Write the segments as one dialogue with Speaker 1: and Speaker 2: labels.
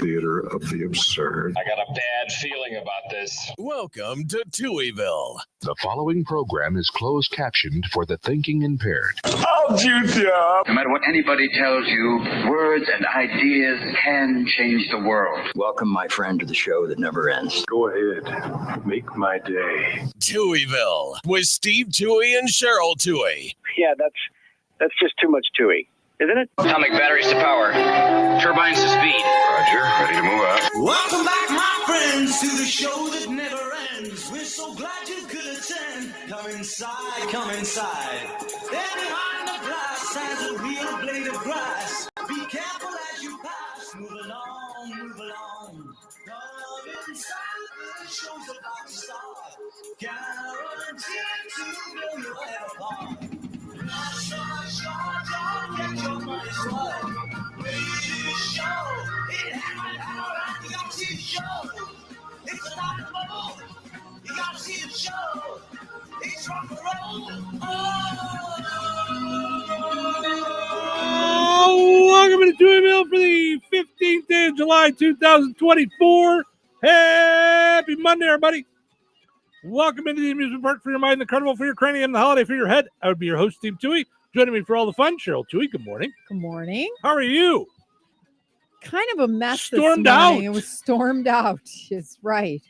Speaker 1: Theater of the absurd.
Speaker 2: I got a bad feeling about this.
Speaker 3: Welcome to Touhyville.
Speaker 4: The following program is closed captioned for the thinking impaired.
Speaker 1: I'll shoot you up.
Speaker 5: No matter what anybody tells you, words and ideas can change the world.
Speaker 6: Welcome, my friend, to the show that never ends.
Speaker 1: Go ahead. Make my day.
Speaker 3: Touhyville with Steve Touhy and Cheryl Touhy.
Speaker 7: Yeah, that's just too much Touhy, isn't it?
Speaker 5: Atomic batteries to power, turbines to speed.
Speaker 4: Roger, ready to move out.
Speaker 8: Welcome back, my friends, to the show that never ends. We're so glad you could attend. Come inside, come inside. There behind the glass has a real blade of grass. Be careful as you pass. Move along, move along. Come inside, the show's about to start. Guaranteed to blow your head apart. Don't get your money's worth. Radio show, it happened all right. You gotta see the show. It's a lot of bubble. You gotta see the show. It's rock and roll.
Speaker 9: Oh, welcome to Touhyville for the 15th day of July, 2024. Happy Monday, everybody. Welcome into the amusement park for your mind, the carnival for your cranium, the holiday for your head. I would be your host, Steve Touhy. Joining me for all the fun, Cheryl Touhy. Good morning.
Speaker 10: Good morning.
Speaker 9: How are you?
Speaker 10: Kind of a mess
Speaker 9: Stormed
Speaker 10: this morning.
Speaker 9: out.
Speaker 10: It was stormed out. It's right.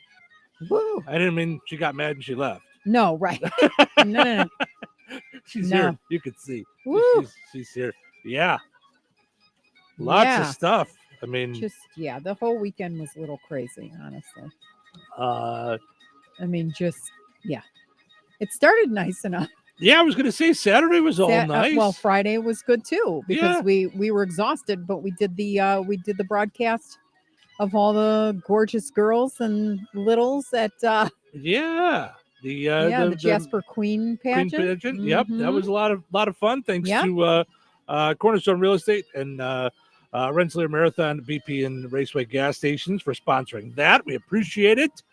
Speaker 10: Woo.
Speaker 9: I didn't mean she got mad and she left.
Speaker 10: No, right. No.
Speaker 9: She's
Speaker 10: No.
Speaker 9: here. You could see.
Speaker 10: Woo.
Speaker 9: She's here. Yeah. Lots
Speaker 10: Yeah.
Speaker 9: of stuff. I mean,
Speaker 10: The whole weekend was a little crazy, honestly.
Speaker 9: yeah,
Speaker 10: It started nice enough.
Speaker 9: I was going to say Saturday was all nice.
Speaker 10: Well, Friday was good too because
Speaker 9: Yeah.
Speaker 10: we were exhausted, but we did the broadcast of all the gorgeous girls and littles at the Jasper Queen pageant.
Speaker 9: Yep, that was a lot of fun. Thanks
Speaker 10: Yep.
Speaker 9: to Cornerstone Real Estate and Rensselaer Marathon BP and Raceway gas stations for sponsoring that. We appreciate it.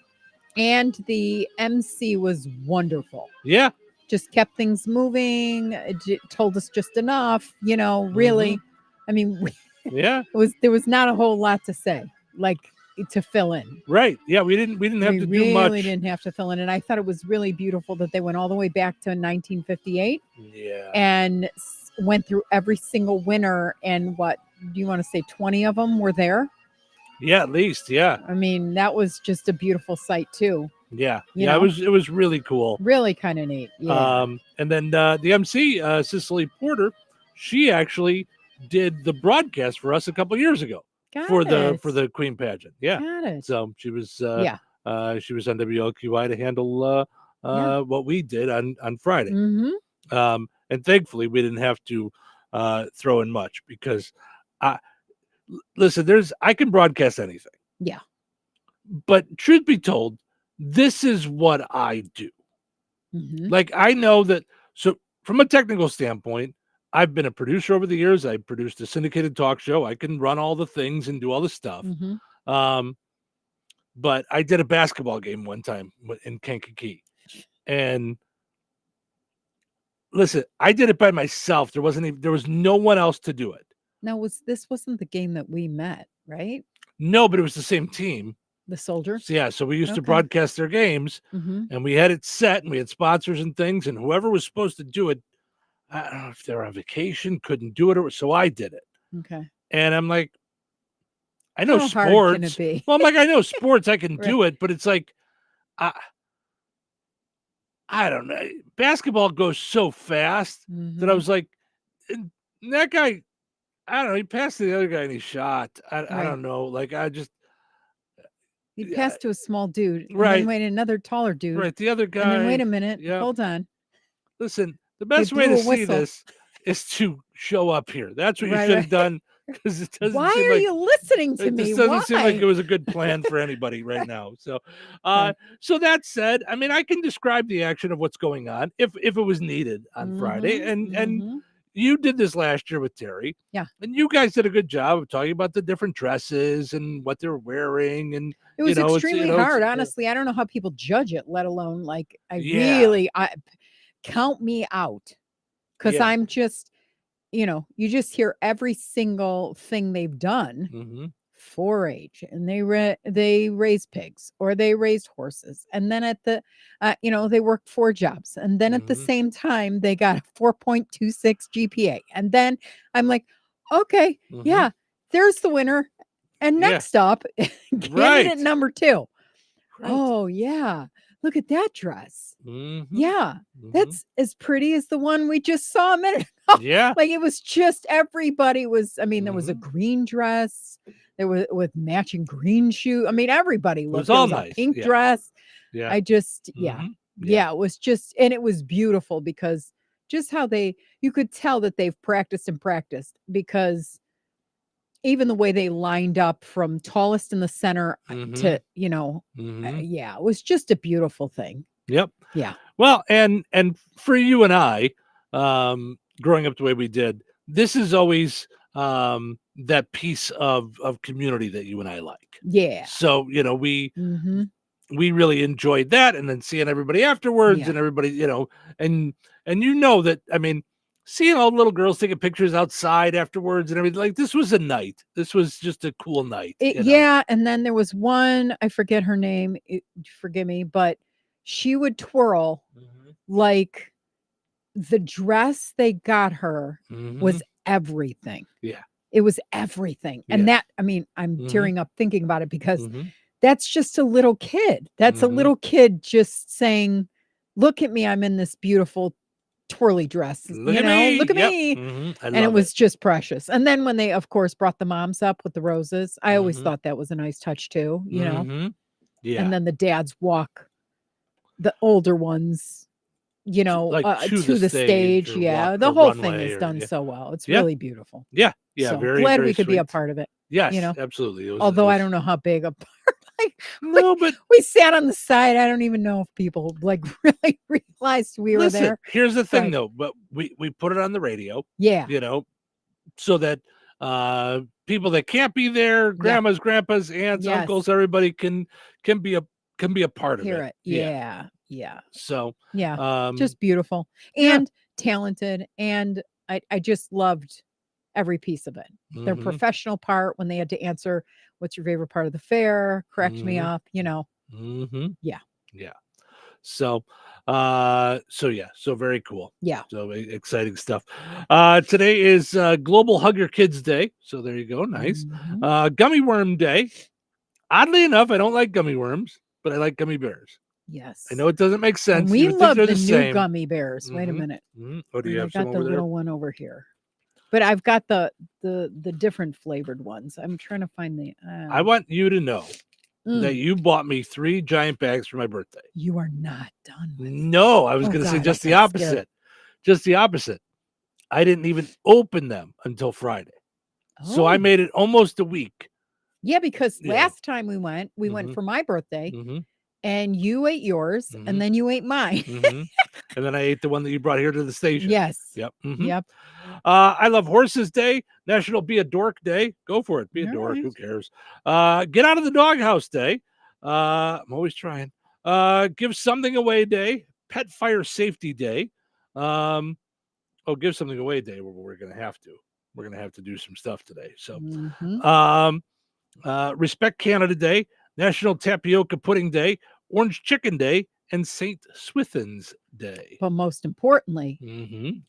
Speaker 10: And the MC was wonderful.
Speaker 9: Yeah,
Speaker 10: Just kept things moving. Told us just enough, really. I mean,
Speaker 9: yeah,
Speaker 10: there was not a whole lot to say, like to fill in.
Speaker 9: right. Yeah, we didn't have to do much.
Speaker 10: We really didn't have to fill in. And I thought it was really beautiful that they went all the way back to 1958
Speaker 9: Yeah,
Speaker 10: and went through every single winner. And what do you want to say? 20 of them were there.
Speaker 9: yeah, at least, yeah,
Speaker 10: I mean, that was just a beautiful sight too.
Speaker 9: yeah,
Speaker 10: You
Speaker 9: yeah.
Speaker 10: know?
Speaker 9: It was really cool.
Speaker 10: Really kind of neat. Yeah.
Speaker 9: And then the MC, Cicely Porter, she actually did the broadcast for us a couple years ago for
Speaker 10: it.
Speaker 9: the Queen pageant. Yeah.
Speaker 10: Got it.
Speaker 9: So she was she was on WLQI to handle what we did on Friday.
Speaker 10: Mm-hmm.
Speaker 9: And thankfully we didn't have to throw in much because listen, I can broadcast anything.
Speaker 10: Yeah.
Speaker 9: But truth be told, this is what I do.
Speaker 10: Mm-hmm.
Speaker 9: Like I know that. So from a technical standpoint, I've been a producer over the years. I produced a syndicated talk show. I can run all the things and do all the stuff.
Speaker 10: Mm-hmm.
Speaker 9: But I did a basketball game one time in Kankakee. And listen, I did it by myself. There was no one else to do it.
Speaker 10: Now, this wasn't the game that we met, right?
Speaker 9: No, but it was the same team.
Speaker 10: The Soldiers?
Speaker 9: So, yeah, so we used to
Speaker 10: Okay.
Speaker 9: broadcast their games,
Speaker 10: Mm-hmm.
Speaker 9: and we had it set, and we had sponsors and things, and whoever was supposed to do it, I don't know if they were on vacation, couldn't do it, so I did it.
Speaker 10: Okay.
Speaker 9: And I'm like, I know
Speaker 10: How
Speaker 9: sports.
Speaker 10: hard can it be?
Speaker 9: Well, I'm like, I know sports, I can
Speaker 10: Right.
Speaker 9: do it, but it's like, I don't know. Basketball goes so fast that I
Speaker 10: Mhm.
Speaker 9: was like, and that guy, I don't know, he passed to the other guy and he shot. I
Speaker 10: Right.
Speaker 9: don't know. Like, I just,
Speaker 10: You
Speaker 9: yeah,
Speaker 10: passed to a small dude, and
Speaker 9: right.
Speaker 10: then wait, another taller dude,
Speaker 9: Right. The other
Speaker 10: and then
Speaker 9: guy,
Speaker 10: wait a minute,
Speaker 9: yeah.
Speaker 10: hold on.
Speaker 9: Listen, the best way
Speaker 10: blew
Speaker 9: to
Speaker 10: a
Speaker 9: see
Speaker 10: whistle.
Speaker 9: this is to show up here. That's what you
Speaker 10: Right,
Speaker 9: should have
Speaker 10: right.
Speaker 9: done because it doesn't
Speaker 10: Why
Speaker 9: seem
Speaker 10: are
Speaker 9: like
Speaker 10: you listening to
Speaker 9: it
Speaker 10: me?
Speaker 9: just doesn't seem like
Speaker 10: Why?
Speaker 9: it was a good plan for anybody right now. So,
Speaker 10: Right.
Speaker 9: so that said, I mean, I can describe the action of what's going on if it was needed on Friday,
Speaker 10: Mhm,
Speaker 9: and
Speaker 10: mhm.
Speaker 9: you did this last year with Terry.
Speaker 10: Yeah.
Speaker 9: And you guys did a good job of talking about the different dresses and what they're wearing. And
Speaker 10: It was
Speaker 9: it's,
Speaker 10: extremely
Speaker 9: it's,
Speaker 10: hard. Honestly, I don't know how people judge it, let alone like
Speaker 9: Yeah.
Speaker 10: I count me out because
Speaker 9: Yeah.
Speaker 10: I'm just, you just hear every single thing they've done
Speaker 9: Mhm.
Speaker 10: 4-H, and they raised pigs or they raised horses, and then at the they worked 4 jobs, and then at the same time they got a 4.26 GPA, and then I'm like, okay, yeah, there's the winner. And next up, candidate number 2.
Speaker 9: Right.
Speaker 10: Oh yeah, look at that dress. Yeah, that's as pretty as the one we just saw a minute ago.
Speaker 9: Yeah.
Speaker 10: Like it was just everybody was. I mean, there was a green dress. There was with matching green shoe. I mean, everybody looked.
Speaker 9: was all
Speaker 10: there was
Speaker 9: nice.
Speaker 10: a pink
Speaker 9: Yeah.
Speaker 10: dress.
Speaker 9: Yeah.
Speaker 10: I just yeah, it was just, and it was beautiful because just how you could tell that they've practiced and practiced, because even the way they lined up from tallest in the center to, yeah, it was just a beautiful thing.
Speaker 9: Yep.
Speaker 10: Yeah.
Speaker 9: Well, and for you and I, growing up the way we did, this is always that piece of community that you and I like.
Speaker 10: Yeah.
Speaker 9: So, we really enjoyed that, and then seeing everybody afterwards,
Speaker 10: Yeah.
Speaker 9: and everybody, and that, I mean, seeing all the little girls taking pictures outside afterwards and everything, like, this was a night. This was just a cool night.
Speaker 10: Yeah. And then there was one, I forget her name, forgive me, but she would twirl like the dress they got her was everything.
Speaker 9: Yeah.
Speaker 10: It was everything. And that, I mean, I'm tearing up thinking about it, because that's just a little kid. That's a little kid just saying, look at me, I'm in this beautiful twirly dress. Look at me. And it was just precious. And then when they, of course, brought the moms up with the roses, I always thought that was a nice touch too,
Speaker 9: Yeah.
Speaker 10: And then the dads walk the older ones,
Speaker 9: Like
Speaker 10: to the stage. Yeah. The whole thing is done so well. It's really beautiful.
Speaker 9: Yeah. Yeah.
Speaker 10: So
Speaker 9: very
Speaker 10: glad
Speaker 9: very
Speaker 10: we could be a
Speaker 9: sweet.
Speaker 10: part of it.
Speaker 9: Yes,
Speaker 10: you know?
Speaker 9: absolutely.
Speaker 10: Although I don't know how big a part.
Speaker 9: No, but
Speaker 10: we sat on the side. I don't even know if people really realized we were there.
Speaker 9: Here's the thing, though. But we put it on the radio.
Speaker 10: Yeah.
Speaker 9: So that people that can't be there, grandmas, grandpas, aunts, uncles, everybody can be a part of
Speaker 10: Hear
Speaker 9: it.
Speaker 10: it. Yeah. Yeah.
Speaker 9: So
Speaker 10: just beautiful and talented, and I just loved every piece of it. Their professional part, when they had to answer, what's your favorite part of the fair? Correct me up, Yeah.
Speaker 9: Yeah. So very cool.
Speaker 10: Yeah.
Speaker 9: So exciting stuff. Today is Global Hug Your Kids Day. So there you go. Nice. Gummy Worm Day. Oddly enough, I don't like gummy worms, but I like gummy bears.
Speaker 10: Yes.
Speaker 9: I know it doesn't make sense.
Speaker 10: And we
Speaker 9: You would think
Speaker 10: love
Speaker 9: they're
Speaker 10: the new
Speaker 9: same.
Speaker 10: gummy bears. Wait a minute.
Speaker 9: Oh, do you have
Speaker 10: I
Speaker 9: some
Speaker 10: got the
Speaker 9: over there?
Speaker 10: little one over here. But I've got the different flavored ones. I'm trying to find the
Speaker 9: I want you to know that you bought me 3 giant bags for my birthday.
Speaker 10: You are not done with it.
Speaker 9: No, I was going to say just the opposite.
Speaker 10: Scared.
Speaker 9: Just the opposite. I didn't even open them until Friday. So I made it almost a week.
Speaker 10: Yeah, because last time we went for my birthday, and you ate yours, and then you ate mine.
Speaker 9: And then I ate the one that you brought here to the station.
Speaker 10: Yes.
Speaker 9: Yep.
Speaker 10: Yep.
Speaker 9: I love Horses Day, National Be a Dork Day. Go for it. Be a dork. Who cares? Get out of the doghouse day. I'm always trying. Give something away day. Pet Fire Safety Day. Give something away day. We're going to have to. We're going to have to do some stuff today. So, Respect Canada Day, National Tapioca Pudding Day, Orange Chicken Day, and St. Swithin's Day.
Speaker 10: But most importantly,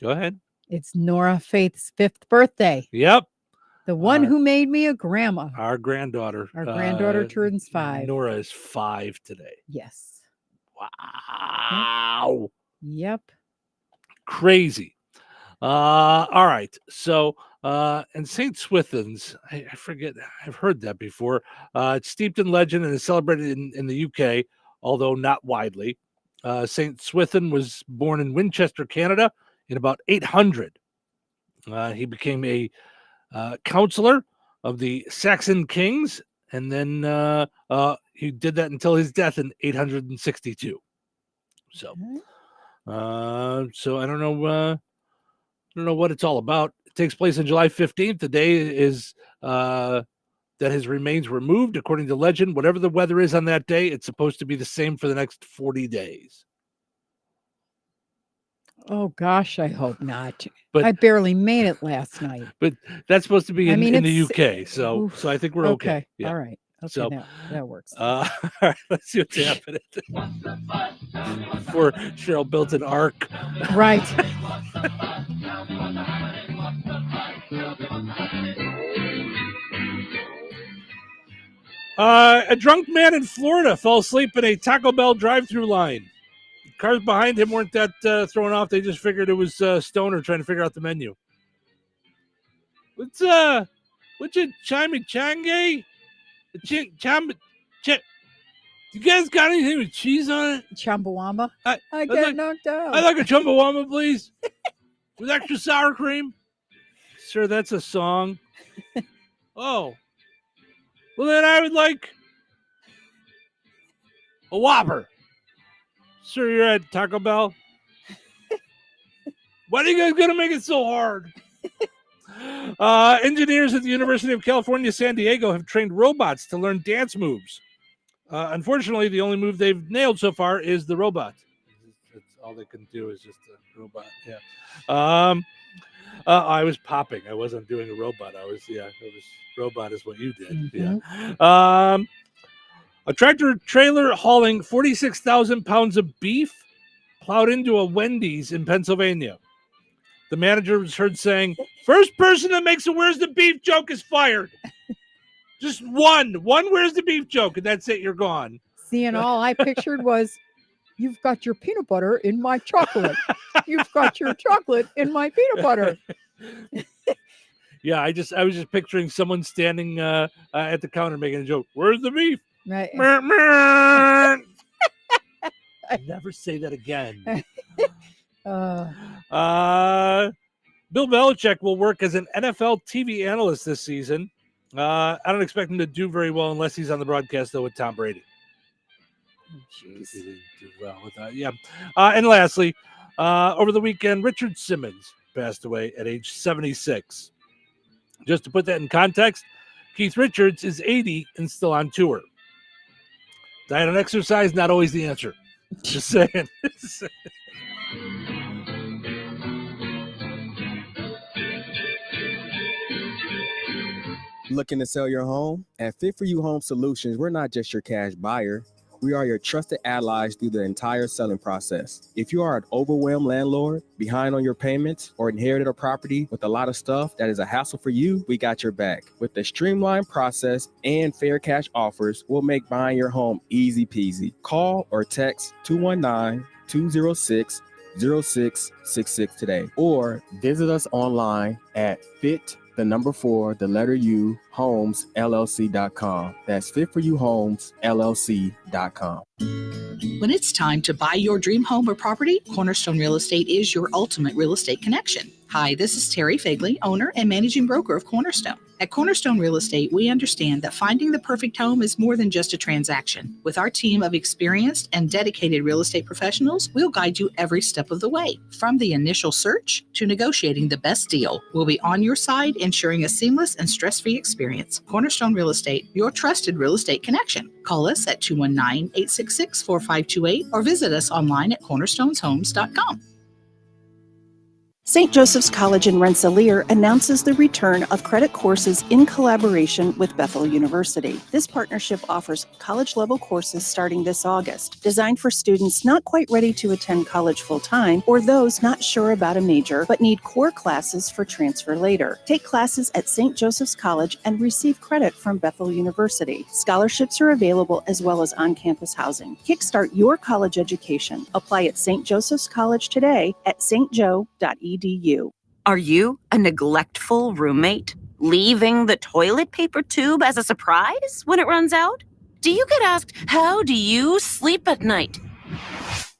Speaker 9: Go ahead.
Speaker 10: it's Nora Faith's 5th birthday.
Speaker 9: Yep.
Speaker 10: The one who made me a grandma.
Speaker 9: Our granddaughter.
Speaker 10: Our granddaughter turns 5.
Speaker 9: Nora is 5 today.
Speaker 10: Yes.
Speaker 9: Wow.
Speaker 10: Yep.
Speaker 9: Crazy. All right. So, and St. Swithin's, I forget, I've heard that before. It's steeped in legend and is celebrated in the UK, although not widely. St. Swithin was born in Winchester, Canada in about 800. He became a counselor of the Saxon kings, and then he did that until his death in 862. So, so I don't know. I don't know what it's all about. It takes place on July 15th. The day is that his remains were moved. According to legend, whatever the weather is on that day, it's supposed to be the same for the next 40 days.
Speaker 10: Oh gosh, I hope not.
Speaker 9: But
Speaker 10: I barely made it last night.
Speaker 9: but that's supposed to be in, in the
Speaker 10: it's-
Speaker 9: UK, so
Speaker 10: oof.
Speaker 9: I think we're okay. Yeah.
Speaker 10: All right. Okay,
Speaker 9: So,
Speaker 10: that works.
Speaker 9: All right, let's see what's happening. Before Cheryl built an ark.
Speaker 10: Right.
Speaker 9: A drunk man in Florida fell asleep in a Taco Bell drive-thru line. Cars behind him weren't that thrown off. They just figured it was Stoner trying to figure out the menu. What's your chimichange? You guys got anything with cheese on it?
Speaker 10: Chumbawamba.
Speaker 9: I
Speaker 10: got knocked out.
Speaker 9: I'd like a Chumbawamba, please, with extra sour cream. Sir, that's a song. Oh. Well, then I would like a Whopper. Sir, you're at Taco Bell. Why are you guys going to make it so hard? Engineers at the University of California, San Diego have trained robots to learn dance moves. Unfortunately, the only move they've nailed so far is the robot. That's all they can do is just a robot. Yeah. I was popping. I wasn't doing a robot. It was robot is what you did.
Speaker 10: Mm-hmm.
Speaker 9: Yeah. A tractor trailer hauling 46,000 pounds of beef plowed into a Wendy's in Pennsylvania. The manager was heard saying, "First person that makes a where's the beef joke is fired." Just one where's the beef joke, and that's it. You're gone.
Speaker 10: See, and all I pictured was, you've got your peanut butter in my chocolate. You've got your chocolate in my peanut butter.
Speaker 9: Yeah, I was just picturing someone standing at the counter making a joke. Where's the beef?
Speaker 10: Right.
Speaker 9: Never say that again.
Speaker 10: Uh,
Speaker 9: Bill Belichick will work as an NFL TV analyst this season. I don't expect him to do very well unless he's on the broadcast, though, with Tom Brady.
Speaker 10: Jeez.
Speaker 9: He didn't do well with that. Yeah. And lastly, over the weekend, Richard Simmons passed away at age 76. Just to put that in context, Keith Richards is 80 and still on tour. Diet and exercise, not always the answer. Just saying.
Speaker 11: Looking to sell your home? At Fit For You Home Solutions, we're not just your cash buyer. We are your trusted allies through the entire selling process. If you are an overwhelmed landlord, behind on your payments, or inherited a property with a lot of stuff that is a hassle for you, we got your back. With the streamlined process and fair cash offers, we'll make buying your home easy peasy. Call or text 219-206-0666 today, or visit us online at Homes LLC.com. That's FitForYouHomesLLC.com.
Speaker 12: When it's time to buy your dream home or property, Cornerstone Real Estate is your ultimate real estate connection. Hi, this is Terry Fagley, owner and managing broker of Cornerstone. At Cornerstone Real Estate, we understand that finding the perfect home is more than just a transaction. With our team of experienced and dedicated real estate professionals, we'll guide you every step of the way. From the initial search to negotiating the best deal, we'll be on your side, ensuring a seamless and stress-free experience. Cornerstone Real Estate, your trusted real estate connection. Call us at 219-866-4528 or visit us online at cornerstoneshomes.com.
Speaker 13: St. Joseph's College in Rensselaer announces the return of credit courses in collaboration with Bethel University. This partnership offers college-level courses starting this August, designed for students not quite ready to attend college full-time or those not sure about a major but need core classes for transfer later. Take classes at St. Joseph's College and receive credit from Bethel University. Scholarships are available as well as on-campus housing. Kickstart your college education. Apply at St. Joseph's College today at stjo.edu.
Speaker 14: Are you a neglectful roommate? Leaving the toilet paper tube as a surprise when it runs out? Do you get asked, how do you sleep at night?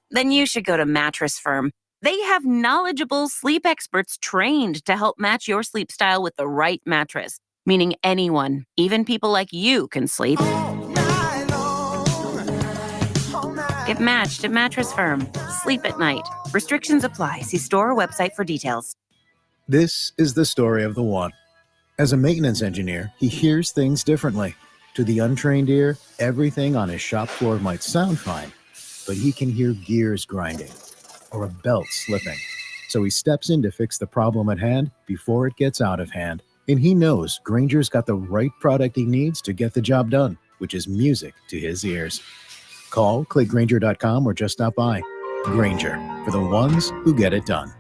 Speaker 14: Then you should go to Mattress Firm. They have knowledgeable sleep experts trained to help match your sleep style with the right mattress, meaning anyone, even people like you, can sleep. Get matched at Mattress Firm. Sleep at night. Restrictions apply. See store or website for details.
Speaker 15: This is the story of the one. As a maintenance engineer, he hears things differently. To the untrained ear, everything on his shop floor might sound fine, but he can hear gears grinding or a belt slipping. So he steps in to fix the problem at hand before it gets out of hand. And he knows Granger's got the right product he needs to get the job done, which is music to his ears. Call, click Granger.com, or just stop by. Granger, for the ones who get it done.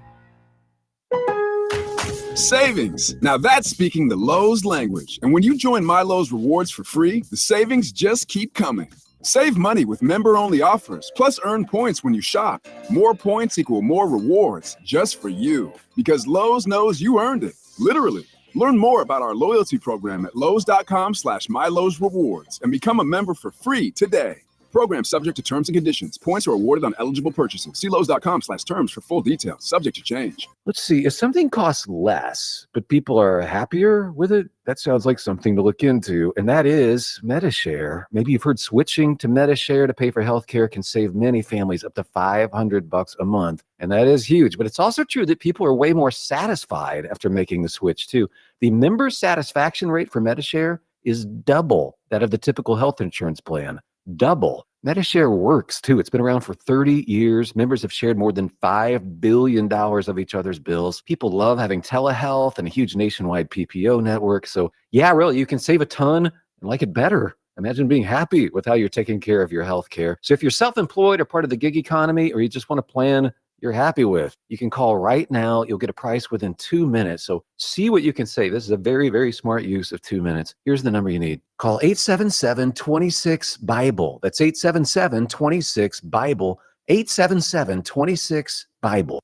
Speaker 16: Savings. Now that's speaking the Lowe's language. And when you join My Lowe's Rewards for free, the savings just keep coming. Save money with member-only offers, plus earn points when you shop. More points equal more rewards, just for you. Because Lowe's knows you earned it, literally. Learn more about our loyalty program at lowes.com/MyLowe'sRewards and become a member for free today. Program subject to terms and conditions. Points are awarded on eligible purchases. See lowes.com/terms for full details. Subject to change.
Speaker 17: Let's see. If something costs less, but people are happier with it, that sounds like something to look into. And that is MediShare. Maybe you've heard switching to MediShare to pay for healthcare can save many families up to $500 a month. And that is huge. But it's also true that people are way more satisfied after making the switch, too. The member satisfaction rate for MediShare is double that of the typical health insurance plan. Double. MediShare works too. It's been around for 30 years. Members have shared more than $5 billion of each other's bills. People love having telehealth and a huge nationwide PPO network. So yeah, really, you can save a ton and like it better. Imagine being happy with how you're taking care of your health care. So if you're self-employed or part of the gig economy, or you just want a plan you're happy with, you can call right now. You'll get a price within 2 minutes. So see what you can save. This is a very, very smart use of 2 minutes. Here's the number you need. Call 877-26-BIBLE. That's 877-26-BIBLE. 877-26-BIBLE.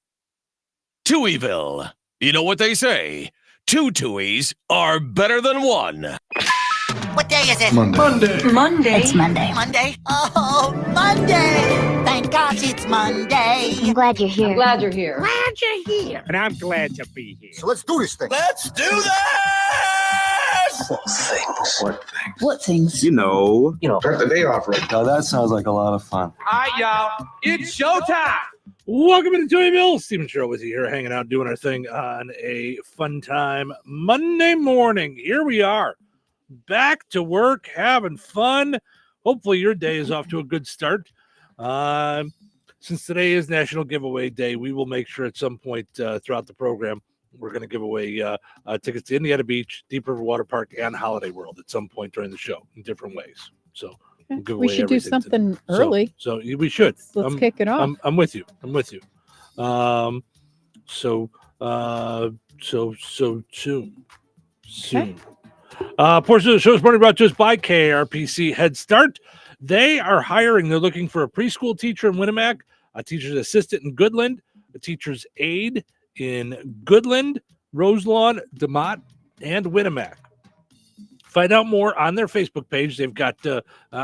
Speaker 3: Touhyville. You know what they say? Two Touhies are better than one.
Speaker 18: What day is it?
Speaker 1: Monday.
Speaker 18: Monday. It's Monday. Monday. Oh, Monday. Thank gosh it's Monday.
Speaker 19: I'm glad you're here.
Speaker 18: Glad you're here.
Speaker 19: And I'm glad to be here.
Speaker 18: So let's do this thing.
Speaker 8: Let's do this!
Speaker 1: What things?
Speaker 18: What things?
Speaker 1: You know. Start the day off right.
Speaker 20: Now that sounds like a lot of fun.
Speaker 8: All right, y'all. It's showtime.
Speaker 9: Welcome to Touhyville. Steve and Cheryl with you here, hanging out, doing our thing on a fun time Monday morning. Here we are. Back to work, having fun. Hopefully your day is off to a good start. Since today is National Giveaway Day, we will make sure at some point throughout the program we're going to give away tickets to Indiana Beach, Deep River Water Park, and Holiday World at some point during the show in different ways. So we'll give
Speaker 10: we
Speaker 9: away
Speaker 10: should do
Speaker 9: everything
Speaker 10: something early.
Speaker 9: So we should.
Speaker 10: Let's kick it off.
Speaker 9: I'm with you. So soon.
Speaker 10: Okay.
Speaker 9: Portion of the show is brought to us by KRPC Head Start. They are hiring. They're looking for a preschool teacher in Winnemac, a teacher's assistant in Goodland, a teacher's aide in Goodland, Roselawn, DeMott, and Winnemac. Find out more on their Facebook page. They've got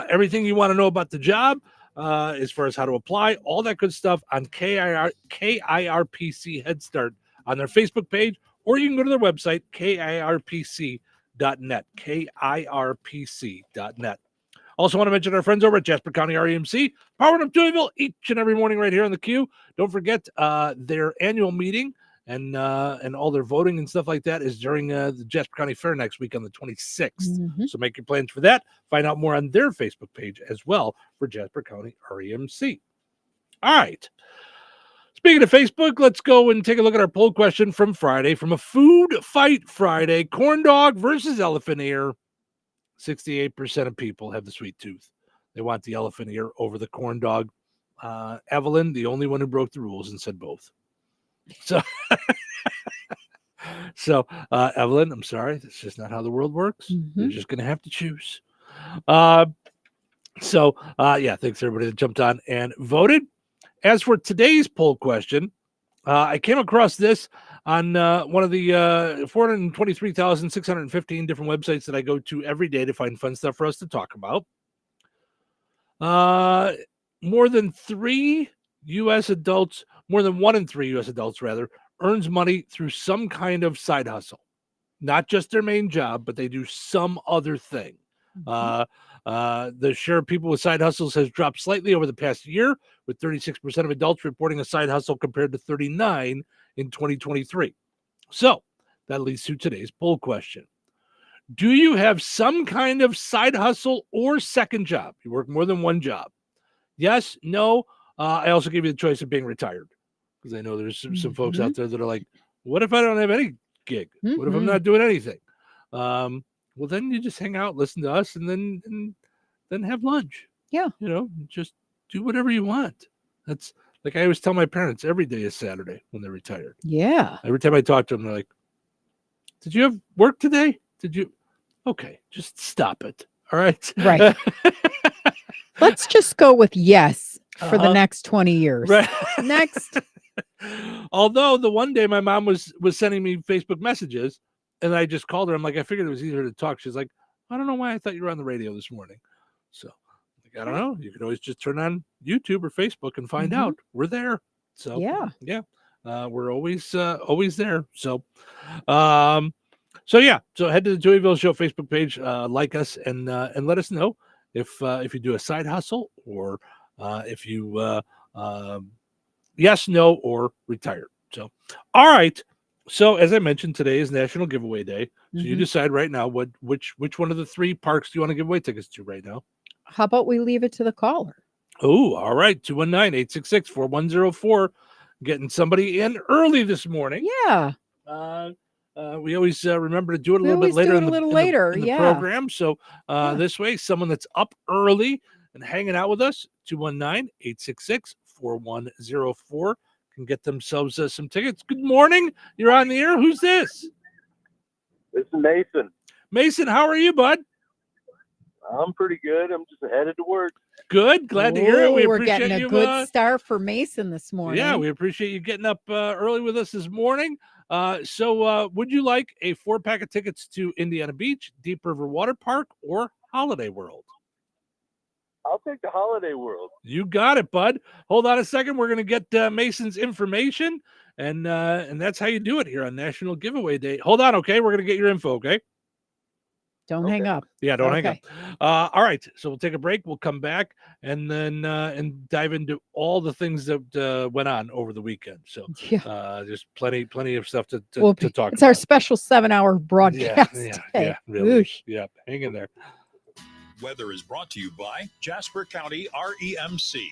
Speaker 9: everything you want to know about the job as far as how to apply, all that good stuff on KIRPC Head Start on their Facebook page, or you can go to their website, KIRPC.net, KIRPC.net. Also want to mention our friends over at Jasper County REMC, powering up Touhyville each and every morning right here on the queue. Don't forget their annual meeting and all their voting and stuff like that is during the Jasper County Fair next week on the 26th.
Speaker 10: Mm-hmm.
Speaker 9: So make your plans for that. Find out more on their Facebook page as well for Jasper County REMC. All right. Speaking of Facebook, let's go and take a look at our poll question from Friday. From a Food Fight Friday, corn dog versus elephant ear. 68% of people have the sweet tooth. They want the elephant ear over the corn dog. Evelyn, the only one who broke the rules and said both. So, Evelyn, I'm sorry. That's just not how the world works.
Speaker 10: Mm-hmm.
Speaker 9: You're just going to have to choose. Thanks everybody that jumped on and voted. As for today's poll question, I came across this on one of the 423,615 different websites that I go to every day to find fun stuff for us to talk about. More than 1 in 3 U.S. adults, earns money through some kind of side hustle. Not just their main job, but they do some other thing. The share of people with side hustles has dropped slightly over the past year, with 36% of adults reporting a side hustle compared to 39% in 2023. So that leads to today's poll question. Do you have some kind of side hustle or second job? You work more than one job. Yes, no. I also give you the choice of being retired. because I know there's some folks out there that are like, what if I don't have any gig? What if I'm not doing anything? Well, then you just hang out, listen to us, and then have lunch.
Speaker 10: Yeah.
Speaker 9: Just do whatever you want. That's like I always tell my parents, every day is Saturday when they're retired.
Speaker 10: Yeah.
Speaker 9: Every time I talk to them, they're like, did you have work today? Did you? Okay, just stop it. All right.
Speaker 10: Right. Let's just go with yes for the next 20 years.
Speaker 9: Right.
Speaker 10: Next.
Speaker 9: Although the one day my mom was sending me Facebook messages, and I just called her. I'm like, I figured it was easier to talk. She's like, I don't know why I thought you were on the radio this morning. So I don't know. You can always just turn on YouTube or Facebook and find out. We're there. So
Speaker 10: yeah.
Speaker 9: We're always there. So so head to the Touhyville Show Facebook page, like us, and let us know if you do a side hustle or if you yes, no, or retired. So all right. So as I mentioned, today is National Giveaway Day. So you decide right now which one of the 3 parks do you want to give away tickets to right now?
Speaker 10: How about we leave it to the caller?
Speaker 9: Oh, all right. 219-866-4104. Getting somebody in early this morning.
Speaker 10: Yeah.
Speaker 9: We always remember to do it a little bit later in the program. So this way, someone that's up early and hanging out with us, 219-866-4104, can get themselves some tickets. Good morning. You're on the air. Who's this?
Speaker 20: This is Mason.
Speaker 9: Mason, how are you, bud?
Speaker 20: I'm pretty good. I'm just headed to work.
Speaker 9: Good. Glad to hear it. We
Speaker 10: We're
Speaker 9: appreciate
Speaker 10: getting a
Speaker 9: you,
Speaker 10: good start for Mason this morning.
Speaker 9: Yeah, we appreciate you getting up early with us this morning. So would you like a 4-pack of tickets to Indiana Beach, Deep River Water Park, or Holiday World?
Speaker 20: I'll take the Holiday World.
Speaker 9: You got it, bud. Hold on a second. We're going to get Mason's information, and that's how you do it here on National Giveaway Day. Hold on, okay? We're going to get your info, okay?
Speaker 10: Don't hang up.
Speaker 9: Yeah, don't hang up. All right, so we'll take a break. We'll come back and then and dive into all the things that went on over the weekend. So there's plenty of stuff to talk about.
Speaker 10: It's our special 7-hour broadcast.
Speaker 9: Yeah, really. Oosh. Yeah, hang in there.
Speaker 21: Weather is brought to you by Jasper County REMC.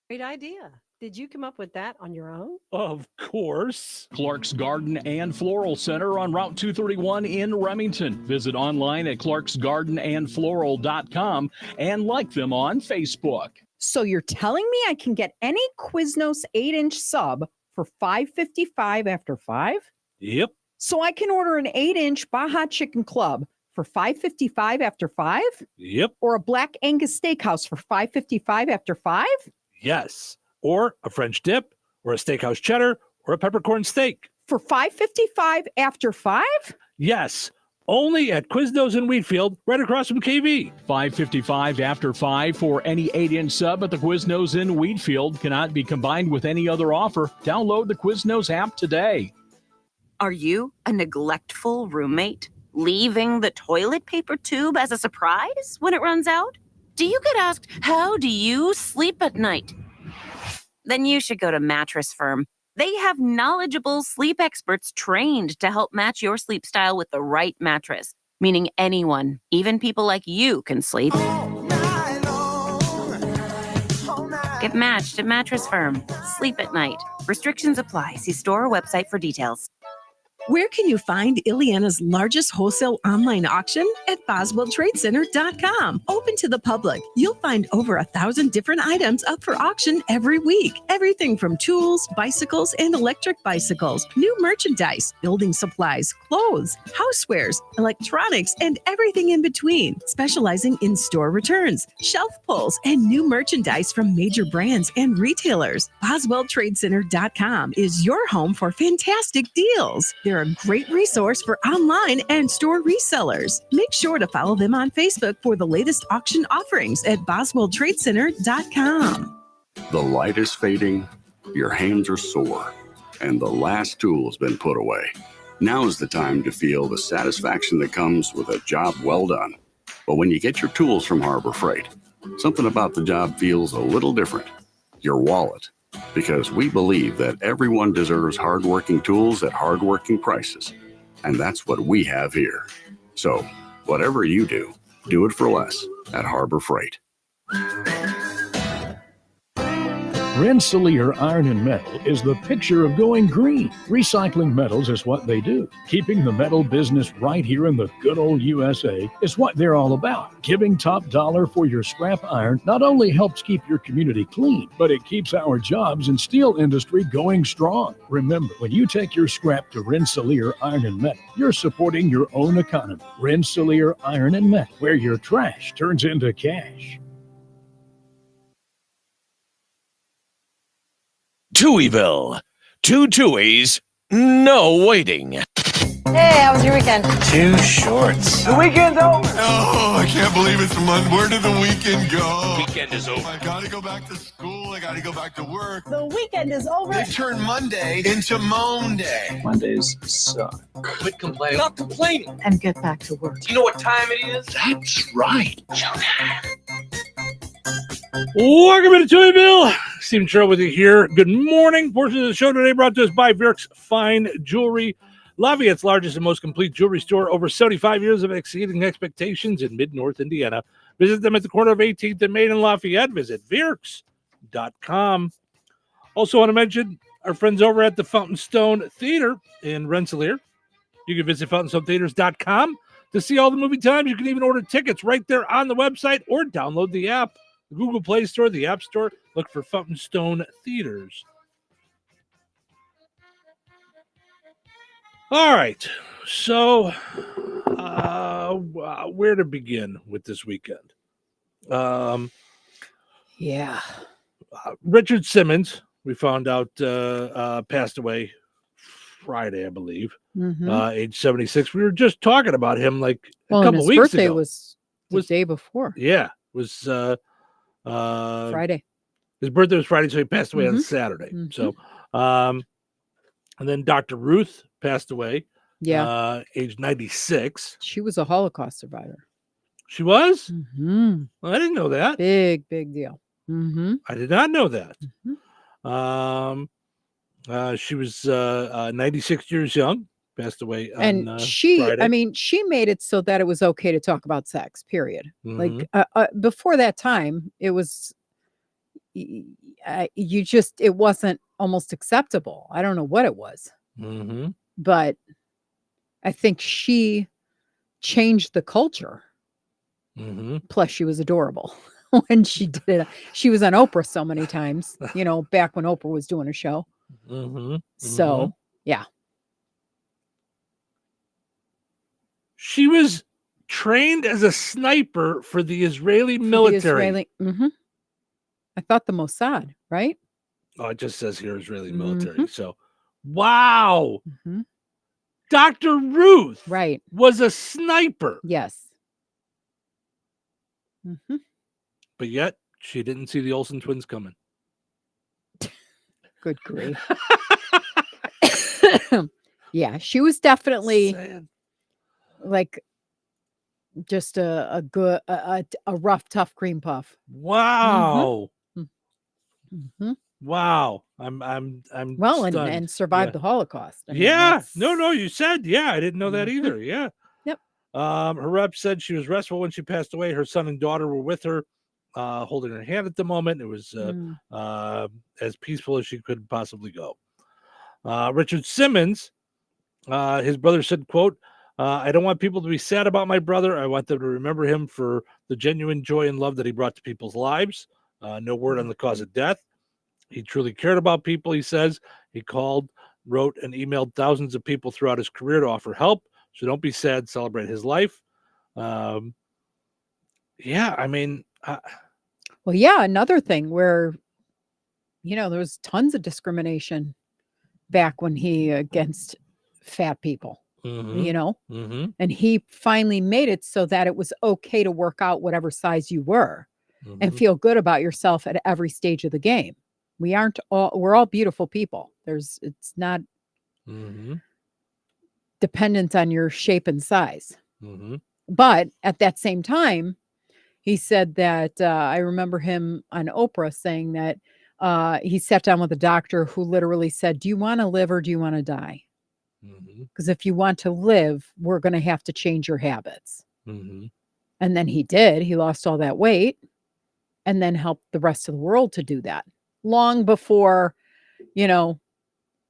Speaker 22: Great idea.
Speaker 2: Did you come up with that on your own?
Speaker 9: Of course.
Speaker 21: Clark's Garden and Floral Center on Route 231 in Remington. Visit online at clarksgardenandfloral.com and like them on Facebook.
Speaker 22: So you're telling me I can get any Quiznos 8-inch sub for $5.55 after 5?
Speaker 9: Yep.
Speaker 22: So I can order an 8-inch Baja Chicken Club for $5.55 after 5?
Speaker 9: Yep.
Speaker 22: Or a Black Angus Steakhouse for $5.55 after 5?
Speaker 9: Yes. Or a French dip, or a steakhouse cheddar, or a peppercorn steak.
Speaker 22: For $5.55 after 5?
Speaker 9: Yes. Only at Quiznos in Wheatfield, right across from KV.
Speaker 21: $5.55 after 5 for any 8-inch sub at the Quiznos in Wheatfield. Cannot be combined with any other offer. Download the Quiznos app today.
Speaker 14: Are you a neglectful roommate? Leaving the toilet paper tube as a surprise when it runs out? Do you get asked, how do you sleep at night? Then you should go to Mattress Firm. They have knowledgeable sleep experts trained to help match your sleep style with the right mattress, meaning anyone, even people like you, can sleep. Get matched at Mattress Firm. Sleep at night. Restrictions apply. See store or website for details.
Speaker 23: Where can you find Ileana's largest wholesale online auction? At BoswellTradeCenter.com. Open to the public. You'll find over 1,000 different items up for auction every week. Everything from tools, bicycles, and electric bicycles, new merchandise, building supplies, clothes, housewares, electronics, and everything in between. Specializing in store returns, shelf pulls, and new merchandise from major brands and retailers. BoswellTradeCenter.com is your home for fantastic deals. They're a great resource for online and store resellers. Make sure to follow them on Facebook for the latest auction offerings at BoswellTradeCenter.com.
Speaker 24: The light is fading, your hands are sore, and the last tool has been put away. Now is the time to feel the satisfaction that comes with a job well done. But when you get your tools from Harbor Freight, something about the job feels a little different. Your wallet. Because we believe that everyone deserves hardworking tools at hardworking prices. And that's what we have here. So, whatever you do, do it for less at Harbor Freight.
Speaker 21: Rensselaer Iron and Metal is the picture of going green. Recycling metals is what they do. Keeping the metal business right here in the good old USA is what they're all about. Giving top dollar for your scrap iron not only helps keep your community clean, but it keeps our jobs and steel industry going strong. Remember, when you take your scrap to Rensselaer Iron and Metal, you're supporting your own economy. Rensselaer Iron and Metal, where your trash turns into cash.
Speaker 3: Touhyville. 2 Touhies, no waiting.
Speaker 2: Hey, how was your weekend?
Speaker 1: Too shorts.
Speaker 2: The weekend's over.
Speaker 1: Oh, I can't believe it's Monday. Where did the weekend go?
Speaker 21: Weekend is over.
Speaker 1: I gotta go back to school. I gotta go back to work.
Speaker 2: The weekend is over.
Speaker 1: They turned Monday into Moan Day.
Speaker 6: Mondays suck.
Speaker 21: Quit complaining. Stop complaining.
Speaker 2: And get back to work.
Speaker 21: Do you know what time it is?
Speaker 1: That's right.
Speaker 9: Welcome to Touhyville. Stephen Cheryl with you here. Good morning. Portion of the show today brought to us by Virk's Fine Jewelry, Lafayette's largest and most complete jewelry store. Over 75 years of exceeding expectations in Mid-North Indiana. Visit them at the corner of 18th and Main in Lafayette. Visit Virks.com. Also want to mention our friends over at the Fountain Stone Theater in Rensselaer. You can visit FountainStoneTheaters.com to see all the movie times. You can even order tickets right there on the website or download the app. The Google Play Store, the App Store. Look for Fountain Stone Theaters. All right. So, where to begin with this weekend? Richard Simmons, we found out, passed away Friday, I believe, age 76. We were just talking about him like a couple weeks ago.
Speaker 10: His birthday was the day before.
Speaker 9: Yeah, it was
Speaker 10: Friday.
Speaker 9: His birthday was Friday, so he passed away on Saturday. So, and then Dr. Ruth passed away.
Speaker 10: Yeah,
Speaker 9: age 96.
Speaker 10: She was a Holocaust survivor.
Speaker 9: She was? Well, I didn't know that.
Speaker 10: Big deal.
Speaker 9: I did not know that. She was 96 years young. Passed away on
Speaker 10: And she,
Speaker 9: Friday.
Speaker 10: I mean, she made it so that it was okay to talk about sex, period. Like before that time, it was, it wasn't almost acceptable. I don't know what it was, but I think she changed the culture. Plus, she was adorable when she did it. She was on Oprah so many times, back when Oprah was doing a show. So, yeah.
Speaker 9: She was trained as a sniper for the Israeli military.
Speaker 10: I thought the Mossad, right?
Speaker 9: Oh, it just says here Israeli military. So, wow. Dr. Ruth was a sniper.
Speaker 10: Yes.
Speaker 9: But yet, she didn't see the Olsen twins coming.
Speaker 10: Good grief. Yeah, she was definitely like just a good, a rough, tough cream puff.
Speaker 9: Wow. Wow. I'm
Speaker 10: well,
Speaker 9: stunned.
Speaker 10: and survived the Holocaust. I mean,
Speaker 9: No, you said, I didn't know that either. Yeah.
Speaker 10: Yep.
Speaker 9: Her rep said she was restful when she passed away. Her son and daughter were with her, holding her hand at the moment. It was as peaceful as she could possibly go. Richard Simmons, his brother said, quote, I don't want people to be sad about my brother. I want them to remember him for the genuine joy and love that he brought to people's lives. No word on the cause of death. He truly cared about people, he says. He called, wrote, and emailed thousands of people throughout his career to offer help. So don't be sad. Celebrate his life. I mean.
Speaker 10: Well, yeah, another thing where, there was tons of discrimination back when he against fat people. And he finally made it so that it was okay to work out whatever size you were and feel good about yourself at every stage of the game. We're all beautiful people. It's not dependent on your shape and size. But at that same time, he said that I remember him on Oprah saying that he sat down with a doctor who literally said, do you want to live or do you want to die? Because if you want to live, we're going to have to change your habits. And then he did. He lost all that weight and then helped the rest of the world to do that. Long before,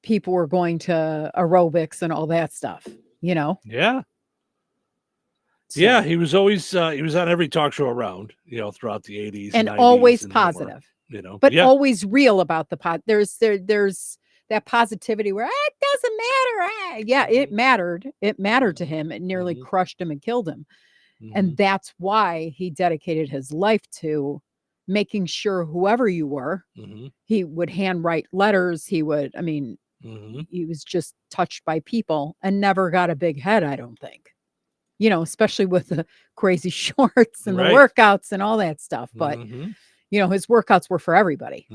Speaker 10: people were going to aerobics and all that stuff,
Speaker 9: Yeah. So, yeah, he was always he was on every talk show around, throughout the 80s
Speaker 10: and
Speaker 9: 90s
Speaker 10: always
Speaker 9: and
Speaker 10: positive,
Speaker 9: more,
Speaker 10: but always real about the there's that positivity where it doesn't matter. Yeah, it mattered. It mattered to him. It nearly crushed him and killed him. And that's why he dedicated his life to making sure whoever you were, he would handwrite letters. He would, he was just touched by people and never got a big head, I don't think. Especially with the crazy shorts and the workouts and all that stuff. But, his workouts were for everybody.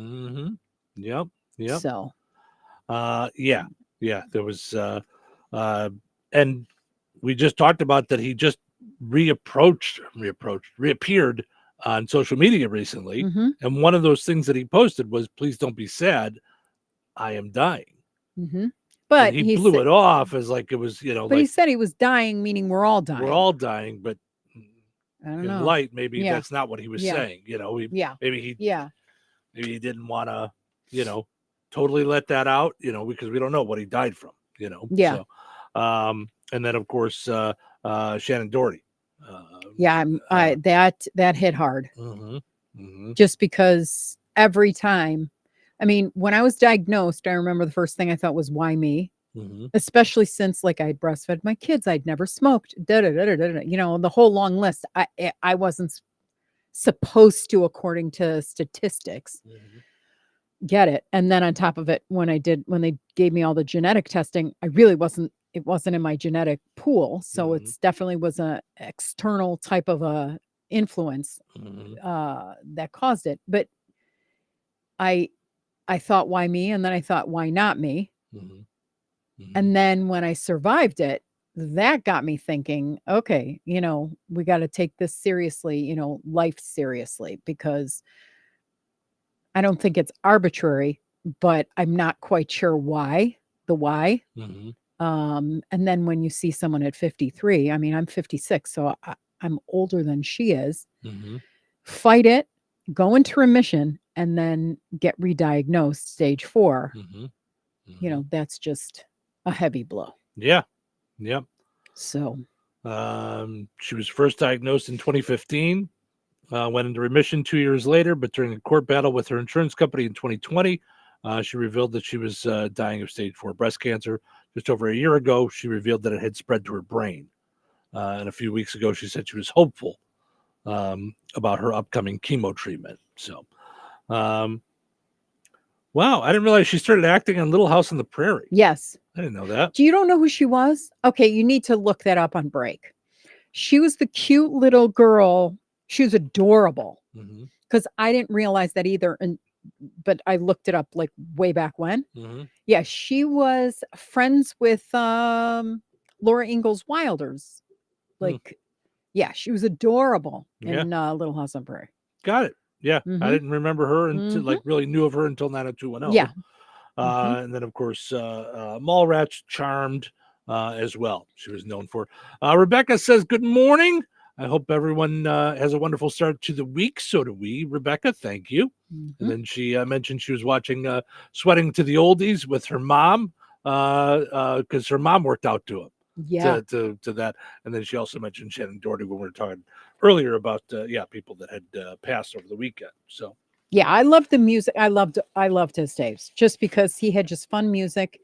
Speaker 9: Yep.
Speaker 10: So,
Speaker 9: there was, and we just talked about that. He just reappeared on social media recently. And one of those things that he posted was, please don't be sad. I am dying.
Speaker 10: But
Speaker 9: and he blew it off as like it was,
Speaker 10: but he said he was dying, meaning we're all dying.
Speaker 9: We're all dying, but
Speaker 10: I don't
Speaker 9: in
Speaker 10: know.
Speaker 9: light, maybe that's not what he was saying. Maybe he didn't want to, totally let that out, because we don't know what he died from, So, and then of course, Shannon Doherty.
Speaker 10: That hit hard. Just because every time, when I was diagnosed, I remember the first thing I thought was, why me? Especially since like I'd breastfed my kids, I'd never smoked, the whole long list. I wasn't supposed to, according to statistics, get it. And then on top of it, when they gave me all the genetic testing, it wasn't in my genetic pool. So it's definitely was a external type of a influence that caused it. But I thought, why me? And then I thought, why not me? And then when I survived it, that got me thinking, okay, we got to take this seriously, life seriously, because I don't think it's arbitrary, but I'm not quite sure why. And then when you see someone at 53, I'm 56, so I'm older than she is. Fight it, go into remission, and then get re-diagnosed stage 4.
Speaker 9: Mhm.
Speaker 10: You know, that's just a heavy blow.
Speaker 9: Yeah. Yep.
Speaker 10: So
Speaker 9: she was first diagnosed in 2015, went into remission 2 years later, but during a court battle with her insurance company in 2020, she revealed that she was dying of stage 4 breast cancer. Just over a year ago, she revealed that it had spread to her brain. And a few weeks ago, she said she was hopeful about her upcoming chemo treatment. So, wow, I didn't realize she started acting on Little House on the Prairie.
Speaker 10: yes.
Speaker 9: I didn't know that.
Speaker 10: Do you don't know who she was? Okay, you need to look that up on break. She was the cute little girl. She was adorable
Speaker 9: Mhm.
Speaker 10: because I didn't realize that either. But I looked it up like way back when.
Speaker 9: Mhm.
Speaker 10: Yeah, she was friends with Laura Ingalls Wilder's. Like, yeah, she was adorable in Little House on Prairie.
Speaker 9: Got it. Yeah, I
Speaker 10: Mhm.
Speaker 9: didn't remember her until like really knew of her until 90210.
Speaker 10: Yeah.
Speaker 9: And then of course Mallrats, Charmed as well. She was known for. Rebecca says, "Good morning. I hope everyone has a wonderful start to the week. So do we, Rebecca. Thank you." And then she mentioned she was watching Sweating to the Oldies with her mom because her mom worked out to him.
Speaker 10: Yeah.
Speaker 9: To that. And then she also mentioned Shannon Doherty when we were talking earlier about people that had passed over the weekend. So
Speaker 10: Yeah, I loved the music. I loved his tapes just because he had just fun music.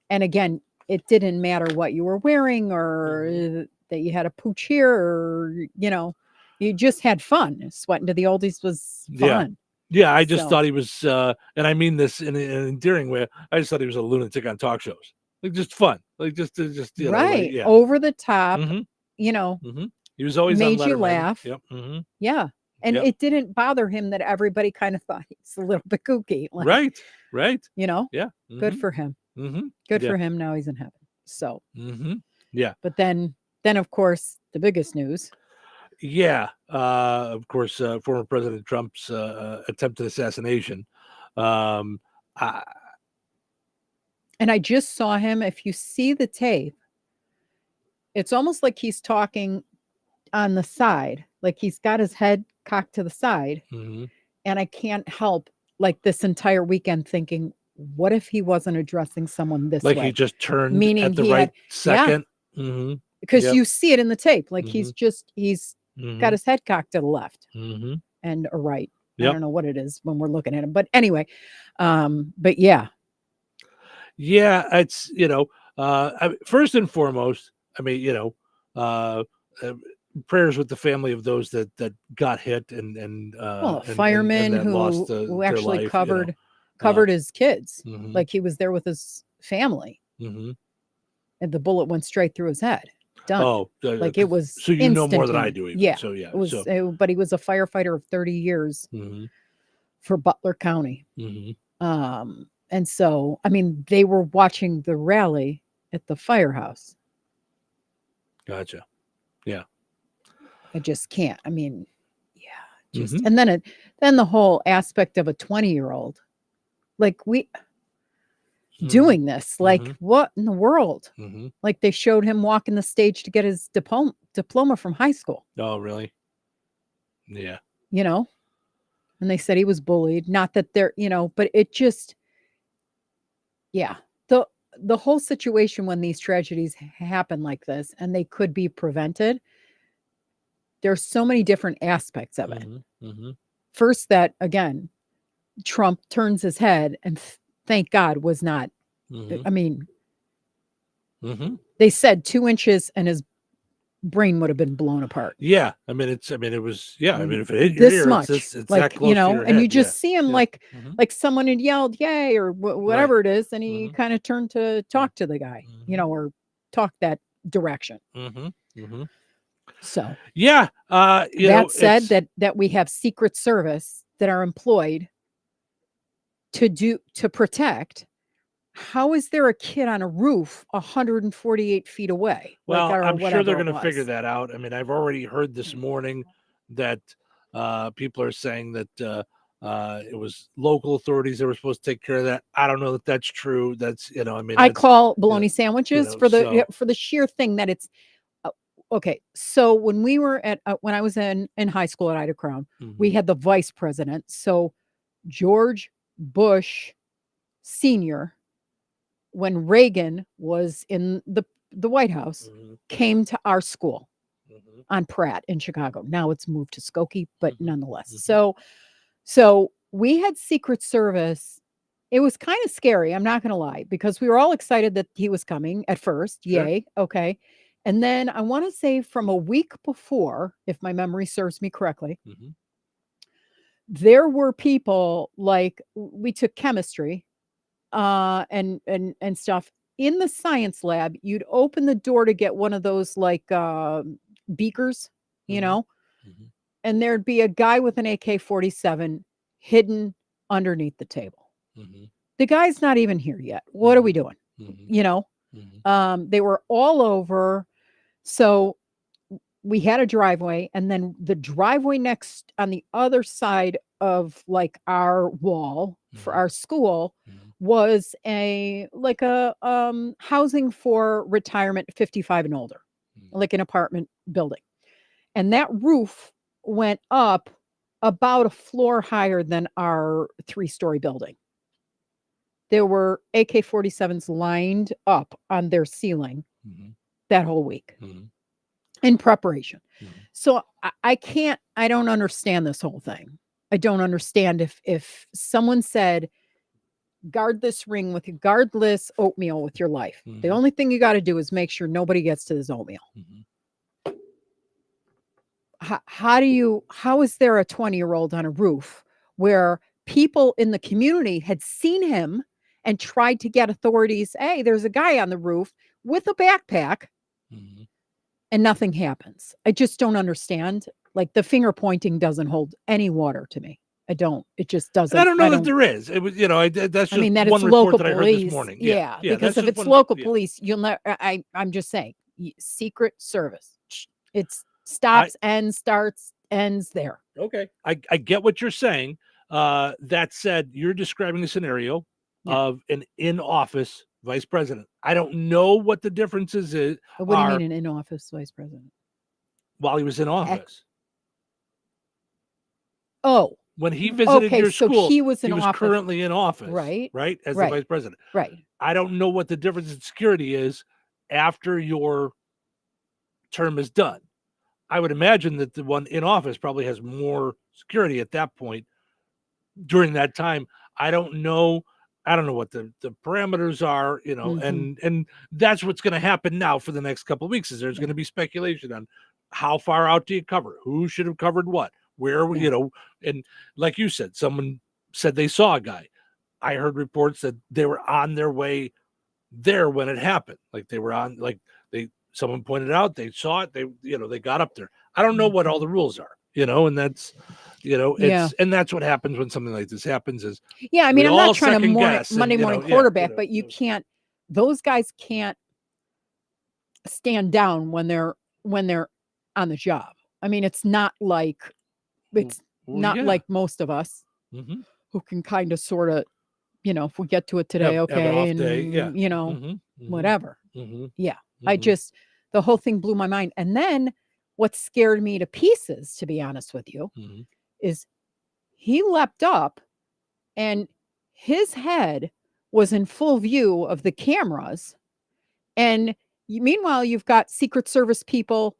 Speaker 10: And again, it didn't matter what you were wearing or that you had a pooch here or, you know, you just had fun. Sweating to the Oldies was fun.
Speaker 9: Yeah, I just
Speaker 10: So-
Speaker 9: thought he was, and I mean this in an endearing way. I just thought he was a lunatic on talk shows, like just fun, like just you know,
Speaker 10: right.
Speaker 9: like, yeah.
Speaker 10: Over the top,
Speaker 9: Mhm.
Speaker 10: you know,
Speaker 9: He was always on
Speaker 10: made you
Speaker 9: Letterman.
Speaker 10: laugh.
Speaker 9: Yep. Mhm.
Speaker 10: Yeah. And
Speaker 9: Yep.
Speaker 10: it didn't bother him that everybody kind of thought he's a little bit kooky. Like,
Speaker 9: Right. Right.
Speaker 10: You know?
Speaker 9: Yeah.
Speaker 10: Good
Speaker 9: Mhm.
Speaker 10: for him.
Speaker 9: Mhm.
Speaker 10: Good
Speaker 9: Yeah.
Speaker 10: for him. Now he's in heaven. So,
Speaker 9: Yeah.
Speaker 10: but then of course, the biggest news.
Speaker 9: Yeah. Of course, former President Trump's attempted assassination. I,
Speaker 10: And I just saw him. If you see the tape, it's almost like he's talking on the side, like he's got his head cocked to the side.
Speaker 9: Mhm.
Speaker 10: And I can't help like this entire weekend thinking, what if he wasn't addressing someone this
Speaker 9: like
Speaker 10: way?
Speaker 9: he just turned
Speaker 10: Meaning
Speaker 9: at the
Speaker 10: he
Speaker 9: right
Speaker 10: had- yeah.
Speaker 9: second. Mhm.
Speaker 10: Because
Speaker 9: Yep.
Speaker 10: you see it in the tape. Like he's
Speaker 9: Mhm.
Speaker 10: got his head cocked to the left
Speaker 9: Mhm.
Speaker 10: and a right. I
Speaker 9: Yep.
Speaker 10: don't know what it is when we're looking at him. But anyway, but yeah.
Speaker 9: Yeah, it's first and foremost, I mean, prayers with the family of those that got hit and
Speaker 10: Well, a
Speaker 9: and
Speaker 10: fireman
Speaker 9: that lost
Speaker 10: who
Speaker 9: their
Speaker 10: actually
Speaker 9: life,
Speaker 10: covered his kids.
Speaker 9: Mhm.
Speaker 10: Like he was there with his family.
Speaker 9: Mhm.
Speaker 10: And the bullet went straight through his head. Done.
Speaker 9: Oh,
Speaker 10: like it was
Speaker 9: so you know more than I
Speaker 10: instantaneous.
Speaker 9: do even.
Speaker 10: Yeah.
Speaker 9: So yeah,
Speaker 10: It was
Speaker 9: so
Speaker 10: but he was a firefighter of 30 years
Speaker 9: Mhm.
Speaker 10: for Butler County.
Speaker 9: Mhm.
Speaker 10: And so I mean they were watching the rally at the firehouse.
Speaker 9: Gotcha. Yeah.
Speaker 10: I just can't. I mean, yeah, just
Speaker 9: Mhm.
Speaker 10: and then the whole aspect of a 20-year-old. Like doing this, like
Speaker 9: Mhm.
Speaker 10: what in the world?
Speaker 9: Mhm.
Speaker 10: Like they showed him walking the stage to get his diploma from high school,
Speaker 9: Oh, really? Yeah.
Speaker 10: you know? And they said he was bullied. Not that they're, but it just, yeah. The whole situation when these tragedies happen like this and they could be prevented, there's so many different aspects of it.
Speaker 9: Mhm.
Speaker 10: First, that again, Trump turns his head and thank God was not,
Speaker 9: Mhm.
Speaker 10: I mean,
Speaker 9: Mhm.
Speaker 10: they said 2 inches and his brain would have been blown apart.
Speaker 9: Yeah, I mean, it was. Yeah, I mean, if it hit your
Speaker 10: This
Speaker 9: ear,
Speaker 10: much,
Speaker 9: it's that
Speaker 10: like,
Speaker 9: close to your
Speaker 10: and you
Speaker 9: head,
Speaker 10: just
Speaker 9: yeah.
Speaker 10: see him
Speaker 9: Yeah.
Speaker 10: like,
Speaker 9: Mhm.
Speaker 10: like someone had yelled, yay, or whatever it is. And
Speaker 9: Mm-hmm.
Speaker 10: he kind of turned to talk to the guy, or talk that direction.
Speaker 9: Mhm. Mhm.
Speaker 10: So
Speaker 9: Yeah,
Speaker 10: that said,
Speaker 9: it's-
Speaker 10: that we have Secret Service that are employed to protect. How is there a kid on a roof 148 feet away?
Speaker 9: Well,
Speaker 10: or
Speaker 9: I'm sure
Speaker 10: whatever
Speaker 9: they're
Speaker 10: it
Speaker 9: going to figure
Speaker 10: was?
Speaker 9: that out. I mean, I've already heard this morning that people are saying that it was local authorities that were supposed to take care of that. I don't know that that's true. That's I mean,
Speaker 10: I
Speaker 9: that's-
Speaker 10: call bologna sandwiches
Speaker 9: know,
Speaker 10: for the
Speaker 9: so-
Speaker 10: for the sheer thing that it's okay. So when we were at when I was in high school at Ida Crown, we
Speaker 9: Mhm.
Speaker 10: had the vice president. So George Bush Sr., when Reagan was in the White House, came to our school on Pratt in Chicago. Now it's moved to Skokie, but nonetheless. So we had Secret Service. It was kind of scary, I'm not going to lie, because we were all excited that he was coming at first.
Speaker 9: Sure.
Speaker 10: Yay. Okay. And then I want to say from a week before, if my memory serves me correctly, there were people like we took chemistry and stuff in the science lab. You'd open the door to get one of those like beakers, you know, and there'd be a guy with an AK-47 hidden underneath the table. The guy's not even here yet. What are we doing? You know, they were all over. So we had a driveway, and then the driveway next on the other side of like our wall for our school was a housing for retirement 55 and older, like an apartment building. And that roof went up about a floor higher than our 3-story building. There were AK-47s lined up on their ceiling that whole week in preparation. So I don't understand this whole thing. I don't understand if someone said, guard this ring with guard this oatmeal with your life. The only thing you got to do is make sure nobody gets to this oatmeal. How is there a 20-year-old on a roof where people in the community had seen him and tried to get authorities? Hey, there's a guy on the roof with a backpack, and nothing happens. I just don't understand. Like the finger pointing doesn't hold any water to me. I don't. It just doesn't.
Speaker 9: I don't know that there is. It was, that's just
Speaker 10: I mean, that
Speaker 9: one
Speaker 10: it's
Speaker 9: report
Speaker 10: local
Speaker 9: that I heard
Speaker 10: police.
Speaker 9: this morning.
Speaker 10: Yeah, because
Speaker 9: that's
Speaker 10: if
Speaker 9: just
Speaker 10: it's
Speaker 9: one-
Speaker 10: local police, you'll never. I'm just saying, Secret Service. It's stops, ends, starts, ends there.
Speaker 9: Okay, I get what you're saying. That said, you're describing a scenario of an in-office vice president. I don't know what the differences is.
Speaker 10: What do you mean an in-office vice president?
Speaker 9: While he was in office.
Speaker 10: Oh.
Speaker 9: When he visited your school,
Speaker 10: so he was in office.
Speaker 9: Currently in office,
Speaker 10: right?
Speaker 9: As
Speaker 10: right.
Speaker 9: the vice president,
Speaker 10: right?
Speaker 9: I don't know what the difference in security is after your term is done. I would imagine that the one in office probably has more security at that point. During that time, I don't know what the parameters are, and that's what's going to happen now for the next couple of weeks. Is there's going to be speculation on how far out do you cover, who should have covered what. Where, and like you said, someone said they saw a guy. I heard reports that they were on their way there when it happened. Like they were on, someone pointed out, they saw it, they got up there. I don't know what all the rules are, and that's, and that's what happens when something like this happens is.
Speaker 10: Yeah. I mean, I'm not trying to Monday morning quarterback, but those guys can't stand down when they're on the job. I mean, it's not like, like most of us who can kind of sort of, if we get to it today, okay. And, whatever. Yeah. The whole thing blew my mind. And then what scared me to pieces, to be honest with you, is he leapt up and his head was in full view of the cameras. And meanwhile, you've got Secret Service people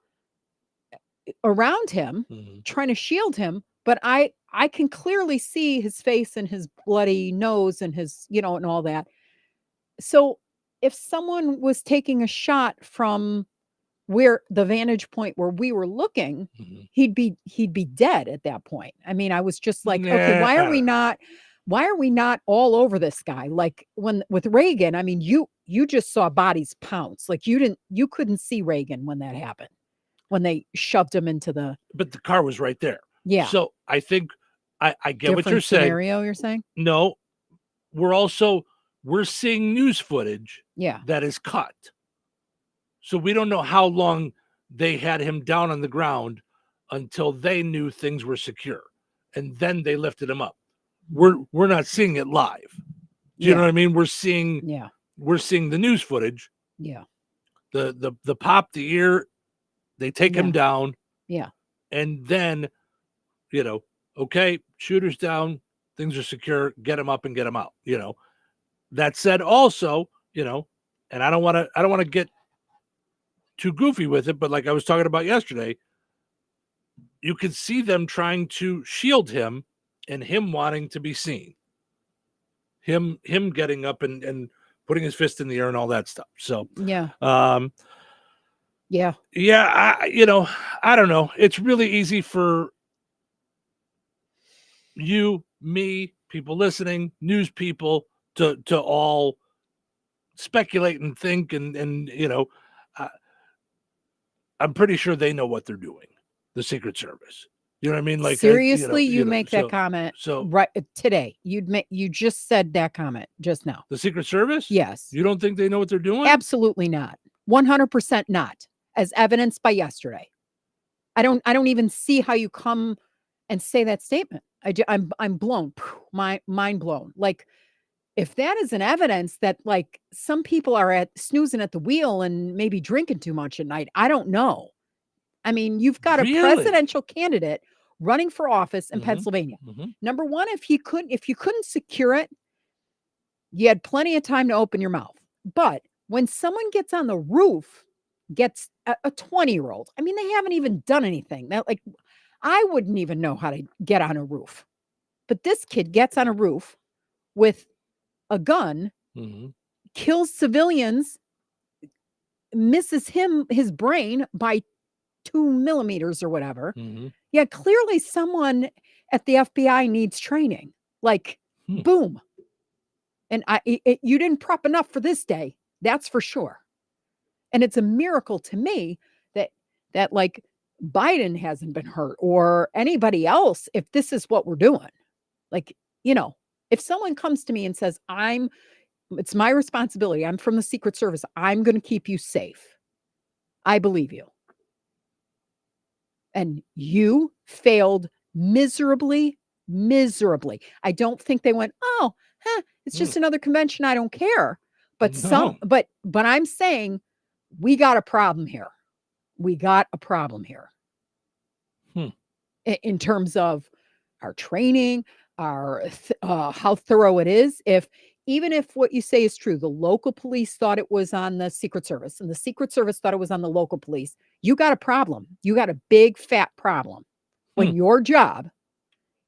Speaker 10: around him trying to shield him, but I can clearly see his face and his bloody nose and his, and all that. So if someone was taking a shot from where the vantage point where we were looking, he'd be dead at that point. I mean, I was just like, okay, why are we not all over this guy? Like with Reagan, I mean, you just saw bodies pounce. Like you couldn't see Reagan when that happened. When they shoved him into
Speaker 9: but the car was right there.
Speaker 10: Yeah.
Speaker 9: So I think I get what you're saying.
Speaker 10: Scenario you're saying?
Speaker 9: No, we're seeing news footage.
Speaker 10: Yeah.
Speaker 9: That is cut. So we don't know how long they had him down on the ground until they knew things were secure, and then they lifted him up. We're not seeing it live. Do you know what I mean? We're seeing the news footage.
Speaker 10: Yeah.
Speaker 9: The pop, the ear. They take him down.
Speaker 10: Yeah.
Speaker 9: And then, okay, shooter's down. things are secure, get them up and get them out. That said, also, and I don't want to get too goofy with it, but like I was talking about yesterday, you could see them trying to shield him and him wanting to be seen. Him getting up and putting his fist in the air and all that stuff. So
Speaker 10: yeah.
Speaker 9: I don't know. It's really easy for you, me, people listening, news people to all speculate and think and I'm pretty sure they know what they're doing. The Secret Service. You know what I mean? Like
Speaker 10: seriously, you make that comment.
Speaker 9: So
Speaker 10: right today, you just said that comment just now.
Speaker 9: The Secret Service?
Speaker 10: Yes.
Speaker 9: You don't think they know what they're doing?
Speaker 10: Absolutely not. 100% not, as evidenced by yesterday. I don't even see how you come and say that statement. I'm blown. My mind blown. Like, if that is an evidence that like some people are snoozing at the wheel and maybe drinking too much at night, I don't know. I mean, you've got a presidential candidate running for office in Pennsylvania. Number one, if you couldn't secure it, you had plenty of time to open your mouth. But when someone gets on the roof, gets a 20-year-old, I mean, they haven't even done anything. That, like, I wouldn't even know how to get on a roof. But this kid gets on a roof with a gun, kills civilians, misses his brain by 2 millimeters or whatever. Yeah, clearly someone at the FBI needs training. Like, boom. And you didn't prep enough for this day. That's for sure. And it's a miracle to me that like Biden hasn't been hurt or anybody else if this is what we're doing. Like, if someone comes to me and says, it's my responsibility, I'm from the Secret Service, I'm going to keep you safe, I believe you. And you failed miserably. I don't think they went, it's just another convention, I don't care. But but I'm saying we got a problem here. In terms of our training, our how thorough it is. Even if what you say is true, the local police thought it was on the Secret Service and the Secret Service thought it was on the local police, you got a problem. You got a big fat problem when your job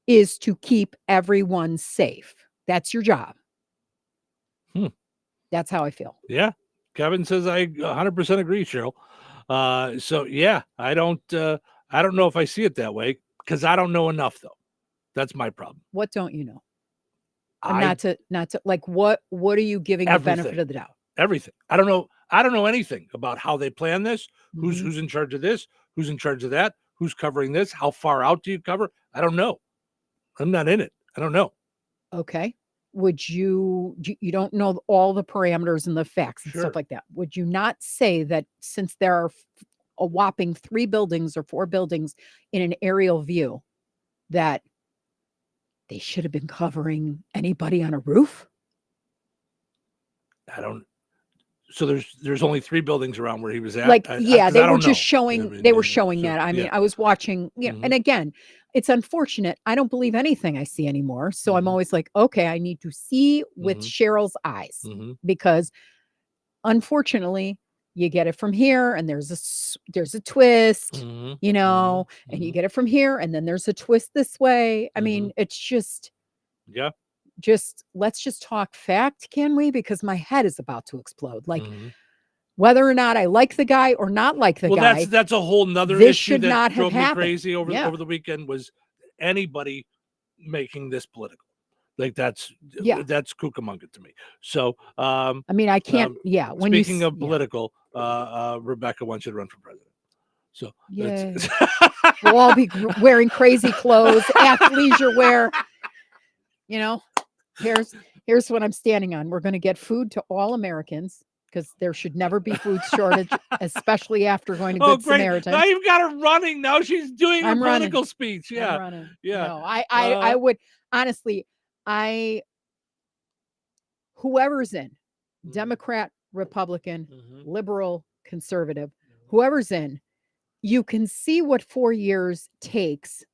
Speaker 10: is to keep everyone safe. That's your job. That's how I feel.
Speaker 9: Yeah. Kevin says I 100% agree, Cheryl. So yeah, I don't know if I see it that way because I don't know enough though. That's my problem.
Speaker 10: What don't you know? Not to like what are you giving the benefit of the doubt?
Speaker 9: Everything. I don't know anything about how they plan this, who's in charge of this, who's in charge of that, who's covering this, how far out do you cover? I don't know. I'm not in it. I don't know.
Speaker 10: Okay. Would you don't know all the parameters and the facts and stuff like that. Would you not say that since there are a whopping 3 buildings or 4 buildings in an aerial view that they should have been covering anybody on a roof?
Speaker 9: So there's only 3 buildings around where he was at.
Speaker 10: Like, they were just showing, they were showing that. I mean, I was watching, and again, it's unfortunate. I don't believe anything I see anymore. So I'm always like, okay, I need to see with Cheryl's eyes because unfortunately you get it from here and there's a twist, and you get it from here and then there's a twist this way. I mean, it's just, let's just talk fact, can we? Because my head is about to explode. Like, whether or not I like the guy or not like the guy.
Speaker 9: That's a whole nother
Speaker 10: this
Speaker 9: issue
Speaker 10: should
Speaker 9: that
Speaker 10: not
Speaker 9: drove
Speaker 10: have
Speaker 9: me
Speaker 10: happened.
Speaker 9: crazy over the weekend was anybody making this political. Like that's cucamonga to me. So
Speaker 10: I mean, I can't. When
Speaker 9: speaking of political, Rebecca wants you to run for president. So
Speaker 10: we'll all be wearing crazy clothes, athleisure wear. Here's what I'm standing on. We're going to get food to all Americans because there should never be food shortage, especially after going to Good Samaritan.
Speaker 9: Now you've got her running. Now she's doing a political speech. Yeah.
Speaker 10: I'm running.
Speaker 9: Yeah.
Speaker 10: No, I would honestly, whoever's in, Democrat, Republican, liberal, conservative, whoever's in, you can see what 4 years takes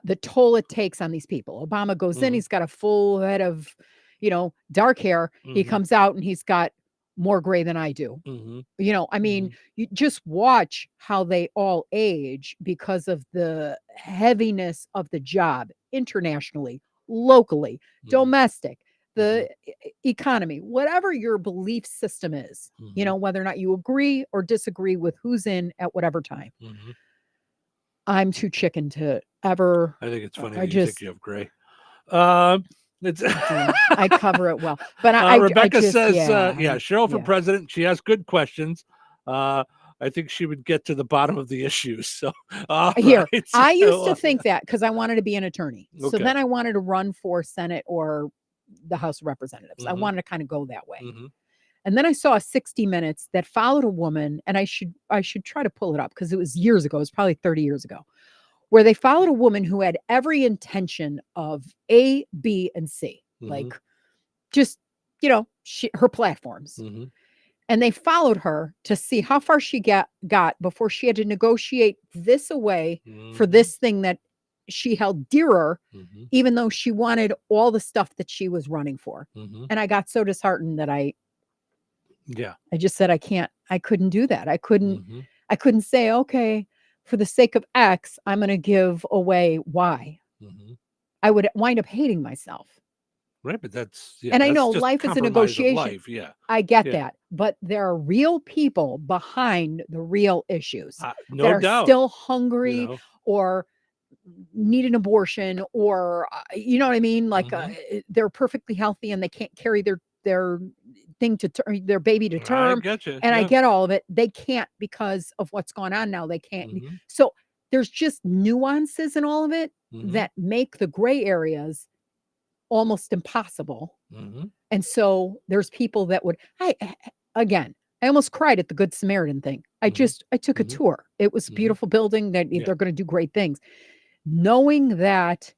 Speaker 10: the toll it takes on these people. Obama goes in, he's got a full head of, dark hair. He comes out and he's got more gray than I do. I mean, you just watch how they all age because of the heaviness of the job internationally, locally, domestic, the economy, whatever your belief system is, whether or not you agree or disagree with who's in at whatever time. I'm too chicken to ever.
Speaker 9: I think it's funny
Speaker 10: I
Speaker 9: that you think
Speaker 10: just
Speaker 9: you have gray. It's
Speaker 10: I cover it well, but
Speaker 9: Rebecca
Speaker 10: I just,
Speaker 9: says,
Speaker 10: yeah,
Speaker 9: Cheryl for
Speaker 10: yeah.
Speaker 9: president. She has good questions. I think she would get to the bottom of the issues. So
Speaker 10: Here,
Speaker 9: right.
Speaker 10: I used
Speaker 9: So,
Speaker 10: to think that because I wanted to be an attorney. So
Speaker 9: Okay.
Speaker 10: then I wanted to run for Senate or the House of Representatives. I wanted to kind of go that way. And then I saw a 60 Minutes that followed a woman, and I should try to pull it up because it was years ago. It was probably 30 years ago, where they followed a woman who had every intention of A, B, and C, like just, her platforms. And they followed her to see how far she got before she had to negotiate this away for this thing that she held dearer, even though she wanted all the stuff that she was running for. And I got so disheartened that I just said, I couldn't do that. I couldn't say, okay, for the sake of X, I'm going to give away Y. I would wind up hating myself.
Speaker 9: Right, but that's
Speaker 10: And I
Speaker 9: that's
Speaker 10: know
Speaker 9: just
Speaker 10: life is a
Speaker 9: compromise of
Speaker 10: negotiation.
Speaker 9: life, yeah.
Speaker 10: I get
Speaker 9: Yeah.
Speaker 10: that. But there are real people behind the real issues
Speaker 9: no
Speaker 10: that are
Speaker 9: doubt.
Speaker 10: still hungry
Speaker 9: You know.
Speaker 10: or need an abortion or, you know what I mean? Like they're perfectly healthy and they can't carry their thing to their baby to term.
Speaker 9: getcha,
Speaker 10: And I
Speaker 9: yeah.
Speaker 10: get all of it. They can't because of what's going on now. They can't. So there's just nuances in all of it that make the gray areas almost impossible. And so there's people that would, I almost cried at the Good Samaritan thing. I took a tour. It was a beautiful building that they're going to do great things. Knowing that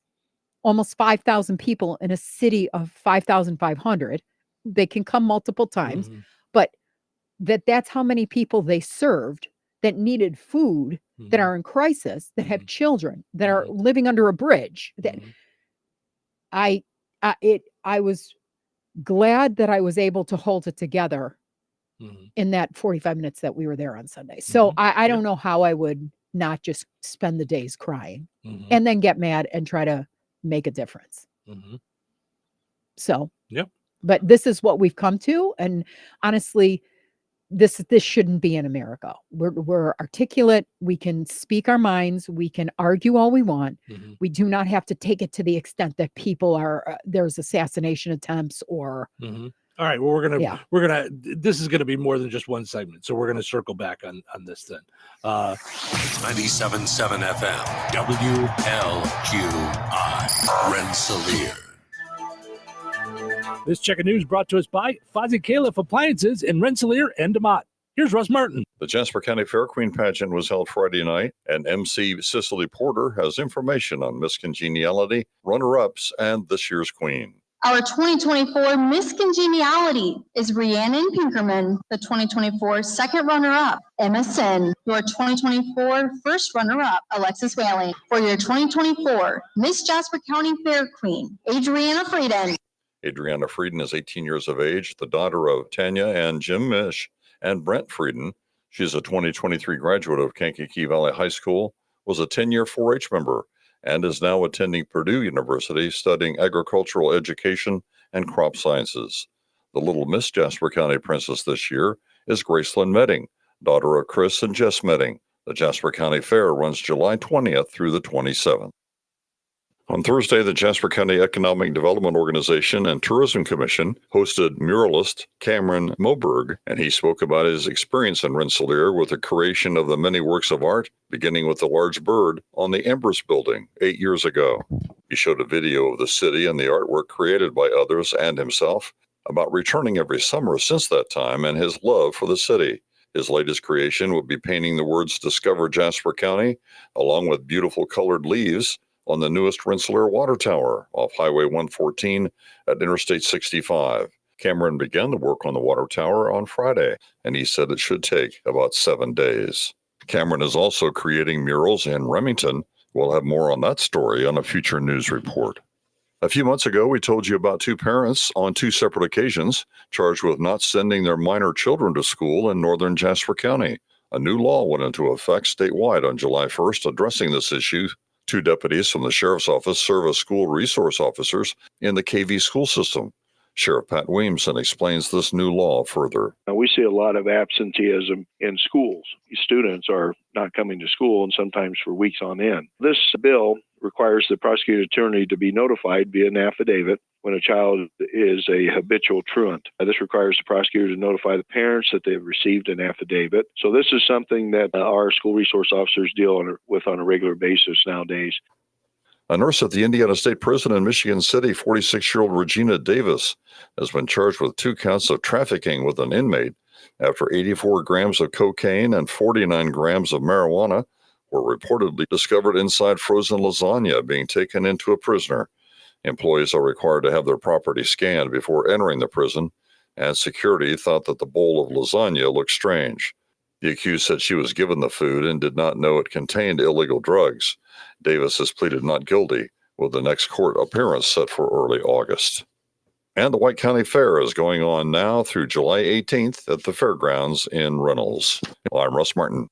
Speaker 10: almost 5,000 people in a city of 5,500, they can come multiple times, but that's how many people they served that needed food, that are in crisis, that have children, that are living under a bridge. That I was glad that I was able to hold it together in that 45 minutes that we were there on Sunday. So I don't know how I would not just spend the days crying and then get mad and try to make a difference. So, but this is what we've come to. And honestly, this shouldn't be in America. We're articulate. We can speak our minds. We can argue all we want. We do not have to take it to the extent that people are, there's assassination attempts or.
Speaker 9: All right. Well, we're gonna. This is gonna be more than just one segment, so we're gonna circle back on this then.
Speaker 3: 97.7 FM, WLQI, Rensselaer.
Speaker 9: This check of news brought to us by Fozzie Califf Appliances in Rensselaer and DeMott. Here's Russ Martin.
Speaker 4: The Jasper County Fair Queen pageant was held Friday night, and MC Cicely Porter has information on Miss Congeniality, runner-ups, and this year's queen.
Speaker 5: Our 2024 Miss Congeniality is Rhiannon Pinkerman, the 2024 second runner-up, MSN. Your 2024 first runner-up, Alexis Whaley. For your 2024 Miss Jasper County Fair Queen, Adriana Frieden.
Speaker 4: Adriana Frieden is 18 years of age, the daughter of Tanya and Jim Mish and Brent Frieden. She's a 2023 graduate of Kankakee Valley High School, was a 10-year 4-H member, and is now attending Purdue University studying agricultural education and crop sciences. The Little Miss Jasper County Princess this year is Gracelyn Medding, daughter of Chris and Jess Medding. The Jasper County Fair runs July 20th through the 27th. On Thursday, the Jasper County Economic Development Organization and Tourism Commission hosted muralist Cameron Moberg, and he spoke about his experience in Rensselaer with the creation of the many works of art, beginning with the large bird on the Embers building 8 years ago. He showed a video of the city and the artwork created by others and himself about returning every summer since that time and his love for the city. His latest creation would be painting the words "Discover Jasper County," along with beautiful colored leaves, on the newest Rensselaer Water Tower off Highway 114 at Interstate 65. Cameron began the work on the water tower on Friday, and he said it should take about 7 days. Cameron is also creating murals in Remington, We'll have more on that story on a future news report. A few months ago, we told you about two parents on two separate occasions charged with not sending their minor children to school in northern Jasper County. A new law went into effect statewide on July 1st addressing this issue. Two deputies from the sheriff's office serve as school resource officers in the KV school system. Sheriff Pat Williamson explains this new law further.
Speaker 7: We see a lot of absenteeism in schools. Students are not coming to school and sometimes for weeks on end. This bill requires the prosecuting attorney to be notified via an affidavit when a child is a habitual truant. This requires the prosecutor to notify the parents that they've received an affidavit. So this is something that our school resource officers deal with on a regular basis nowadays.
Speaker 4: A nurse at the Indiana State Prison in Michigan City, 46-year-old Regina Davis, has been charged with 2 counts of trafficking with an inmate after 84 grams of cocaine and 49 grams of marijuana were reportedly discovered inside frozen lasagna being taken into a prisoner. Employees are required to have their property scanned before entering the prison, and security thought that the bowl of lasagna looked strange. The accused said she was given the food and did not know it contained illegal drugs. Davis has pleaded not guilty, with the next court appearance set for early August. And the White County Fair is going on now through July 18th at the fairgrounds in Reynolds. I'm Russ Martin.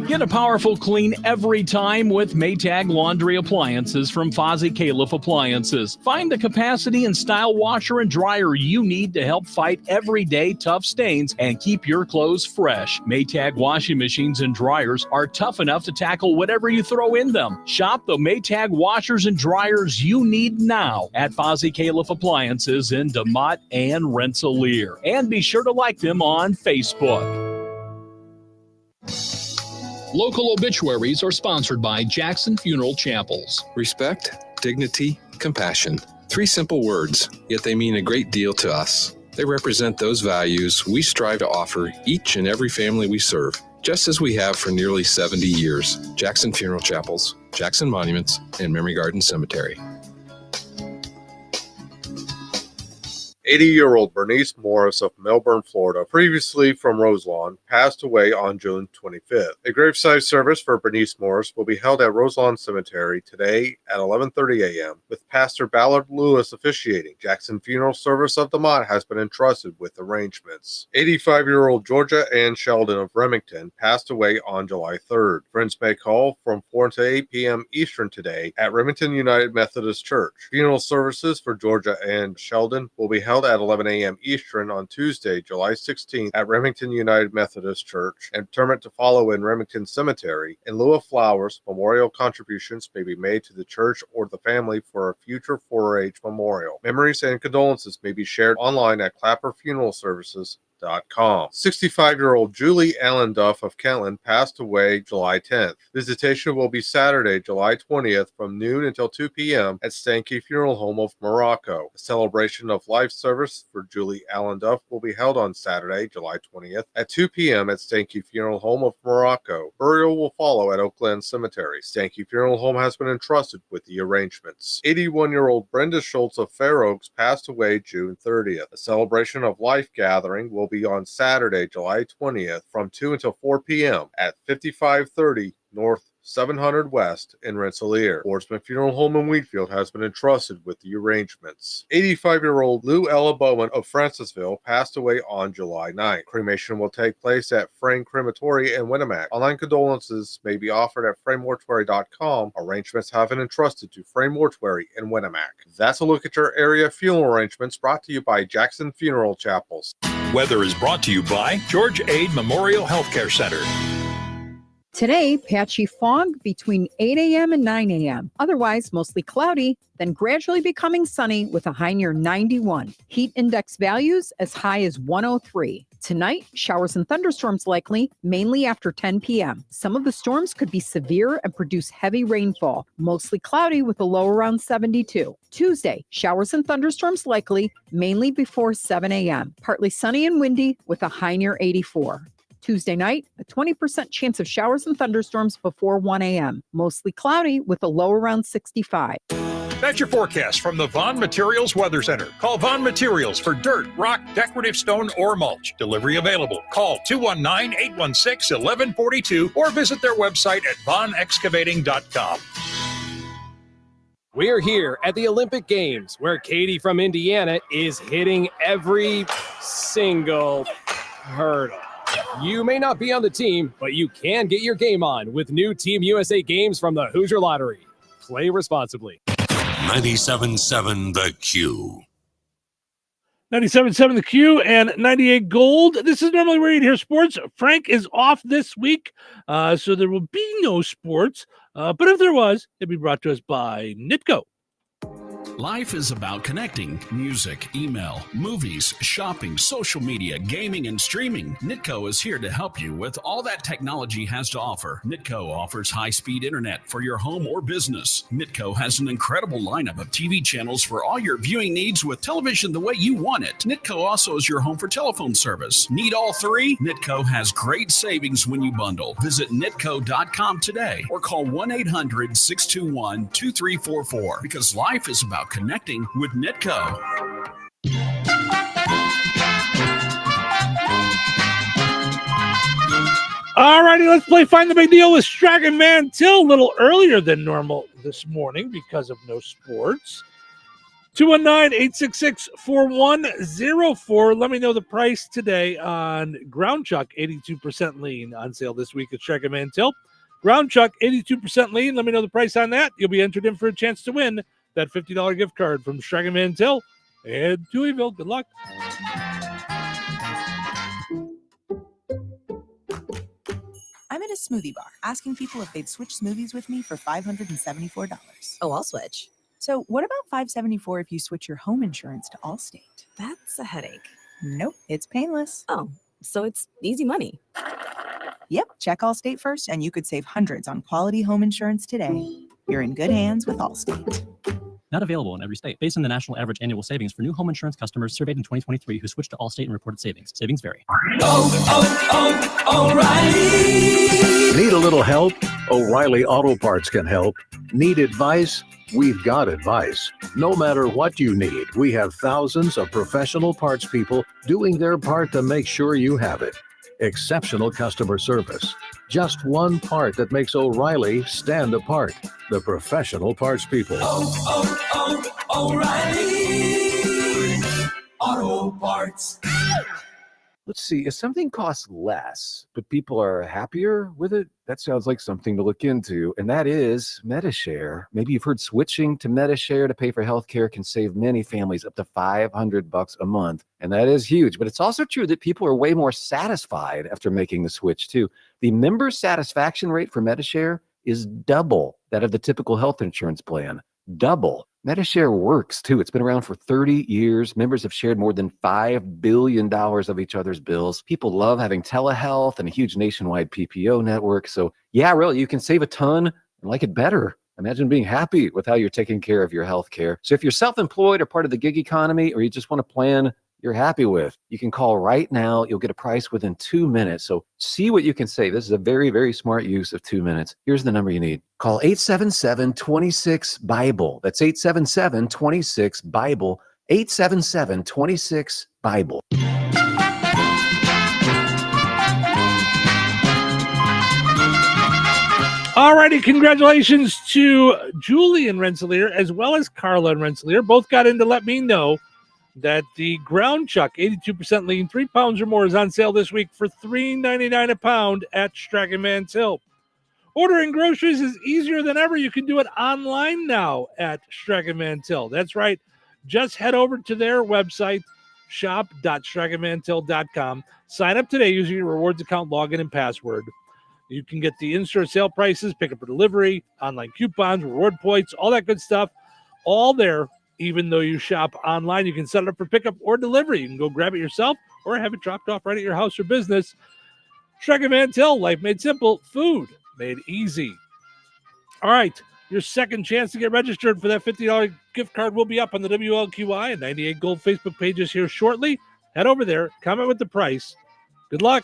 Speaker 11: Get a powerful clean every time with Maytag laundry appliances from Fozzie Califf Appliances. Find the capacity and style washer and dryer you need to help fight everyday tough stains and keep your clothes fresh. Maytag washing machines and dryers are tough enough to tackle whatever you throw in them. Shop the Maytag washers and dryers you need now at Fozzie Califf Appliances in DeMotte and Rensselaer. And be sure to like them on Facebook.
Speaker 12: Local obituaries are sponsored by Jackson Funeral Chapels.
Speaker 13: Respect, dignity, compassion. 3 simple words, yet they mean a great deal to us. They represent those values we strive to offer each and every family we serve, just as we have for nearly 70 years. Jackson Funeral Chapels, Jackson Monuments, and Memory Garden Cemetery.
Speaker 25: 80-year-old Bernice Morris of Melbourne, Florida, previously from Roselawn, passed away on June 25th. A graveside service for Bernice Morris will be held at Roselawn Cemetery today at 11:30 a.m., with Pastor Ballard Lewis officiating. Jackson Funeral Service of DeMotte has been entrusted with arrangements. 85-year-old Georgia Ann Sheldon of Remington passed away on July 3rd. Friends may call from 4 to 8 p.m. Eastern today at Remington United Methodist Church. Funeral services for Georgia Ann Sheldon will be held at 11 a.m. Eastern on Tuesday, July 16th at Remington United Methodist Church, and interment to follow in Remington Cemetery. In lieu of flowers, memorial contributions may be made to the church or the family for a future 4-H memorial. Memories and condolences may be shared online at clapperfuneralservices.com. 65-year-old Julie Allen Duff of Kentland passed away July 10th. Visitation will be Saturday, July 20th from noon until 2 p.m. at Stanky Funeral Home of Morocco. A celebration of life service for Julie Allen Duff will be held on Saturday, July 20th at 2 p.m. at Stanky Funeral Home of Morocco. Burial will follow at Oakland Cemetery. Stanky Funeral Home has been entrusted with the arrangements. 81-year-old Brenda Schultz of Fair Oaks passed away June 30th. A celebration of life gathering will be on Saturday, July 20th from 2 until 4 p.m. at 5530 North 700 West in Rensselaer. Boardsman Funeral Home in Wheatfield has been entrusted with the arrangements. 85-year-old Lou Ella Bowman of Francisville passed away on July 9th. Cremation will take place at Frame Crematory in Winnemac. Online condolences may be offered at framemortuary.com. Arrangements have been entrusted to Frame Mortuary in Winnemac. That's a look at your area funeral arrangements brought to you by Jackson Funeral Chapels.
Speaker 26: Weather is brought to you by George Aid Memorial Healthcare Center.
Speaker 22: Today, patchy fog between 8 a.m. and 9 a.m. Otherwise, mostly cloudy, then gradually becoming sunny with a high near 91. Heat index values as high as 103. Tonight, showers and thunderstorms likely, mainly after 10 p.m. Some of the storms could be severe and produce heavy rainfall, mostly cloudy with a low around 72. Tuesday, showers and thunderstorms likely, mainly before 7 a.m. Partly sunny and windy with a high near 84. Tuesday night, a 20% chance of showers and thunderstorms before 1 a.m. Mostly cloudy with a low around 65.
Speaker 26: That's your forecast from the Vaughn Materials Weather Center. Call Vaughn Materials for dirt, rock, decorative stone, or mulch. Delivery available. Call 219-816-1142 or visit their website at vaughnexcavating.com.
Speaker 8: We're here at the Olympic Games, where Katie from Indiana is hitting every single hurdle. You may not be on the team, but you can get your game on with new Team USA games from the Hoosier Lottery. Play responsibly.
Speaker 15: 97.7 The Q.
Speaker 9: 97.7 The Q and 98 Gold. This is normally where you'd hear sports. Frank is off this week, so there will be no sports. But if there was, it'd be brought to us by Nitco.
Speaker 16: Life is about connecting. Music, email, movies, shopping, social media, gaming, and streaming. Nitco is here to help you with all that technology has to offer. Nitco offers high-speed internet for your home or business. Nitco has an incredible lineup of TV channels for all your viewing needs with television the way you want it. Nitco also is your home for telephone service. Need all three? Nitco has great savings when you bundle. Visit nitco.com today or call 1-800-621-2344 because life is about connecting with Nitco.
Speaker 9: All righty, let's play Find the Big Deal with Strachan Mantil a little earlier than normal this morning because of no sports. 219-866-4104. Let me know the price today on Ground Chuck, 82% lean, on sale this week at Strachan Mantil. Ground Chuck, 82% lean. Let me know the price on that. You'll be entered in for a chance to win that $50 gift card from Strachan Mantil and Touhyville. Good luck.
Speaker 17: I'm at a smoothie bar asking people if they'd switch smoothies with me for $574.
Speaker 18: Oh, I'll switch.
Speaker 17: So what about $574 if you switch your home insurance to Allstate?
Speaker 18: That's a headache.
Speaker 17: Nope, it's painless.
Speaker 18: Oh, so it's easy money.
Speaker 17: Yep, check Allstate first and you could save hundreds on quality home insurance today. You're in good hands with Allstate.
Speaker 19: Not available in every state. Based on the national average annual savings for new home insurance customers surveyed in 2023 who switched to Allstate and reported savings. Savings vary.
Speaker 27: O'Reilly. Need a little help? O'Reilly Auto Parts can help. Need advice? We've got advice. No matter what you need, we have thousands of professional parts people doing their part to make sure you have it. Exceptional customer service. Just one part that makes O'Reilly stand apart. The professional parts people.
Speaker 28: O'Reilly Auto Parts.
Speaker 29: Let's see, if something costs less, but people are happier with it, that sounds like something to look into, and that is MediShare. Maybe you've heard switching to MediShare to pay for healthcare can save many families up to $500 a month, and that is huge. But it's also true that people are way more satisfied after making the switch, too. The member satisfaction rate for MediShare is double that of the typical health insurance plan. Double. MediShare works, too. It's been around for 30 years. Members have shared more than $5 billion of each other's bills. People love having telehealth and a huge nationwide PPO network. So, yeah, really, you can save a ton and like it better. Imagine being happy with how you're taking care of your health care. So if you're self-employed or part of the gig economy, or you just want a plan you're happy with, you can call right now. You'll get a price within 2 minutes. So see what you can save. This is a very, very smart use of 2 minutes. Here's the number you need. Call 877-26-BIBLE. That's 877-26-BIBLE. 877-26-BIBLE.
Speaker 9: All righty, congratulations to Julie in Rensselaer as well as Carla in Rensselaer. Both got in to let me know that the Ground Chuck, 82% lean, 3 pounds or more, is on sale this week for $3.99 a pound at Strachan Mantil. Ordering groceries is easier than ever. You can do it online now at Strachan Mantil. That's right. Just head over to their website, shop.strachanmantil.com. Sign up today using your rewards account login and password. You can get the in-store sale prices, pick up or delivery, online coupons, reward points, all that good stuff, all there. Even though you shop online, you can set it up for pickup or delivery. You can go grab it yourself or have it dropped off right at your house or business. Strachan Mantil, life made simple, food made easy. All right, your second chance to get registered for that $50 gift card will be up on the WLQI and 98 Gold Facebook pages here shortly. Head over there, comment with the price. Good luck.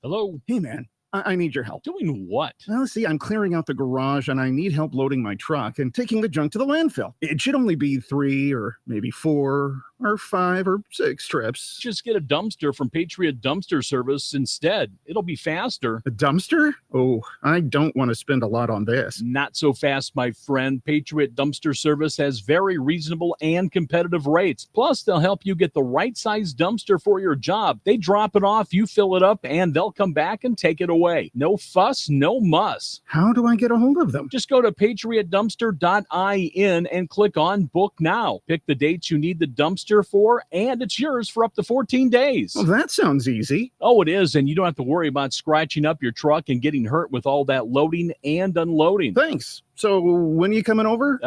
Speaker 30: Hello? Hey, man. I need your help.
Speaker 11: Doing what?
Speaker 30: Well, see, I'm clearing out the garage and I need help loading my truck and taking the junk to the landfill. It should only be 3 or maybe 4 or 5 or 6 trips.
Speaker 11: Just get a dumpster from Patriot Dumpster Service instead. It'll be faster.
Speaker 30: A dumpster? Oh, I don't want to spend a lot on this.
Speaker 11: Not so fast, my friend. Patriot Dumpster Service has very reasonable and competitive rates. Plus, they'll help you get the right size dumpster for your job. They drop it off, you fill it up, and they'll come back and take it away. No fuss, no muss.
Speaker 30: How do I get a hold of them?
Speaker 11: Just go to patriotdumpster.in and click on Book Now. Pick the dates you need the dumpster for, and it's yours for up to 14 days.
Speaker 30: Well, that sounds easy.
Speaker 11: Oh, it is, and you don't have to worry about scratching up your truck and getting hurt with all that loading and unloading.
Speaker 30: Thanks. So when are you coming over?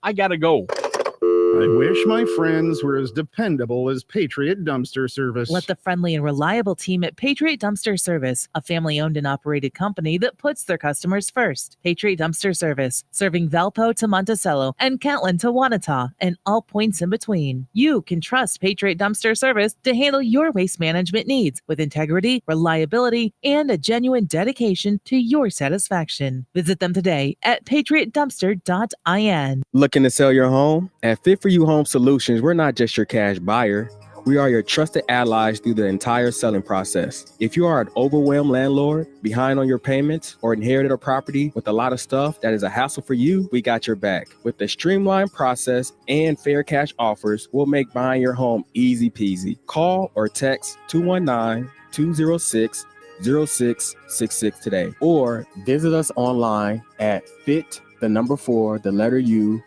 Speaker 11: I gotta go.
Speaker 30: I wish my friends were as dependable as Patriot Dumpster Service.
Speaker 1: Let the friendly and reliable team at Patriot Dumpster Service, a family-owned and operated company that puts their customers first. Patriot Dumpster Service, serving Valpo to Monticello and Kentland to Wanata and all points in between. You can trust Patriot Dumpster Service to handle your waste management needs with integrity, reliability, and a genuine dedication to your satisfaction. Visit them today at patriotdumpster.in.
Speaker 2: Looking to sell your home? At Fit For You Home Solutions, we're not just your cash buyer. We are your trusted allies through the entire selling process. If you are an overwhelmed landlord, behind on your payments, or inherited a property with a lot of stuff that is a hassle for you, we got your back. With the streamlined process and fair cash offers, we'll make buying your home easy peasy. Call or text 219-206-0666 today, or visit us online at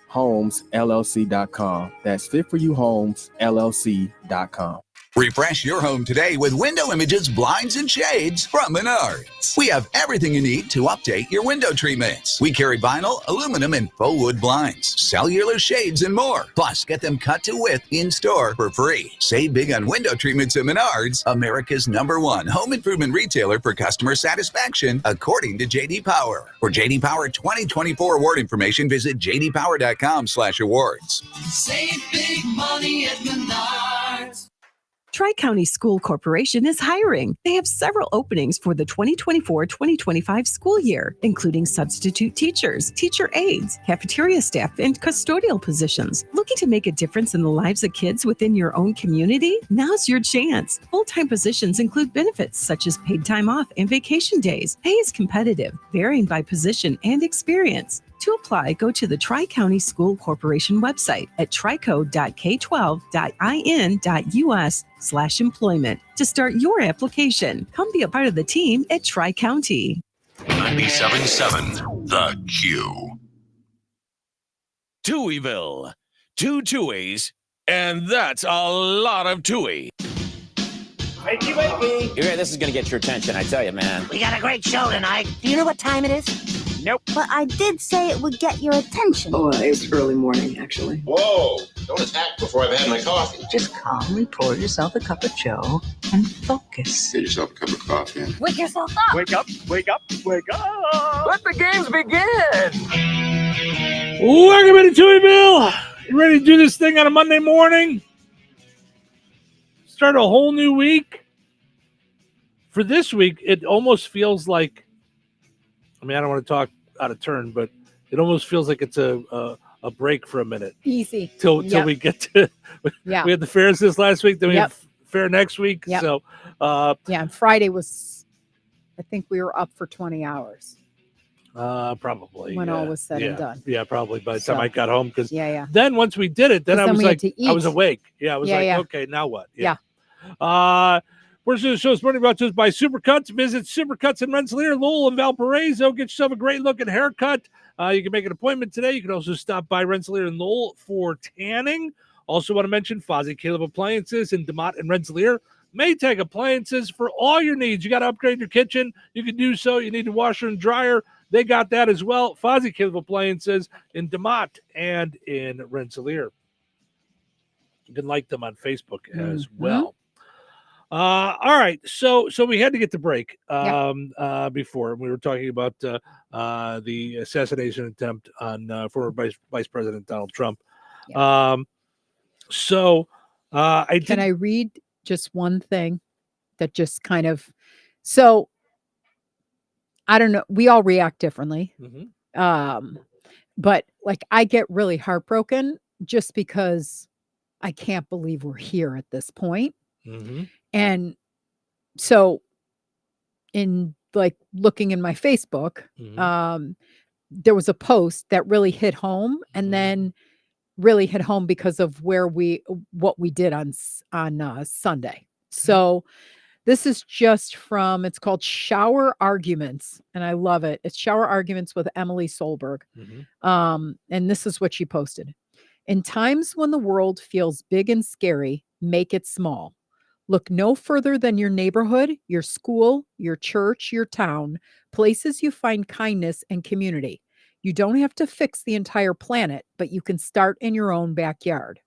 Speaker 2: homes.LLC.com. That's fitforyouhomesllc.com.
Speaker 3: Refresh your home today with window images, blinds, and shades from Menards. We have everything you need to update your window treatments. We carry vinyl, aluminum, and faux wood blinds, cellular shades, and more. Plus, get them cut to width in-store for free. Save big on window treatments at Menards, America's #1 home improvement retailer for customer satisfaction, according to J.D. Power. For J.D. Power 2024 award information, visit jdpower.com/awards.
Speaker 28: Save big money at Menards.
Speaker 6: Tri-County School Corporation is hiring. They have several openings for the 2024-2025 school year, including substitute teachers, teacher aides, cafeteria staff, and custodial positions. Looking to make a difference in the lives of kids within your own community? Now's your chance. Full-time positions include benefits such as paid time off and vacation days. Pay is competitive, varying by position and experience. To apply, go to the Tri-County School Corporation website at trico.k12.in.us/employment to start your application. Come be a part of the team at Tri-County.
Speaker 15: 97.7 The Q.
Speaker 10: Touhyville. 2 Touhies, and that's a lot of Touhy.
Speaker 14: Wakey, wakey. This is going to get your attention, I tell you, man.
Speaker 20: We got a great show tonight. Do you know what time it is?
Speaker 14: Nope.
Speaker 20: But I did say it would get your attention.
Speaker 21: Oh, it's early morning, actually.
Speaker 23: Whoa! Don't attack before I've had my coffee.
Speaker 21: Just calmly pour yourself a cup of joe and focus.
Speaker 23: Get yourself a cup of coffee.
Speaker 20: Wake yourself up.
Speaker 14: Wake up, wake up, wake up.
Speaker 10: Let the games begin.
Speaker 9: Welcome to Touhyville. You ready to do this thing on a Monday morning? Start a whole new week. For this week, it almost feels like, I don't want to talk out of turn, but it almost feels like it's a break for a minute.
Speaker 22: Easy.
Speaker 9: Till we get to, we had the fairs this last week, then we have fair next week.
Speaker 22: Yep.
Speaker 9: So,
Speaker 22: and Friday was, I think we were up for 20 hours.
Speaker 9: Probably.
Speaker 22: When all was said and done.
Speaker 9: Yeah, probably by the time I got home. Because then once we did it, then I was like, I was awake. Yeah, I was okay, now what? Yeah. Portion of the show is brought to us by Supercuts. Visit Supercuts in Rensselaer, Lowell, and Valparaiso. Get yourself a great-looking haircut. You can make an appointment today. You can also stop by Rensselaer and Lowell for tanning. Also want to mention Fozzie Caleb Appliances in DeMott and Rensselaer. Maytag Appliances for all your needs. You got to upgrade your kitchen. You can do so. You need a washer and dryer. They got that as well. Fozzie Caleb Appliances in DeMott and in Rensselaer. You can like them on Facebook as well. All right, so we had to get the break before we were talking about the assassination attempt on former Vice President Donald Trump. Can
Speaker 22: I read just one thing that just kind of, so I don't know, we all react differently. But like I get really heartbroken just because I can't believe we're here at this point.
Speaker 9: Mm-hmm.
Speaker 22: And so in like looking in my Facebook, there was a post that really hit home, and then really hit home because of what we did on Sunday. So this is just from, it's called Shower Arguments, and I love it. It's Shower Arguments with Emily Solberg. And this is what she posted. In times when the world feels big and scary, make it small. Look no further than your neighborhood, your school, your church, your town, places you find kindness and community. You don't have to fix the entire planet, but you can start in your own backyard.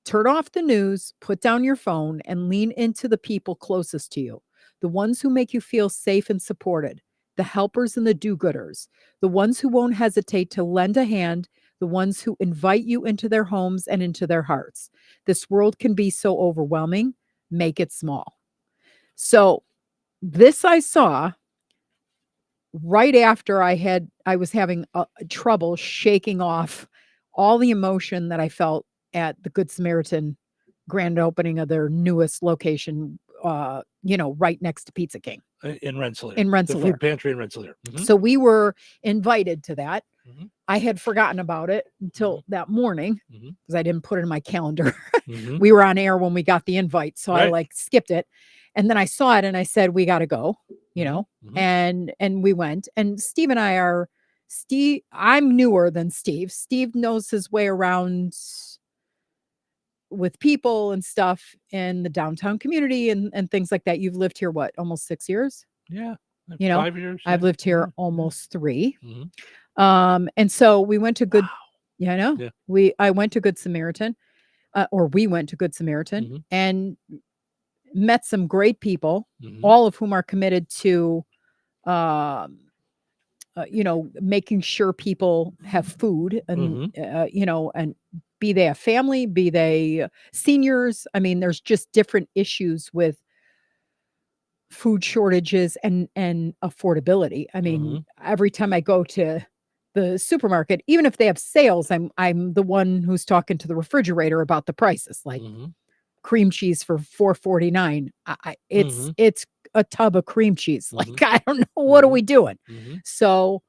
Speaker 22: Turn off the news, put down your phone, and lean into the people closest to you, the ones who make you feel safe and supported, the helpers and the do-gooders, the ones who won't hesitate to lend a hand, the ones who invite you into their homes and into their hearts. This world can be so overwhelming. Make it small. So this I saw right after I was having trouble shaking off all the emotion that I felt at the Good Samaritan grand opening of their newest location, right next to Pizza King.
Speaker 9: In Rensselaer.
Speaker 22: The
Speaker 9: food pantry in Rensselaer.
Speaker 22: So we were invited to that. I had forgotten about it until that morning because I didn't put it in my calendar. We were on air when we got the invite, so I skipped it. And then I saw it and I said, we got to go, and we went. And Steve and I I'm newer than Steve. Steve knows his way around with people and stuff in the downtown community and things like that. You've lived here, what, almost 6 years?
Speaker 9: Yeah.
Speaker 22: 5
Speaker 9: years.
Speaker 22: I've lived here almost 3. And so we went to Good, I know.
Speaker 9: Yeah.
Speaker 22: I went to Good Samaritan, we went to Good Samaritan and met some great people, all of whom are committed to, making sure people have food and, and be they a family, be they seniors. I mean, there's just different issues with food shortages and affordability. I mean, every time I go to the supermarket, even if they have sales, I'm the one who's talking to the refrigerator about the prices, like cream cheese for $4.49. It's a tub of cream cheese. Like, I don't know, what are we doing? So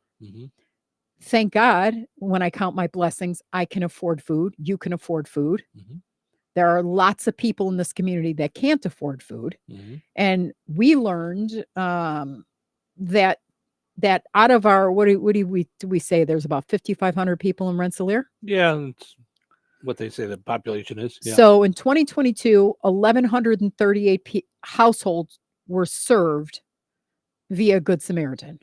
Speaker 22: thank God, when I count my blessings, I can afford food. You can afford food. There are lots of people in this community that can't afford food. And we learned that out of our, what do we say? There's about 5,500 people in Rensselaer.
Speaker 9: Yeah, that's what they say the population is. Yeah.
Speaker 22: So in 2022, 1,138 households were served via Good Samaritan.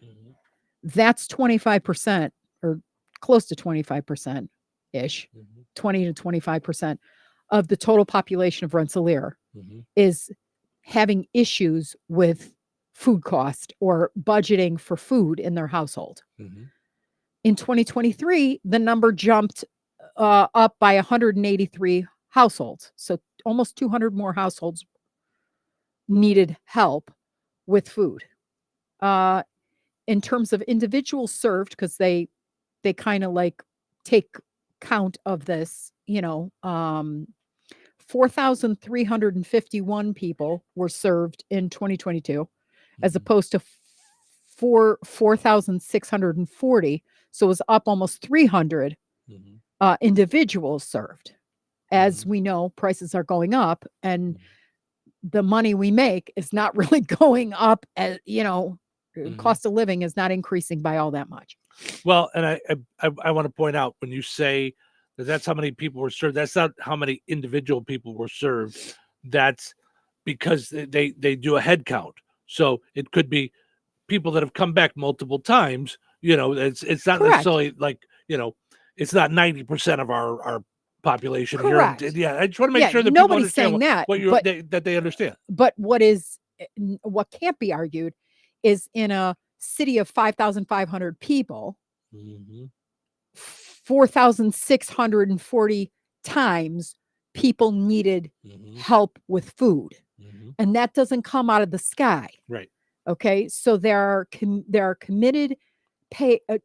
Speaker 22: That's 25%, or close to 25% ish, 20 to 25% of the total population of Rensselaer is having issues with food cost or budgeting for food in their household. In 2023, the number jumped up by 183 households. So almost 200 more households needed help with food. In terms of individuals served, because they kind of like take count of this, 4,351 people were served in 2022, as opposed to 4,640. So it was up almost 300 individuals served. As we know, prices are going up, and the money we make is not really going up. As cost of living is not increasing by all that much.
Speaker 9: Well, and I want to point out, when you say that's how many people were served, that's not how many individual people were served. That's because they do a head count. So it could be people that have come back multiple times. It's not necessarily like, it's not 90% of our population.
Speaker 22: Correct.
Speaker 9: Here. Yeah, I just want to make sure that
Speaker 22: nobody's
Speaker 9: people understand
Speaker 22: saying
Speaker 9: that they understand.
Speaker 22: But what can't be argued is, in a city of 5,500 people, 4,640 times people needed help with food. And that doesn't come out of the sky.
Speaker 9: Right.
Speaker 22: Okay. So there are committed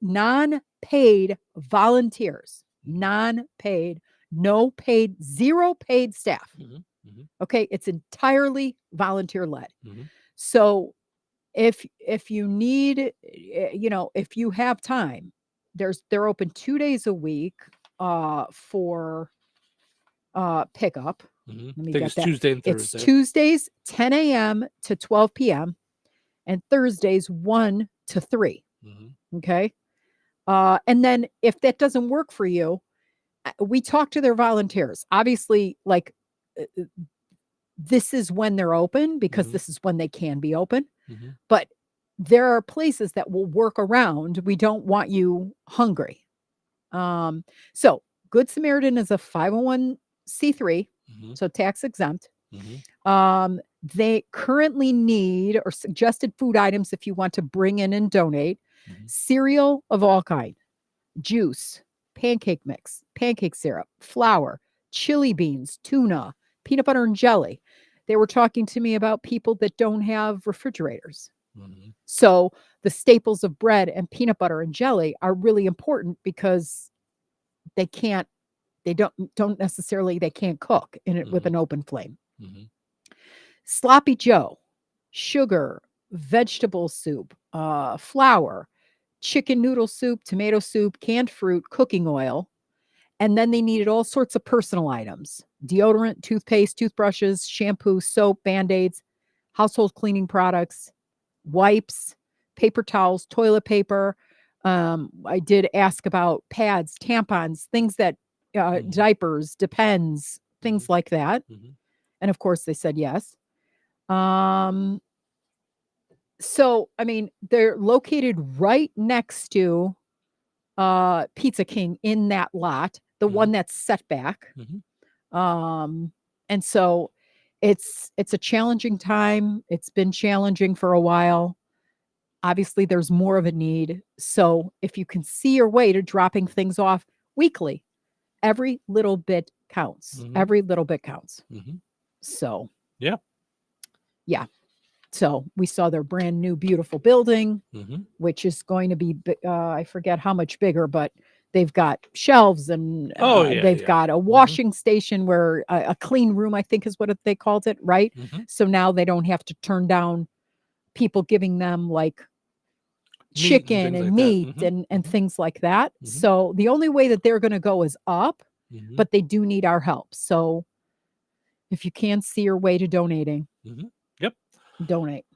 Speaker 22: non-paid volunteers, non-paid, zero paid staff. Okay, it's entirely volunteer led. So if you need, if you have time, they're open 2 days a week for pickup. Let me
Speaker 9: I think
Speaker 22: get
Speaker 9: it's
Speaker 22: that.
Speaker 9: Tuesday and
Speaker 22: It's
Speaker 9: Thursday.
Speaker 22: Tuesdays 10 a.m. to 12 p.m. and Thursdays 1 to 3. Okay. And then if that doesn't work for you, we talk to their volunteers. Obviously, like this is when they're open because this is when they can be open. But there are places that will work around. We don't want you hungry. So Good Samaritan is a 501c3, so tax exempt. They currently need or suggested food items if you want to bring in and donate. Cereal of all kind, juice, pancake mix, pancake syrup, flour, chili beans, tuna, peanut butter and jelly. They were talking to me about people that don't have refrigerators. So the staples of bread and peanut butter and jelly are really important because they can't cook in it with an open flame. Sloppy Joe, sugar, vegetable soup, flour, chicken noodle soup, tomato soup, canned fruit, cooking oil. And then they needed all sorts of personal items: deodorant, toothpaste, toothbrushes, shampoo, soap, Band-Aids, household cleaning products, wipes, paper towels, toilet paper. I did ask about pads, tampons, things that, diapers, Depends, things like that. And of course they said yes. So, I mean, they're located right next to Pizza King in that lot, the one that's set back. And so it's a challenging time. It's been challenging for a while. Obviously, there's more of a need. So if you can see your way to dropping things off weekly, every little bit counts. Every little bit counts. So, yeah. So we saw their brand new, beautiful building, which is going to be, I forget how much bigger, but they've got shelves and they've got a washing station where a clean room, I think is what they called it, right? So now they don't have to turn down people giving them like chicken and meat and things like that. So the only way that they're going to go is up, but they do need our help. So if you can see your way to donating, donate.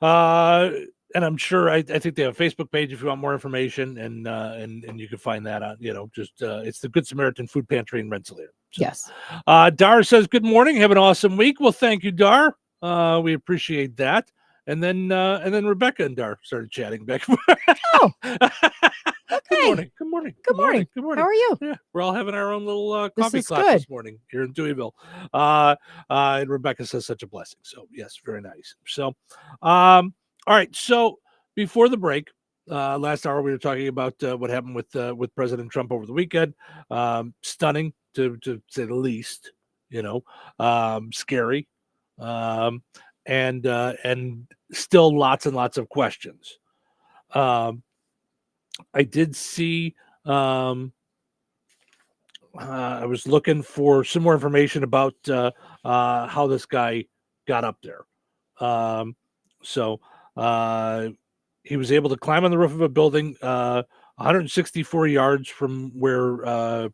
Speaker 9: And I'm sure I think they have a Facebook page if you want more information, and you can find that on, it's the Good Samaritan Food Pantry in Rensselaer. So,
Speaker 22: yes.
Speaker 9: Dar says, good morning. Have an awesome week. Well, thank you, Dar. We appreciate that. And then Rebecca and Dar started chatting back.
Speaker 22: Oh, okay.
Speaker 9: Good morning.
Speaker 22: Good morning. How are you?
Speaker 9: Yeah, we're all having our own little coffee
Speaker 22: is
Speaker 9: class
Speaker 22: good.
Speaker 9: this morning here in Touhyville. And Rebecca says such a blessing. So yes, very nice. So, all right. So before the break, last hour we were talking about what happened with President Trump over the weekend. Stunning to say the least. Scary, and still lots and lots of questions. I did see. I was looking for some more information about how this guy got up there. So he was able to climb on the roof of a building 164 yards from where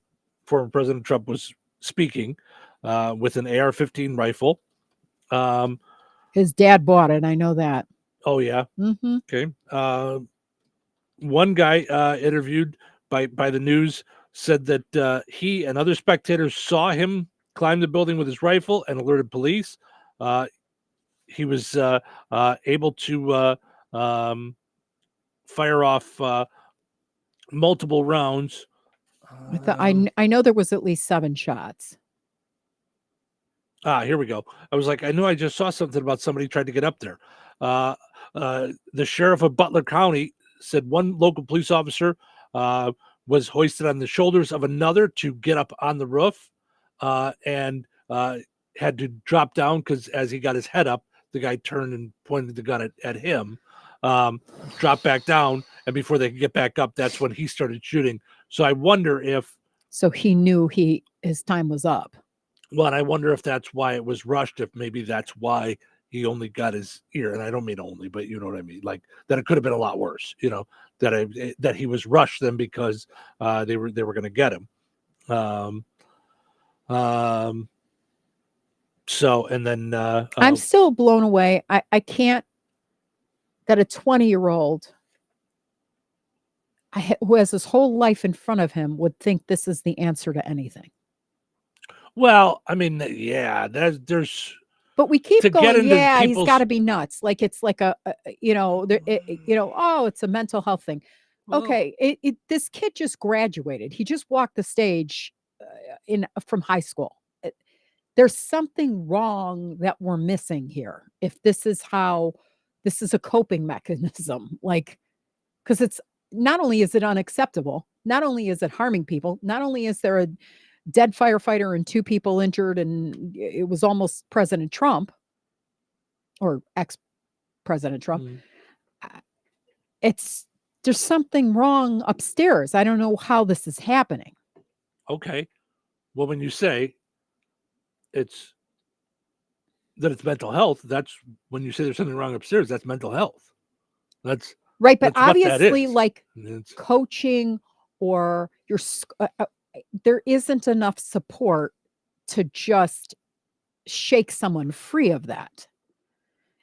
Speaker 9: former President Trump was speaking with an AR-15 rifle.
Speaker 22: His dad bought it. I know that.
Speaker 9: Oh, yeah. Okay. One guy interviewed by the news said that he and other spectators saw him climb the building with his rifle and alerted police. He was able to fire off multiple rounds.
Speaker 22: I know there was at least 7 shots.
Speaker 9: Here we go. I was like, I knew I just saw something about somebody tried to get up there. The sheriff of Butler County said one local police officer was hoisted on the shoulders of another to get up on the roof and had to drop down because as he got his head up, the guy turned and pointed the gun at him, dropped back down, and before they could get back up, that's when he started shooting. So I wonder if
Speaker 22: So he knew his time was up.
Speaker 9: Well, and I wonder if that's why it was rushed, if maybe that's why he only got his ear. And I don't mean only, but you know what I mean? Like that it could have been a lot worse, that he was rushed then because they were going to get him. So, and then
Speaker 22: I'm still blown away. I can't, that a 20-year-old who has his whole life in front of him would think this is the answer to anything.
Speaker 9: Well, I mean, yeah, there's.
Speaker 22: But we keep going, yeah, he's
Speaker 9: people's-
Speaker 22: got to be nuts. Like it's like oh, it's a mental health thing.
Speaker 9: Well-
Speaker 22: Okay, this kid just graduated. He just walked the stage from high school. There's something wrong that we're missing here. If this is a coping mechanism, like, because it's not only is it unacceptable, not only is it harming people, not only is there a dead firefighter and 2 people injured, and it was almost President Trump or ex-President Trump. There's something wrong upstairs. I don't know how this is happening.
Speaker 9: Okay. Well, when you say it's mental health, that's when you say there's something wrong upstairs, that's mental health. That's
Speaker 22: right. But
Speaker 9: that's what that
Speaker 22: obviously,
Speaker 9: is.
Speaker 22: like
Speaker 9: It's-
Speaker 22: coaching or there isn't enough support to just shake someone free of that.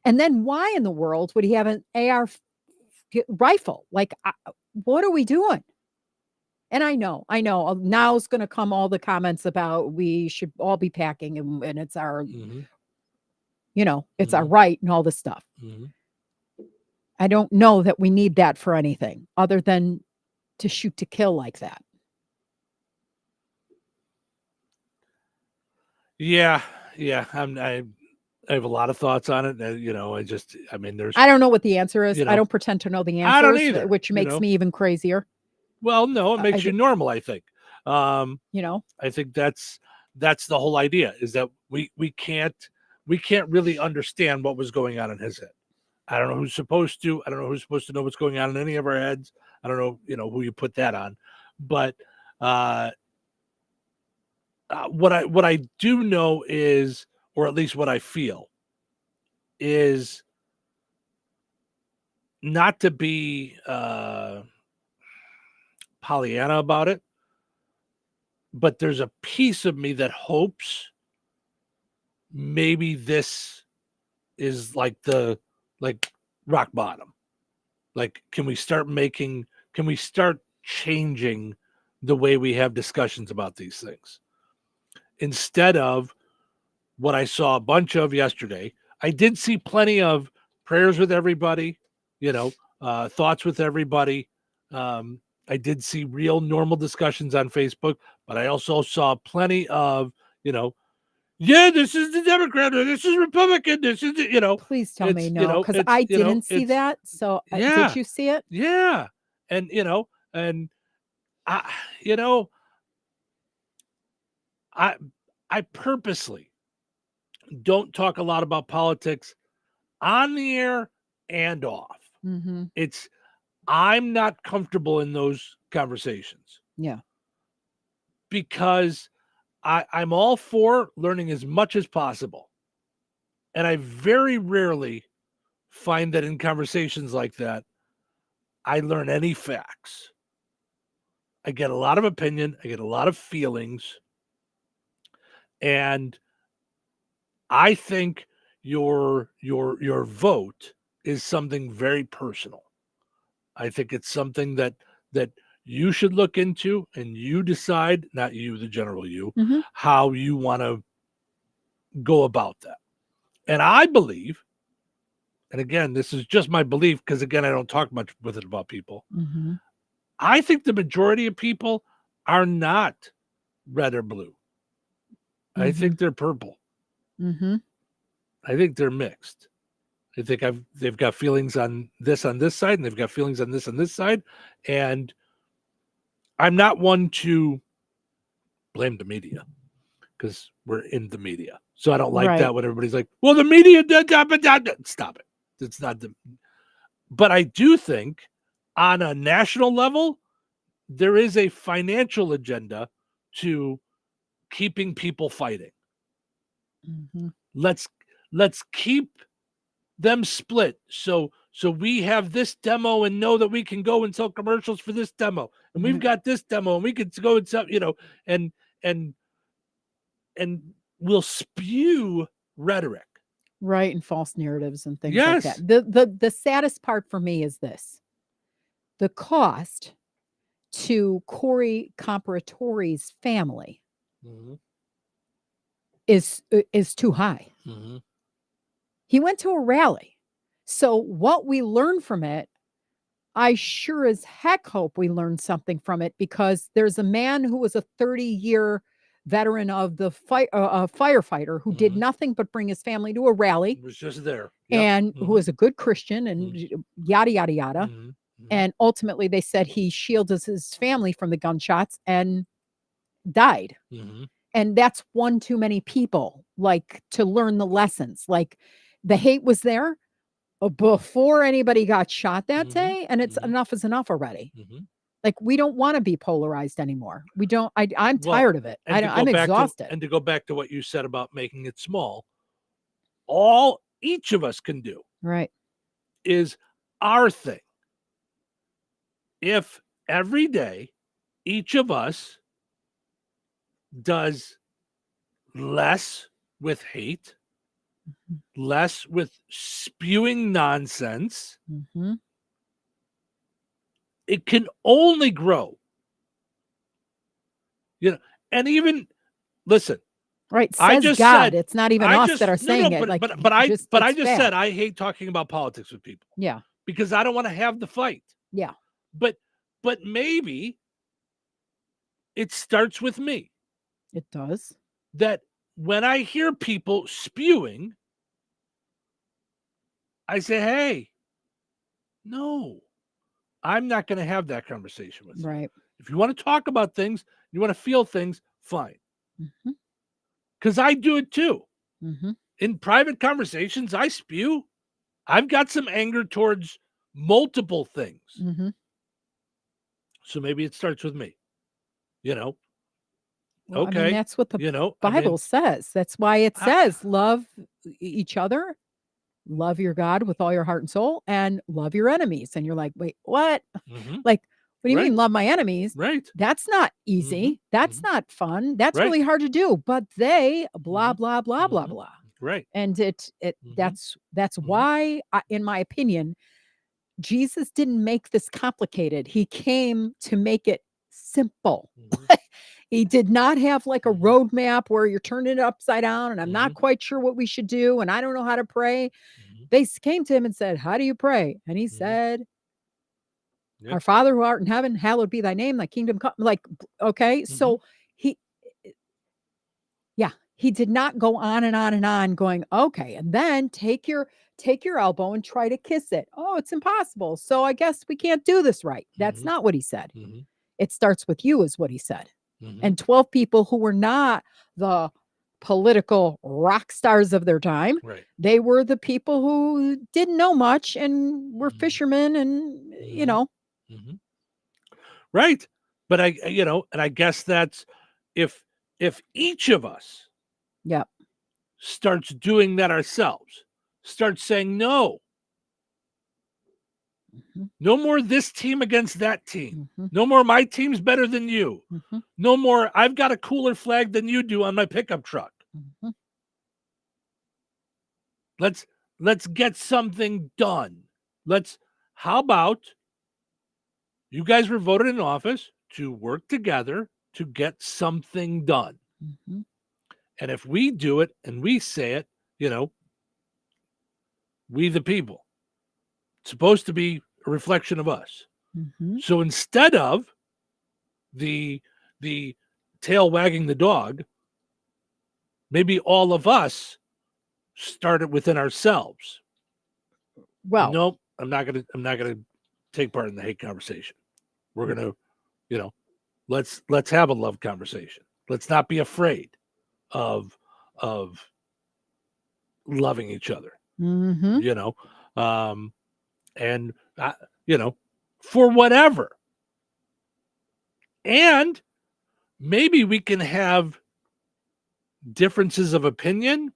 Speaker 22: And then why in the world would he have an AR rifle? Like, what are we doing? And I know now is going to come all the comments about we should all be packing and it's our, it's our right and all this stuff. I don't know that we need that for anything other than to shoot to kill like that.
Speaker 9: Yeah. I have a lot of thoughts on it. There's.
Speaker 22: I don't know what the answer is.
Speaker 9: You know,
Speaker 22: I don't pretend to know the answers.
Speaker 9: I don't either,
Speaker 22: which makes me even crazier.
Speaker 9: Well, no, it makes you normal, I think. I think that's the whole idea, is that we can't really understand what was going on in his head. I don't know who's supposed to. I don't know who's supposed to know what's going on in any of our heads. I don't know, who you put that on. But what I do know is, or at least what I feel, is not to be Pollyanna about it, but there's a piece of me that hopes maybe this is like rock bottom. Like, can we start changing the way we have discussions about these things? Instead of what I saw a bunch of yesterday, I did see plenty of prayers with everybody, thoughts with everybody. I did see real normal discussions on Facebook, but I also saw plenty of, this is the Democrat, or this is Republican, this is,
Speaker 22: Please tell me no, because I didn't see that. So did you see it?
Speaker 9: Yeah. And, I purposely don't talk a lot about politics on the air and off.
Speaker 22: Mm-hmm.
Speaker 9: I'm not comfortable in those conversations.
Speaker 22: Yeah.
Speaker 9: Because I'm all for learning as much as possible. And I very rarely find that in conversations like that, I learn any facts. I get a lot of opinion. I get a lot of feelings. And I think your vote is something very personal. I think it's something that you should look into, and you decide, not you, the general you, how you want to go about that. And I believe, and again, this is just my belief, because again, I don't talk much with it about people.
Speaker 22: Mm-hmm.
Speaker 9: I think the majority of people are not red or blue.
Speaker 22: Mm-hmm.
Speaker 9: I think they're purple.
Speaker 22: Mm-hmm.
Speaker 9: I think they're mixed. I think they've got feelings on this side, and they've got feelings on this side. And I'm not one to blame the media, because we're in the media. So I don't like that when everybody's like, well, the media did that. Stop it. It's not the. But I do think on a national level, there is a financial agenda to keeping people fighting.
Speaker 22: Mm-hmm.
Speaker 9: Let's keep them split. So we have this demo and know that we can go and sell commercials for this demo, and we've got this demo and we can go and sell, and we'll spew rhetoric.
Speaker 22: Right, and false narratives and things
Speaker 9: Yes.
Speaker 22: like that. The saddest part for me is this. The cost to Corey Comparatore's family is too high.
Speaker 9: Mm-hmm.
Speaker 22: He went to a rally. So what we learn from it, I sure as heck hope we learn something from it, because there's a man who was a 30-year veteran of the firefighter who did nothing but bring his family to a rally.
Speaker 9: It was just there.
Speaker 22: And who was a good Christian and yada, yada, yada. And ultimately they said he shielded his family from the gunshots and died. And that's one too many people, like, to learn the lessons. Like, the hate was there before anybody got shot that day, and it's enough is enough already. Like, we don't want to be polarized anymore. We don't. I'm tired of it. I'm exhausted.
Speaker 9: And to go back to what you said about making it small, each of us can do is our thing. If every day each of us does less with hate, less with spewing nonsense, it can only grow. And even listen.
Speaker 22: Right.
Speaker 9: I
Speaker 22: Says
Speaker 9: just
Speaker 22: God.
Speaker 9: said,
Speaker 22: It's not even us that are saying it.
Speaker 9: But I just said I hate talking about politics with people.
Speaker 22: Yeah.
Speaker 9: Because I don't want to have the fight.
Speaker 22: Yeah.
Speaker 9: But maybe it starts with me.
Speaker 22: It does.
Speaker 9: That when I hear people spewing, I say, hey, no, I'm not going to have that conversation with you.
Speaker 22: Right.
Speaker 9: If you want to talk about things, you want to feel things, fine. Because I do it too. In private conversations, I spew. I've got some anger towards multiple things. So maybe it starts with me.
Speaker 22: Well,
Speaker 9: Okay.
Speaker 22: I mean, that's what the Bible says. That's why it says love each other, love your God with all your heart and soul, and love your enemies. And you're like, wait, what? Like, what do you mean love my enemies?
Speaker 9: Right.
Speaker 22: That's not easy. That's not fun. That's really hard to do. But they blah, blah, blah, blah, blah.
Speaker 9: Right.
Speaker 22: And that's why, in my opinion, Jesus didn't make this complicated. He came to make it simple. He did not have like a roadmap where you're turning it upside down and I'm not quite sure what we should do and I don't know how to pray. They came to him and said, how do you pray? And he said, our Father who art in heaven, hallowed be thy name, thy kingdom come. Like, okay. So he did not go on and on and on going, okay, and then take your elbow and try to kiss it. Oh, it's impossible. So I guess we can't do this right. That's not what he said. It starts with you is what he said. And 12 people who were not the political rock stars of their time.
Speaker 9: Right.
Speaker 22: They were the people who didn't know much and were fishermen and,
Speaker 9: Right. But and I guess that's if each of us starts doing that ourselves, starts saying no. No more this team against that team. No more my team's better than you. No more I've got a cooler flag than you do on my pickup truck. Let's get something done. How about you guys were voted in office to work together to get something done. And if we do it and we say it, we the people, it's supposed to be a reflection of us. So instead of the tail wagging the dog, maybe all of us start it within ourselves.
Speaker 22: Well,
Speaker 9: nope, I'm not gonna take part in the hate conversation. We're gonna, let's have a love conversation. Let's not be afraid of loving each other. And for whatever. And maybe we can have differences of opinion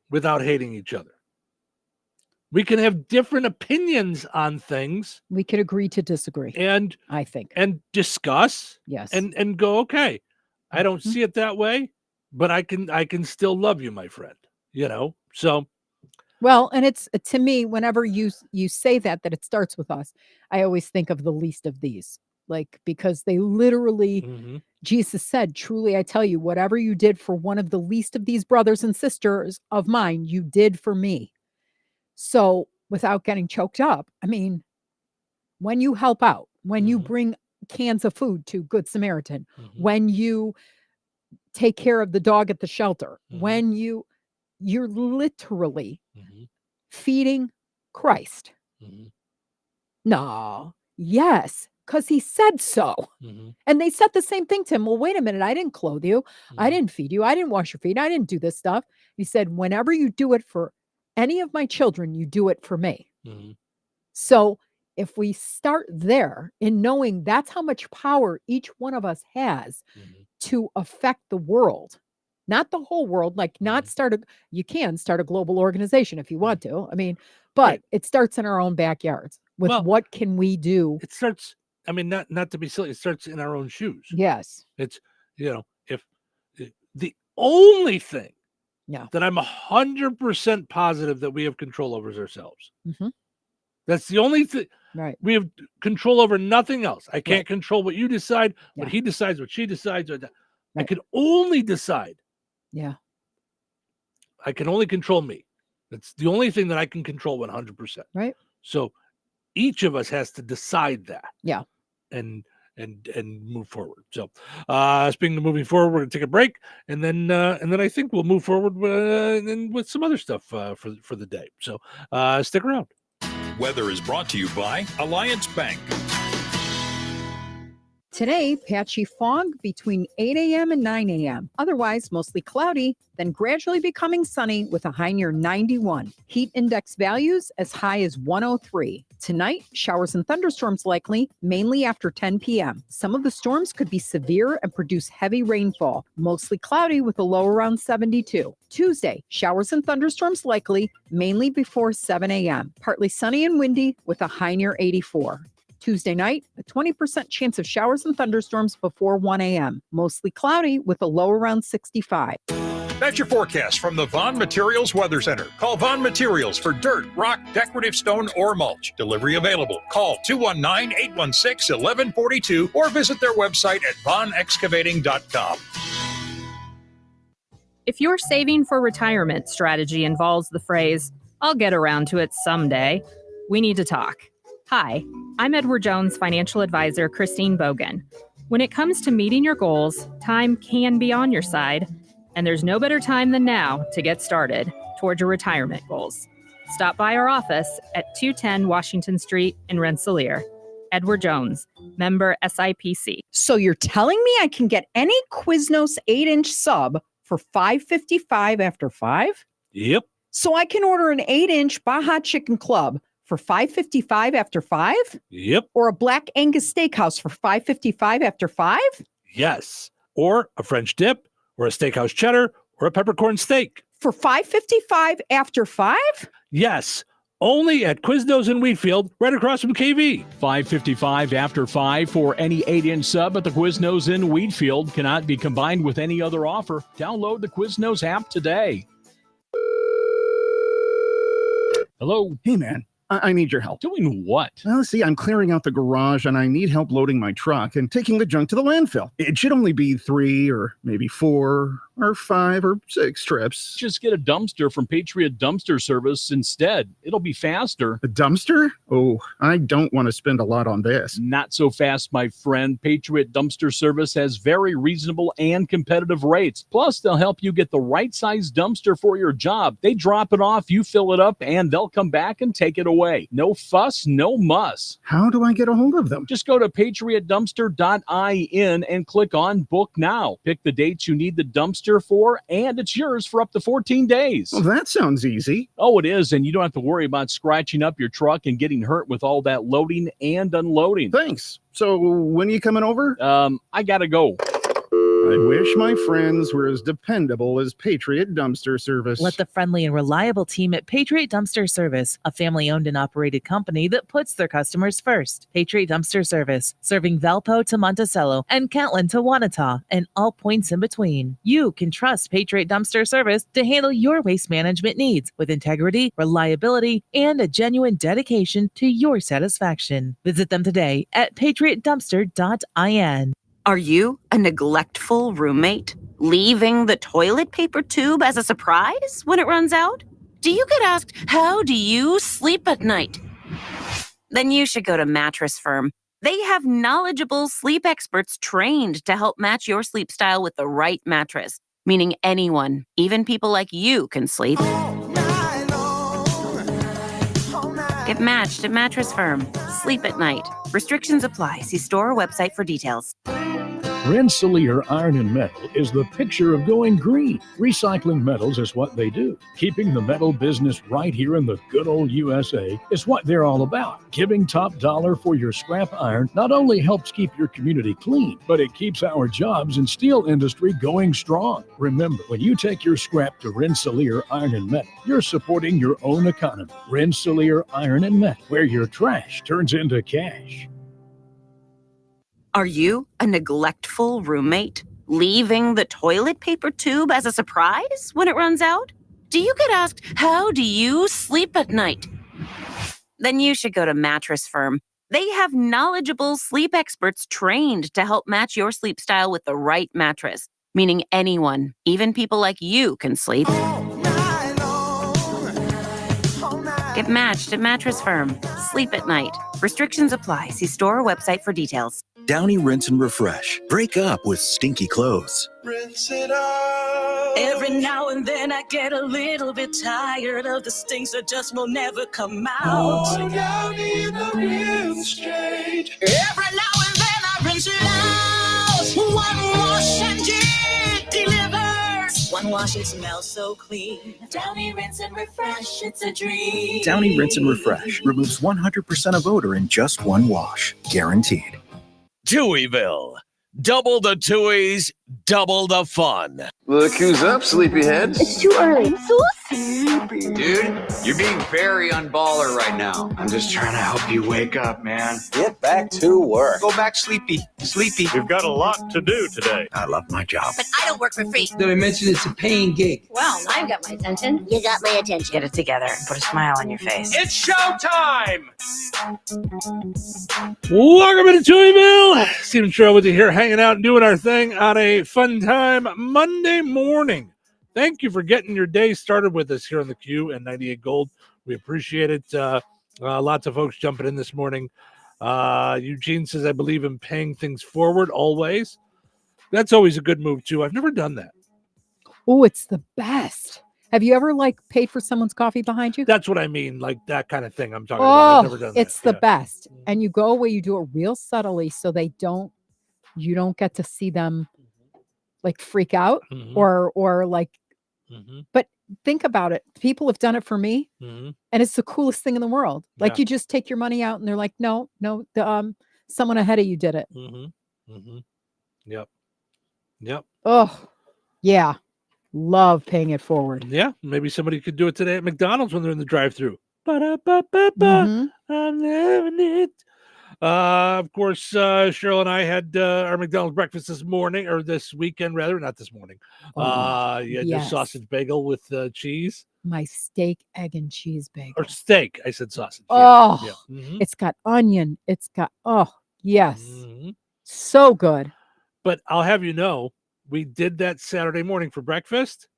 Speaker 9: without hating each other. We can have different opinions on things.
Speaker 22: We could agree to disagree.
Speaker 9: And
Speaker 22: I think.
Speaker 9: And discuss.
Speaker 22: Yes.
Speaker 9: And go, okay, I don't see it that way, but I can still love you, my friend. So
Speaker 22: well, and it's to me, whenever you say that it starts with us, I always think of the least of these. Like, because they literally, Jesus said, truly, I tell you, whatever you did for one of the least of these brothers and sisters of mine, you did for me. So without getting choked up, I mean, when you help out, when you bring cans of food to Good Samaritan, when you take care of the dog at the shelter, when you're literally feeding Christ. No, yes, because he said so. And they said the same thing to him. Well, wait a minute. I didn't clothe you. I didn't feed you. I didn't wash your feet. I didn't do this stuff. He said, whenever you do it for any of my children, you do it for me. So if we start there in knowing that's how much power each one of us has to affect the world, not the whole world, like not you can start a global organization if you want to. I mean, but it starts in our own backyards with what can we do?
Speaker 9: It starts, I mean, not to be silly, it starts in our own shoes.
Speaker 22: Yes.
Speaker 9: It's, if the only thing that I'm 100% positive that we have control over is ourselves. That's the only thing.
Speaker 22: Right.
Speaker 9: We have control over nothing else. I can't control what you decide, what he decides, what she decides. I can only decide.
Speaker 22: Yeah.
Speaker 9: I can only control me. That's the only thing that I can control 100%.
Speaker 22: Right.
Speaker 9: So each of us has to decide that.
Speaker 22: Yeah.
Speaker 9: And move forward. So speaking of moving forward, we're gonna take a break, and then I think we'll move forward with some other stuff for the day. So stick around.
Speaker 4: Weather is brought to you by Alliance Bank.
Speaker 22: Today, patchy fog between 8 a.m. and 9 a.m. Otherwise, mostly cloudy, then gradually becoming sunny with a high near 91. Heat index values as high as 103. Tonight, showers and thunderstorms likely, mainly after 10 p.m. Some of the storms could be severe and produce heavy rainfall. Mostly cloudy with a low around 72. Tuesday, showers and thunderstorms likely, mainly before 7 a.m. Partly sunny and windy with a high near 84. Tuesday night, a 20% chance of showers and thunderstorms before 1 a.m. Mostly cloudy with a low around 65.
Speaker 4: That's your forecast from the Vaughn Materials Weather Center. Call Vaughn Materials for dirt, rock, decorative stone, or mulch. Delivery available. Call 219-816-1142 or visit their website at vaughnexcavating.com.
Speaker 5: If your saving for retirement strategy involves the phrase, "I'll get around to it someday," we need to talk. Hi, I'm Edward Jones financial advisor Christine Bogan. When it comes to meeting your goals, time can be on your side, and there's no better time than now to get started toward your retirement goals. Stop by our office at 210 Washington Street in Rensselaer. Edward Jones, member SIPC.
Speaker 22: So you're telling me I can get any Quiznos 8-inch sub for $5.55 after 5?
Speaker 9: Yep.
Speaker 22: So I can order an 8-inch Baja Chicken Club for $5.55 after 5?
Speaker 9: Yep.
Speaker 22: Or a Black Angus Steakhouse for $5.55 after 5?
Speaker 9: Yes. Or a French dip, or a steakhouse cheddar, or a peppercorn steak.
Speaker 22: For $5.55 after 5?
Speaker 9: Yes. Only at Quiznos in Wheatfield, right across from KV.
Speaker 11: $5.55 after 5 for any 8-inch sub at the Quiznos in Wheatfield. Cannot be combined with any other offer. Download the Quiznos app today. Hello.
Speaker 30: Hey, man. I need your help.
Speaker 11: Doing what?
Speaker 30: Well, see, I'm clearing out the garage and I need help loading my truck and taking the junk to the landfill. It should only be 3 or maybe 4 or 5 or 6 trips.
Speaker 11: Just get a dumpster from Patriot Dumpster Service instead. It'll be faster.
Speaker 30: A dumpster? Oh, I don't want to spend a lot on this.
Speaker 11: Not so fast, my friend. Patriot Dumpster Service has very reasonable and competitive rates. Plus, they'll help you get the right size dumpster for your job. They drop it off, you fill it up, and they'll come back and take it away. No fuss, no muss.
Speaker 30: How do I get a hold of them?
Speaker 11: Just go to patriotdumpster.in and click on Book Now. Pick the dates you need the dumpster for, and it's yours for up to 14 days.
Speaker 30: Well, that sounds easy.
Speaker 11: Oh, it is, and you don't have to worry about scratching up your truck and getting hurt with all that loading and unloading.
Speaker 30: Thanks. So when are you coming over?
Speaker 11: I gotta go.
Speaker 30: I wish my friends were as dependable as Patriot Dumpster Service.
Speaker 1: Let the friendly and reliable team at Patriot Dumpster Service, a family-owned and operated company that puts their customers first. Patriot Dumpster Service, serving Valpo to Monticello and Catlin to Wanata and all points in between. You can trust Patriot Dumpster Service to handle your waste management needs with integrity, reliability, and a genuine dedication to your satisfaction. Visit them today at patriotdumpster.in.
Speaker 7: Are you a neglectful roommate? Leaving the toilet paper tube as a surprise when it runs out? Do you get asked, how do you sleep at night? Then you should go to Mattress Firm. They have knowledgeable sleep experts trained to help match your sleep style with the right mattress, meaning anyone, even people like you, can sleep. Get matched at Mattress Firm. Sleep at night. Restrictions apply. See store or website for details.
Speaker 8: Rensselaer Iron and Metal is the picture of going green. Recycling metals is what they do. Keeping the metal business right here in the good old USA is what they're all about. Giving top dollar for your scrap iron not only helps keep your community clean, but it keeps our jobs and steel industry going strong. Remember, when you take your scrap to Rensselaer Iron and Metal, you're supporting your own economy. Rensselaer Iron and Metal, where your trash turns into cash.
Speaker 7: Are you a neglectful roommate? Leaving the toilet paper tube as a surprise when it runs out? Do you get asked, how do you sleep at night? Then you should go to Mattress Firm. They have knowledgeable sleep experts trained to help match your sleep style with the right mattress, meaning anyone, even people like you, can sleep. Get matched at Mattress Firm. Sleep at night. Restrictions apply. See store or website for details.
Speaker 12: Downy Rinse and Refresh. Break up with stinky clothes.
Speaker 28: Rinse it out. Every now and then I get a little bit tired of the stinks that just will never come out. Oh, Downy in the rinse straight. Every now and then I rinse it out. One wash and it delivers. One wash, it smells so clean. Downy Rinse and Refresh, it's a dream.
Speaker 12: Downy Rinse and Refresh removes 100% of odor in just one wash. Guaranteed.
Speaker 10: Touhyville. Double the Touhies, double the fun.
Speaker 13: Look who's up, sleepyhead.
Speaker 20: It's too early. I'm so sleepy.
Speaker 13: Dude, you're being very unballer right now. I'm just trying to help you wake up, man.
Speaker 14: Get back to work.
Speaker 13: Go back sleepy.
Speaker 4: We've got a lot to do today.
Speaker 13: I love my job.
Speaker 20: But I don't work for free.
Speaker 13: Did I mention it's a paying gig?
Speaker 20: Well, now you got my attention. You got my attention.
Speaker 7: Get it together and put a smile on your face.
Speaker 10: It's showtime!
Speaker 9: Welcome into Touhyville. Steve and Cheryl with you here, hanging out and doing our thing on a fun time Monday morning. Thank you for getting your day started with us here on the Q and 98 Gold. We appreciate it. Lots of folks jumping in this morning. Eugene says, I believe in paying things forward always. That's always a good move, too. I've never done that.
Speaker 22: Oh, it's the best. Have you ever paid for someone's coffee behind you?
Speaker 9: That's what I mean, like that kind of thing I'm talking about. I've never done
Speaker 22: it's
Speaker 9: that.
Speaker 22: The best. And you go away, you do it real subtly so you don't get to see them freak out or but think about it. People have done it for me and it's the coolest thing in the world. You just take your money out and they're like, no, someone ahead of you did it.
Speaker 9: Yep.
Speaker 22: Oh, yeah. Love paying it forward.
Speaker 9: Yeah. Maybe somebody could do it today at McDonald's when they're in the drive-thru. I'm loving it. Of course, Cheryl and I had our McDonald's breakfast this weekend, rather, not this morning. You had your sausage bagel with cheese.
Speaker 22: My steak, egg, and cheese bagel.
Speaker 9: Or steak. I said sausage.
Speaker 22: Oh,
Speaker 9: yeah.
Speaker 22: It's got onion. It's got, yes. So good.
Speaker 9: But I'll have you know, we did that Saturday morning for breakfast.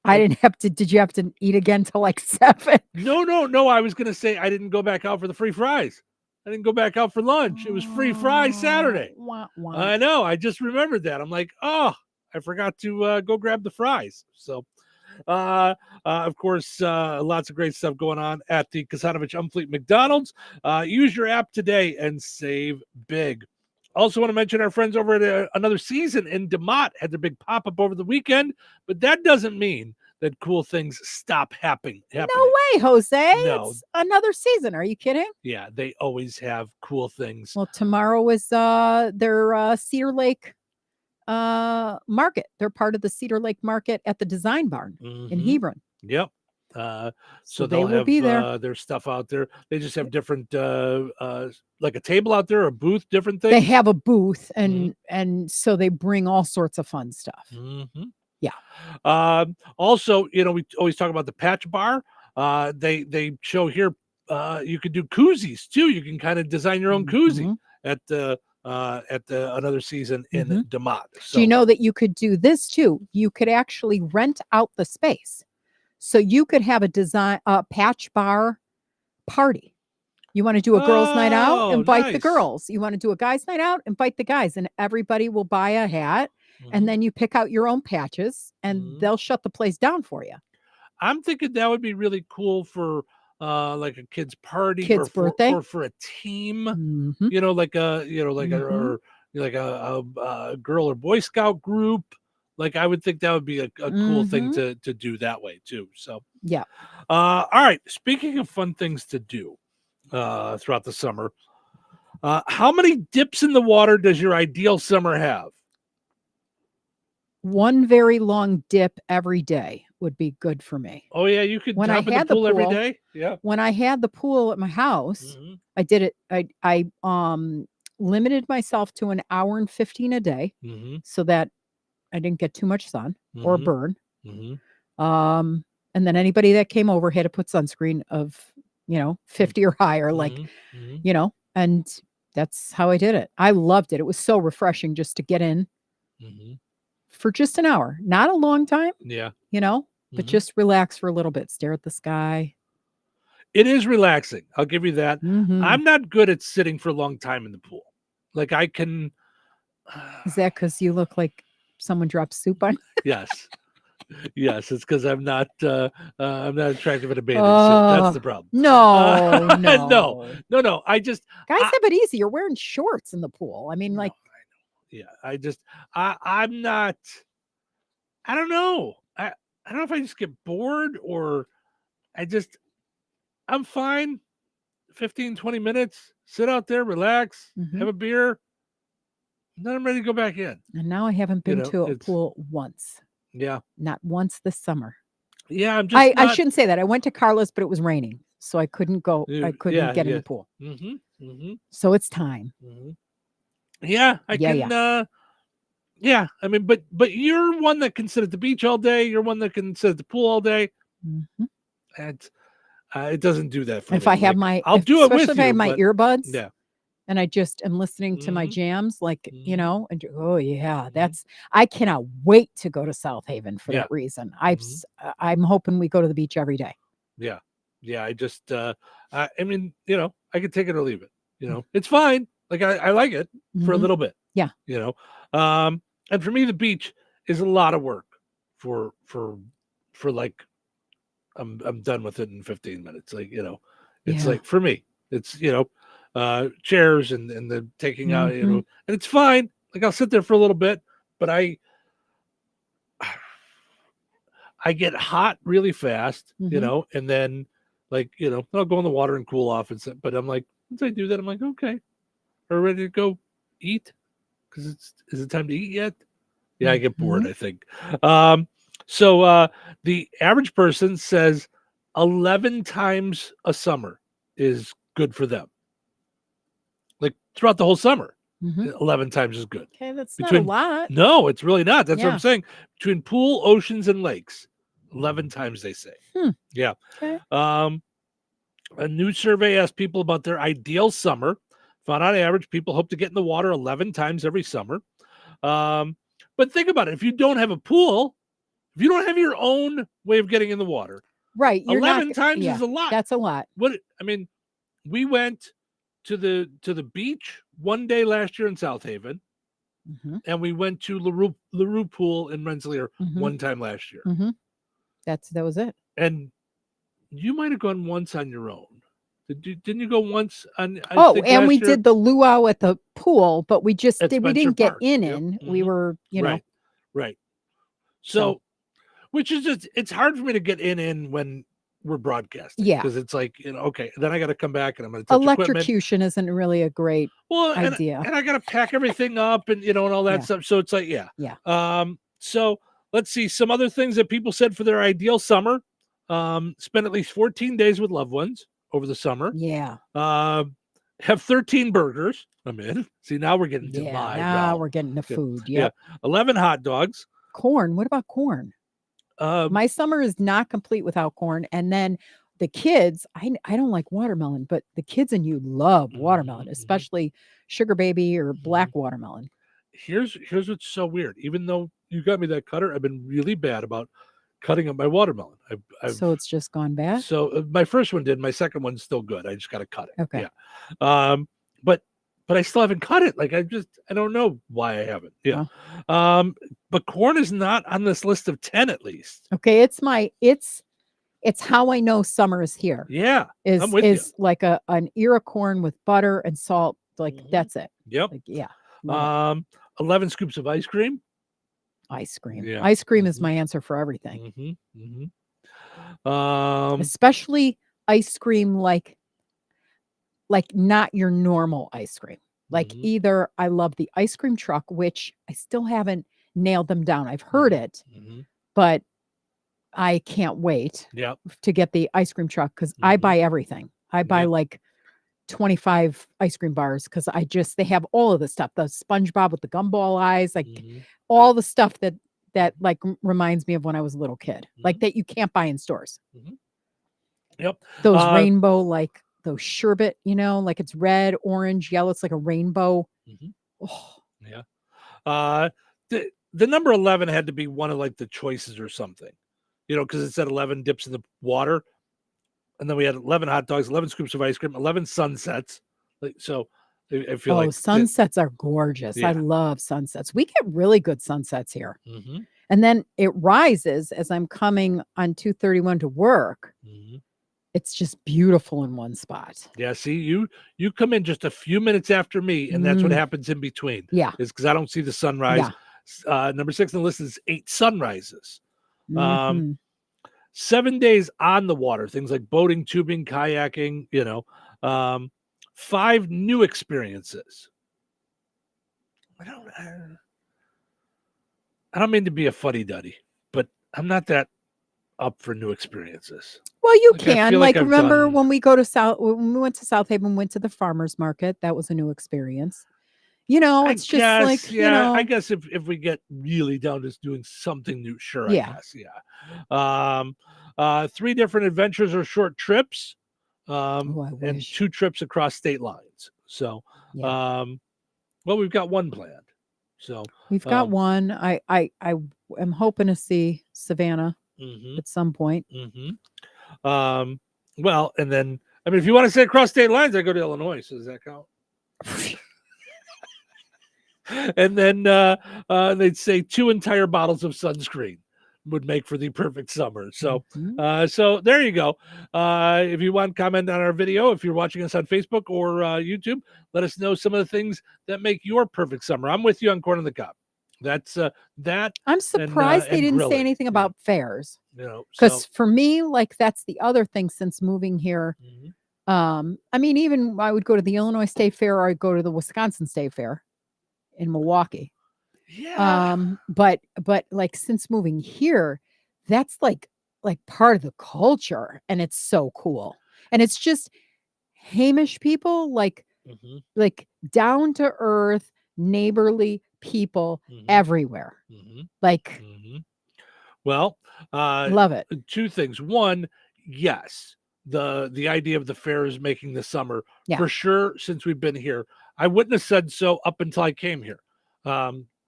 Speaker 22: I didn't have to. Did you have to eat again till 7?
Speaker 9: No. I was going to say I didn't go back out for the free fries. I didn't go back out for lunch. It was free fries Saturday. I know. I just remembered that. I'm like, I forgot to go grab the fries. So, of course, lots of great stuff going on at the Kasanovich Umfleet McDonald's. Use your app today and save big. Also want to mention our friends over at Another Season in DeMott had their big pop-up over the weekend, but that doesn't mean that cool things stop happening.
Speaker 22: No way, Jose.
Speaker 9: No.
Speaker 22: It's Another Season. Are you kidding?
Speaker 9: Yeah, they always have cool things.
Speaker 22: Well, tomorrow is their Cedar Lake market. They're part of the Cedar Lake Market at the Design Barn in
Speaker 9: Mhm.
Speaker 22: Hebron.
Speaker 9: Yep. So
Speaker 22: they
Speaker 9: they'll
Speaker 22: will
Speaker 9: have
Speaker 22: be there.
Speaker 9: their stuff out there. They just have different, like a table out there, a booth, different things.
Speaker 22: They have a booth, and so they bring all sorts of fun stuff.
Speaker 9: Mm-hmm.
Speaker 22: Yeah.
Speaker 9: Also, we always talk about the Patch Bar. They show here. You could do koozies too. You can kind of design your own koozie at the another season in DeMott. So,
Speaker 22: Do you know that you could do this too? You could actually rent out the space. So you could have a patch bar party. You want to do a girls' night out, invite the girls. You want to do a guys' night out, invite the guys, and everybody will buy a hat, and then you pick out your own patches, and they'll shut the place down for you.
Speaker 9: I'm thinking that would be really cool for like a kid's party,
Speaker 22: Kid's birthday,
Speaker 9: or for a team. Like a girl or Boy Scout group. Like I would think that would be a cool thing to do that way too. So
Speaker 22: yeah.
Speaker 9: All right. Speaking of fun things to do throughout the summer, how many dips in the water does your ideal summer have?
Speaker 22: One very long dip every day would be good for me.
Speaker 9: Oh yeah, you could jump in the pool every day. Yeah.
Speaker 22: When I had the pool at my house, I did it. I limited myself to an hour and 15 a day, so that I didn't get too much sun or burn. And then anybody that came over had to put sunscreen of 50 or higher, and that's how I did it. I loved it. It was so refreshing just to get in for just an hour, not a long time.
Speaker 9: Yeah.
Speaker 22: But just relax for a little bit, stare at the sky.
Speaker 9: It is relaxing. I'll give you that. I'm not good at sitting for a long time in the pool. Like I can.
Speaker 22: Is that because you look like someone dropped soup on?
Speaker 9: Yes. Yes, it's because I'm not attractive in a bathing suit. That's the problem.
Speaker 22: No.
Speaker 9: No. I just
Speaker 22: guys have it easy. You're wearing shorts in the pool. I mean, like,
Speaker 9: yeah. I'm not. I don't know. I don't know if I just get bored or I'm fine. 15, 20 minutes, sit out there, relax, have a beer. Then I'm ready to go back in.
Speaker 22: And now I haven't been to a pool once.
Speaker 9: Yeah.
Speaker 22: Not once this summer.
Speaker 9: Yeah.
Speaker 22: I shouldn't say that. I went to Carla's, but it was raining. So I couldn't go. I couldn't get in the pool. So it's time.
Speaker 9: Yeah. I can. Yeah. I mean, but you're one that can sit at the beach all day. You're one that can sit at the pool all day. And it doesn't do that for me.
Speaker 22: If I have
Speaker 9: I'll do it with you.
Speaker 22: Especially if I have my earbuds.
Speaker 9: Yeah.
Speaker 22: And I just am listening to my jams, and I cannot wait to go to South Haven for that reason. I'm hoping we go to the beach every day.
Speaker 9: Yeah. Yeah. I just, I mean, I could take it or leave it, it's fine. Like I like it for a little bit.
Speaker 22: Yeah.
Speaker 9: And for me, the beach is a lot of work for like, I'm done with it in 15 minutes. Like, it's like for me, it's, chairs and the taking out, and it's fine. Like I'll sit there for a little bit, but I get hot really fast, and then like, I'll go in the water and cool off but I'm like, once I do that, I'm like, okay, are we ready to go eat? Because is it time to eat yet? Yeah, I get bored, I think. So the average person says 11 times a summer is good for them. Like throughout the whole summer, 11 times is good.
Speaker 22: Okay, that's not a lot.
Speaker 9: No, it's really not. That's what I'm saying. Between pool, oceans, and lakes, 11 times they say. Yeah.
Speaker 22: Okay.
Speaker 9: A new survey asked people about their ideal summer. Found on average, people hope to get in the water 11 times every summer. But think about it. If you don't have a pool, if you don't have your own way of getting in the water,
Speaker 22: right?
Speaker 9: 11 times is a lot.
Speaker 22: That's a lot.
Speaker 9: We went to the beach one day last year in South Haven, and we went to LaRue Pool in Rensselaer one time last year.
Speaker 22: That was it.
Speaker 9: And you might have gone once on your own. Didn't you go once on?
Speaker 22: And we did the luau at the pool, but we didn't get
Speaker 9: Park.
Speaker 22: in. We were,
Speaker 9: right. So, which is just, it's hard for me to get in when we're broadcasting.
Speaker 22: Yeah.
Speaker 9: Because it's like, okay, then I got to come back and I'm going to touch equipment.
Speaker 22: Electrocution isn't really a great idea.
Speaker 9: And I got to pack everything up and, and all that stuff. So it's like, yeah. So let's see some other things that people said for their ideal summer. Spend at least 14 days with loved ones over the summer.
Speaker 22: Yeah.
Speaker 9: Have 13 burgers. I'm in. See, now we're getting to
Speaker 22: now we're getting to food. Yep.
Speaker 9: Yeah. 11 hot dogs.
Speaker 22: Corn. What about corn? My summer is not complete without corn. And then the kids, I don't like watermelon, but the kids and you love watermelon, especially sugar baby or black watermelon.
Speaker 9: Here's what's so weird. Even though you got me that cutter, I've been really bad about cutting up my watermelon.
Speaker 22: So it's just gone bad?
Speaker 9: So my first one did. My second one's still good. I just got to cut it.
Speaker 22: Okay.
Speaker 9: Yeah. But I still haven't cut it. Like I don't know why I haven't. Yeah. But corn is not on this list of 10 at least.
Speaker 22: Okay, it's how I know summer is here.
Speaker 9: Yeah. I'm with you.
Speaker 22: Like an ear of corn with butter and salt. Like that's it.
Speaker 9: Yep.
Speaker 22: Like, yeah.
Speaker 9: 11 scoops of ice cream.
Speaker 22: Ice cream.
Speaker 9: Yeah.
Speaker 22: Ice cream is my answer for everything. Especially ice cream like not your normal ice cream. Like either I love the ice cream truck, which I still haven't nailed them down. I've heard it, but I can't wait to get the ice cream truck because I buy everything. I buy like 25 ice cream bars because they have all of the stuff, the SpongeBob with the gumball eyes, like all the stuff that like reminds me of when I was a little kid, like that you can't buy in stores.
Speaker 9: Yep.
Speaker 22: Those rainbow, like those sherbet, like it's red, orange, yellow. It's like a rainbow. Oh.
Speaker 9: Yeah. The number 11 had to be one of like the choices or something, because it said 11 dips in the water. And then we had 11 hot dogs, 11 scoops of ice cream, 11 sunsets. So I feel like
Speaker 22: sunsets are gorgeous.
Speaker 9: Yeah.
Speaker 22: I love sunsets. We get really good sunsets here. And then it rises as I'm coming on 231 to work. It's just beautiful in one spot.
Speaker 9: Yeah, see, you come in just a few minutes after me, and that's what happens in between.
Speaker 22: Yeah.
Speaker 9: Is because I don't see the sunrise. Number 6 on the list is 8 sunrises. 7 days on the water, things like boating, tubing, kayaking, 5 new experiences. I don't mean to be a fuddy-duddy, but I'm not that up for new experiences.
Speaker 22: Well, you can. Remember when we went to South Haven, went to the farmer's market, that was a new experience. It's just
Speaker 9: I guess if we get really down to doing something new, sure. I guess. Yeah. 3 different adventures or short trips, and 2 trips across state lines. So, we've got one planned. So
Speaker 22: we've got one. I am hoping to see Savannah at some point.
Speaker 9: Well, and then if you want to say across state lines, I go to Illinois. So does that count? And then they'd say 2 entire bottles of sunscreen would make for the perfect summer. So so there you go. If you want to comment on our video, if you're watching us on Facebook or YouTube, let us know some of the things that make your perfect summer. I'm with you on Corn on the Cob. That's that.
Speaker 22: I'm surprised they didn't say anything about fairs.
Speaker 9: Because
Speaker 22: for me, like that's the other thing since moving here. Even I would go to the Illinois State Fair or I'd go to the Wisconsin State Fair in Milwaukee.
Speaker 9: Yeah.
Speaker 22: But like since moving here, that's like part of the culture, and it's so cool. And it's just Hamish people, like down to earth, neighborly people everywhere. Like,
Speaker 9: well,
Speaker 22: love it.
Speaker 9: 2 things. One, yes, the idea of the fair is making the summer for sure. Since we've been here, I wouldn't have said so up until I came here.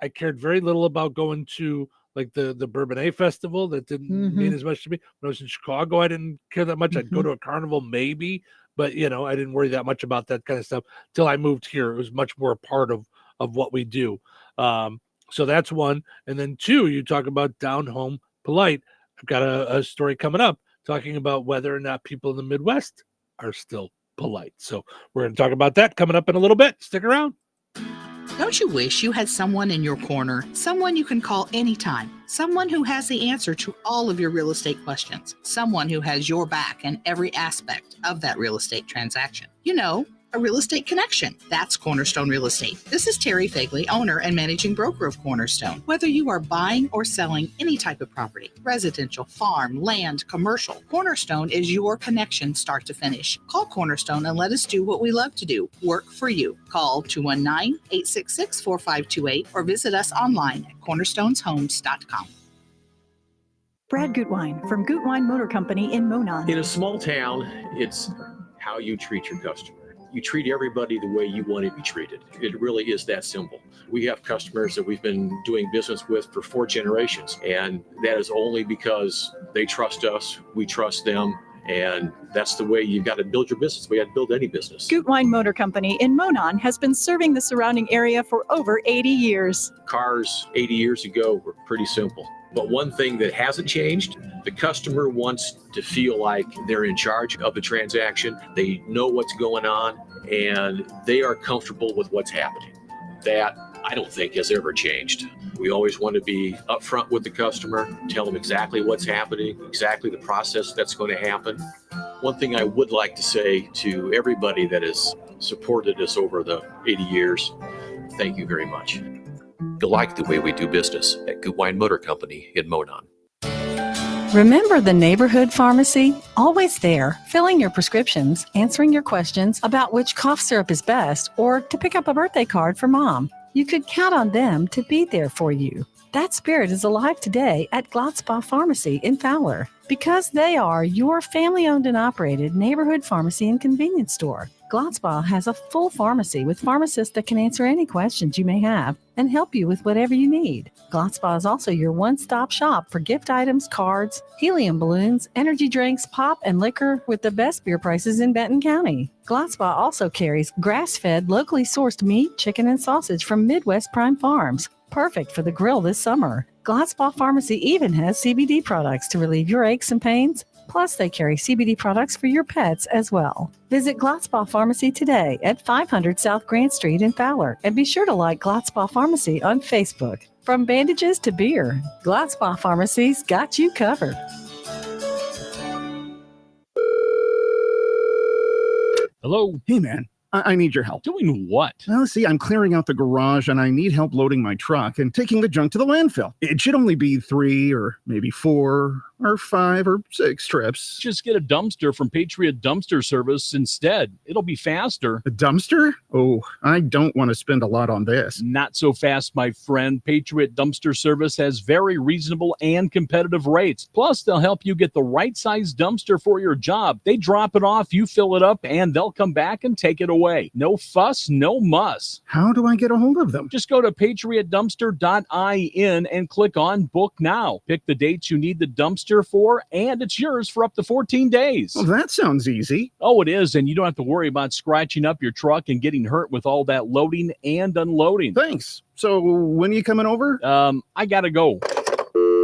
Speaker 9: I cared very little about going to like the Bourbonnais Festival. That didn't mean as much to me. When I was in Chicago, I didn't care that much. I'd go to a carnival maybe, but I didn't worry that much about that kind of stuff till I moved here. It was much more a part of what we do. So that's one. And then 2, you talk about down home polite. I've got a story coming up talking about whether or not people in the Midwest are still polite. So we're going to talk about that coming up in a little bit. Stick around.
Speaker 2: Don't you wish you had someone in your corner, someone you can call anytime, someone who has the answer to all of your real estate questions, someone who has your back in every aspect of that real estate transaction? You know, a real estate connection. That's Cornerstone Real Estate. This is Terry Fagley, owner and managing broker of Cornerstone. Whether you are buying or selling any type of property, residential, farm, land, commercial, Cornerstone is your connection start to finish. Call Cornerstone and let us do what we love to do, work for you. Call 219-866-4528 or visit us online at cornerstoneshomes.com.
Speaker 16: Brad Gutwein from Gutwein Motor Company in Monon.
Speaker 17: In a small town, it's how you treat your customer. You treat everybody the way you want to be treated. It really is that simple. We have customers that we've been doing business with for 4 generations, and that is only because they trust us, we trust them, and that's the way you've got to build your business. We got to build any business.
Speaker 16: Gutwein Motor Company in Monon has been serving the surrounding area for over 80 years.
Speaker 17: Cars 80 years ago were pretty simple. But one thing that hasn't changed, the customer wants to feel like they're in charge of the transaction. They know what's going on and they are comfortable with what's happening. That I don't think has ever changed. We always want to be upfront with the customer, tell them exactly what's happening, exactly the process that's going to happen. One thing I would like to say to everybody that has supported us over the 80 years, thank you very much. You'll like the way we do business at Gutwein Motor Company in Monon.
Speaker 22: Remember the neighborhood pharmacy? Always there, filling your prescriptions, answering your questions about which cough syrup is best, or to pick up a birthday card for mom. You could count on them to be there for you. That spirit is alive today at Glotspa Pharmacy in Fowler because they are your family-owned and operated neighborhood pharmacy and convenience store. Glotspa has a full pharmacy with pharmacists that can answer any questions you may have and help you with whatever you need. Glotspa is also your one-stop shop for gift items, cards, helium balloons, energy drinks, pop, and liquor with the best beer prices in Benton County. Glotspa also carries grass-fed, locally sourced meat, chicken, and sausage from Midwest Prime Farms. Perfect for the grill this summer. Glotspa Pharmacy even has CBD products to relieve your aches and pains. Plus, they carry CBD products for your pets as well. Visit Glotspa Pharmacy today at 500 South Grant Street in Fowler. And be sure to like Glotspa Pharmacy on Facebook. From bandages to beer, Glotspa Pharmacy's got you covered.
Speaker 8: Hello?
Speaker 30: Hey, man. I need your help.
Speaker 8: Doing what?
Speaker 30: Well, see, I'm clearing out the garage and I need help loading my truck and taking the junk to the landfill. It should only be 3 or maybe 4 or 5 or 6 trips.
Speaker 11: Just get a dumpster from Patriot Dumpster Service instead. It'll be faster.
Speaker 30: A dumpster? Oh, I don't want to spend a lot on this.
Speaker 11: Not so fast, my friend. Patriot Dumpster Service has very reasonable and competitive rates. Plus, they'll help you get the right size dumpster for your job. They drop it off, you fill it up, and they'll come back and take it away. No fuss, no muss.
Speaker 30: How do I get a hold of them?
Speaker 11: Just go to patriotdumpster.in and click on Book Now. Pick the dates you need the dumpster for, and it's yours for up to 14 days.
Speaker 30: Well, that sounds easy.
Speaker 11: Oh, it is, and you don't have to worry about scratching up your truck and getting hurt with all that loading and unloading.
Speaker 30: Thanks. So when are you coming over?
Speaker 11: I gotta go.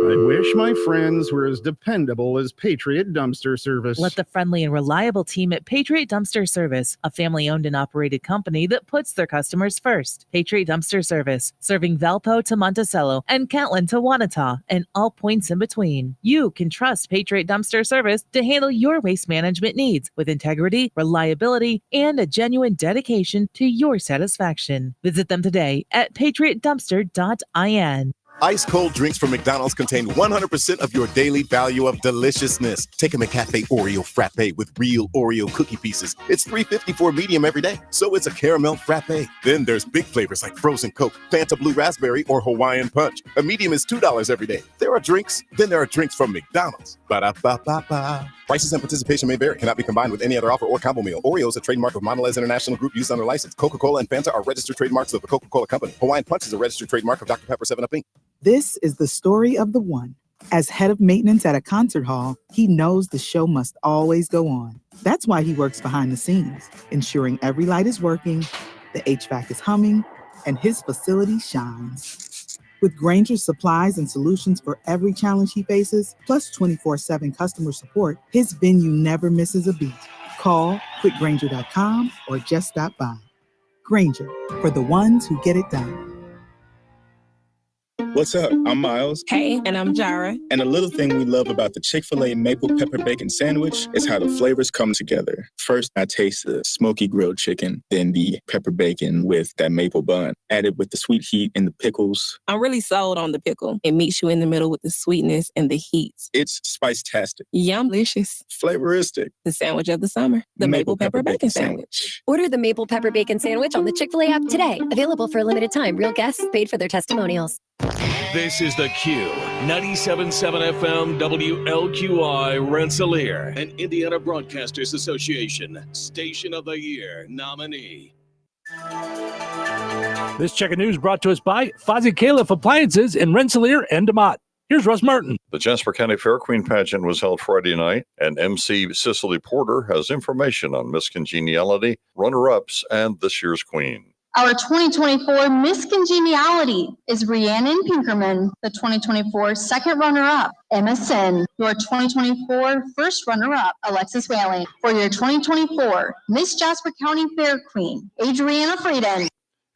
Speaker 30: I wish my friends were as dependable as Patriot Dumpster Service.
Speaker 1: Let the friendly and reliable team at Patriot Dumpster Service, a family-owned and operated company that puts their customers first. Patriot Dumpster Service, serving Valpo to Monticello and Catlin to Wanata and all points in between. You can trust Patriot Dumpster Service to handle your waste management needs with integrity, reliability, and a genuine dedication to your satisfaction. Visit them today at patriotdumpster.in.
Speaker 18: Ice cold drinks from McDonald's contain 100% of your daily value of deliciousness. Take a McCafe Oreo frappe with real Oreo cookie pieces. It's $3.50 for a medium every day, so it's a caramel frappe. Then there's big flavors like frozen Coke, Fanta Blue Raspberry, or Hawaiian Punch. A medium is $2 every day. There are drinks, then there are drinks from McDonald's. Ba-da-ba-ba-ba. Prices and participation may vary. Cannot be combined with any other offer or combo meal. Oreo is a trademark of Mondelez International Group used under license. Coca-Cola and Fanta are registered trademarks of the Coca-Cola Company. Hawaiian Punch is a registered trademark of Dr. Pepper 7-Up Inc.
Speaker 19: This is the story of the one. As head of maintenance at a concert hall, he knows the show must always go on. That's why he works behind the scenes, ensuring every light is working, the HVAC is humming, and his facility shines. With Grainger's supplies and solutions for every challenge he faces, plus 24/7 customer support, his venue never misses a beat. Call quickgrainger.com or just stop by. Grainger, for the ones who get it done.
Speaker 3: What's up? I'm Miles.
Speaker 6: Hey, and I'm Jara.
Speaker 3: And a little thing we love about the Chick-fil-A Maple Pepper Bacon Sandwich is how the flavors come together. First, I taste the smoky grilled chicken, then the pepper bacon with that maple bun, added with the sweet heat and the pickles.
Speaker 6: I'm really sold on the pickle. It meets you in the middle with the sweetness and the heat.
Speaker 3: It's spice-tastic.
Speaker 6: Yum-licious.
Speaker 3: Flavoristic.
Speaker 6: The sandwich of the summer. The Maple Pepper Bacon Sandwich.
Speaker 15: Order the Maple Pepper Bacon Sandwich on the Chick-fil-A app today. Available for a limited time. Real guests paid for their testimonials.
Speaker 10: This is the Q 97.7 FM WLQI Rensselaer, an Indiana Broadcasters Association Station of the Year nominee.
Speaker 9: This check of news brought to us by Fozzie Califf Appliances in Rensselaer and DeMott. Here's Russ Martin.
Speaker 21: The Jasper County Fair Queen pageant was held Friday night, and MC Cicely Porter has information on Miss Congeniality, runner-ups, and this year's queen.
Speaker 23: Our 2024 Miss Congeniality is Rhiannon Pinkerman. The 2024 second runner-up, Emma Sin. Your 2024 first runner-up, Alexis Whaling. For your 2024 Miss Jasper County Fair Queen, Adriana Frieden.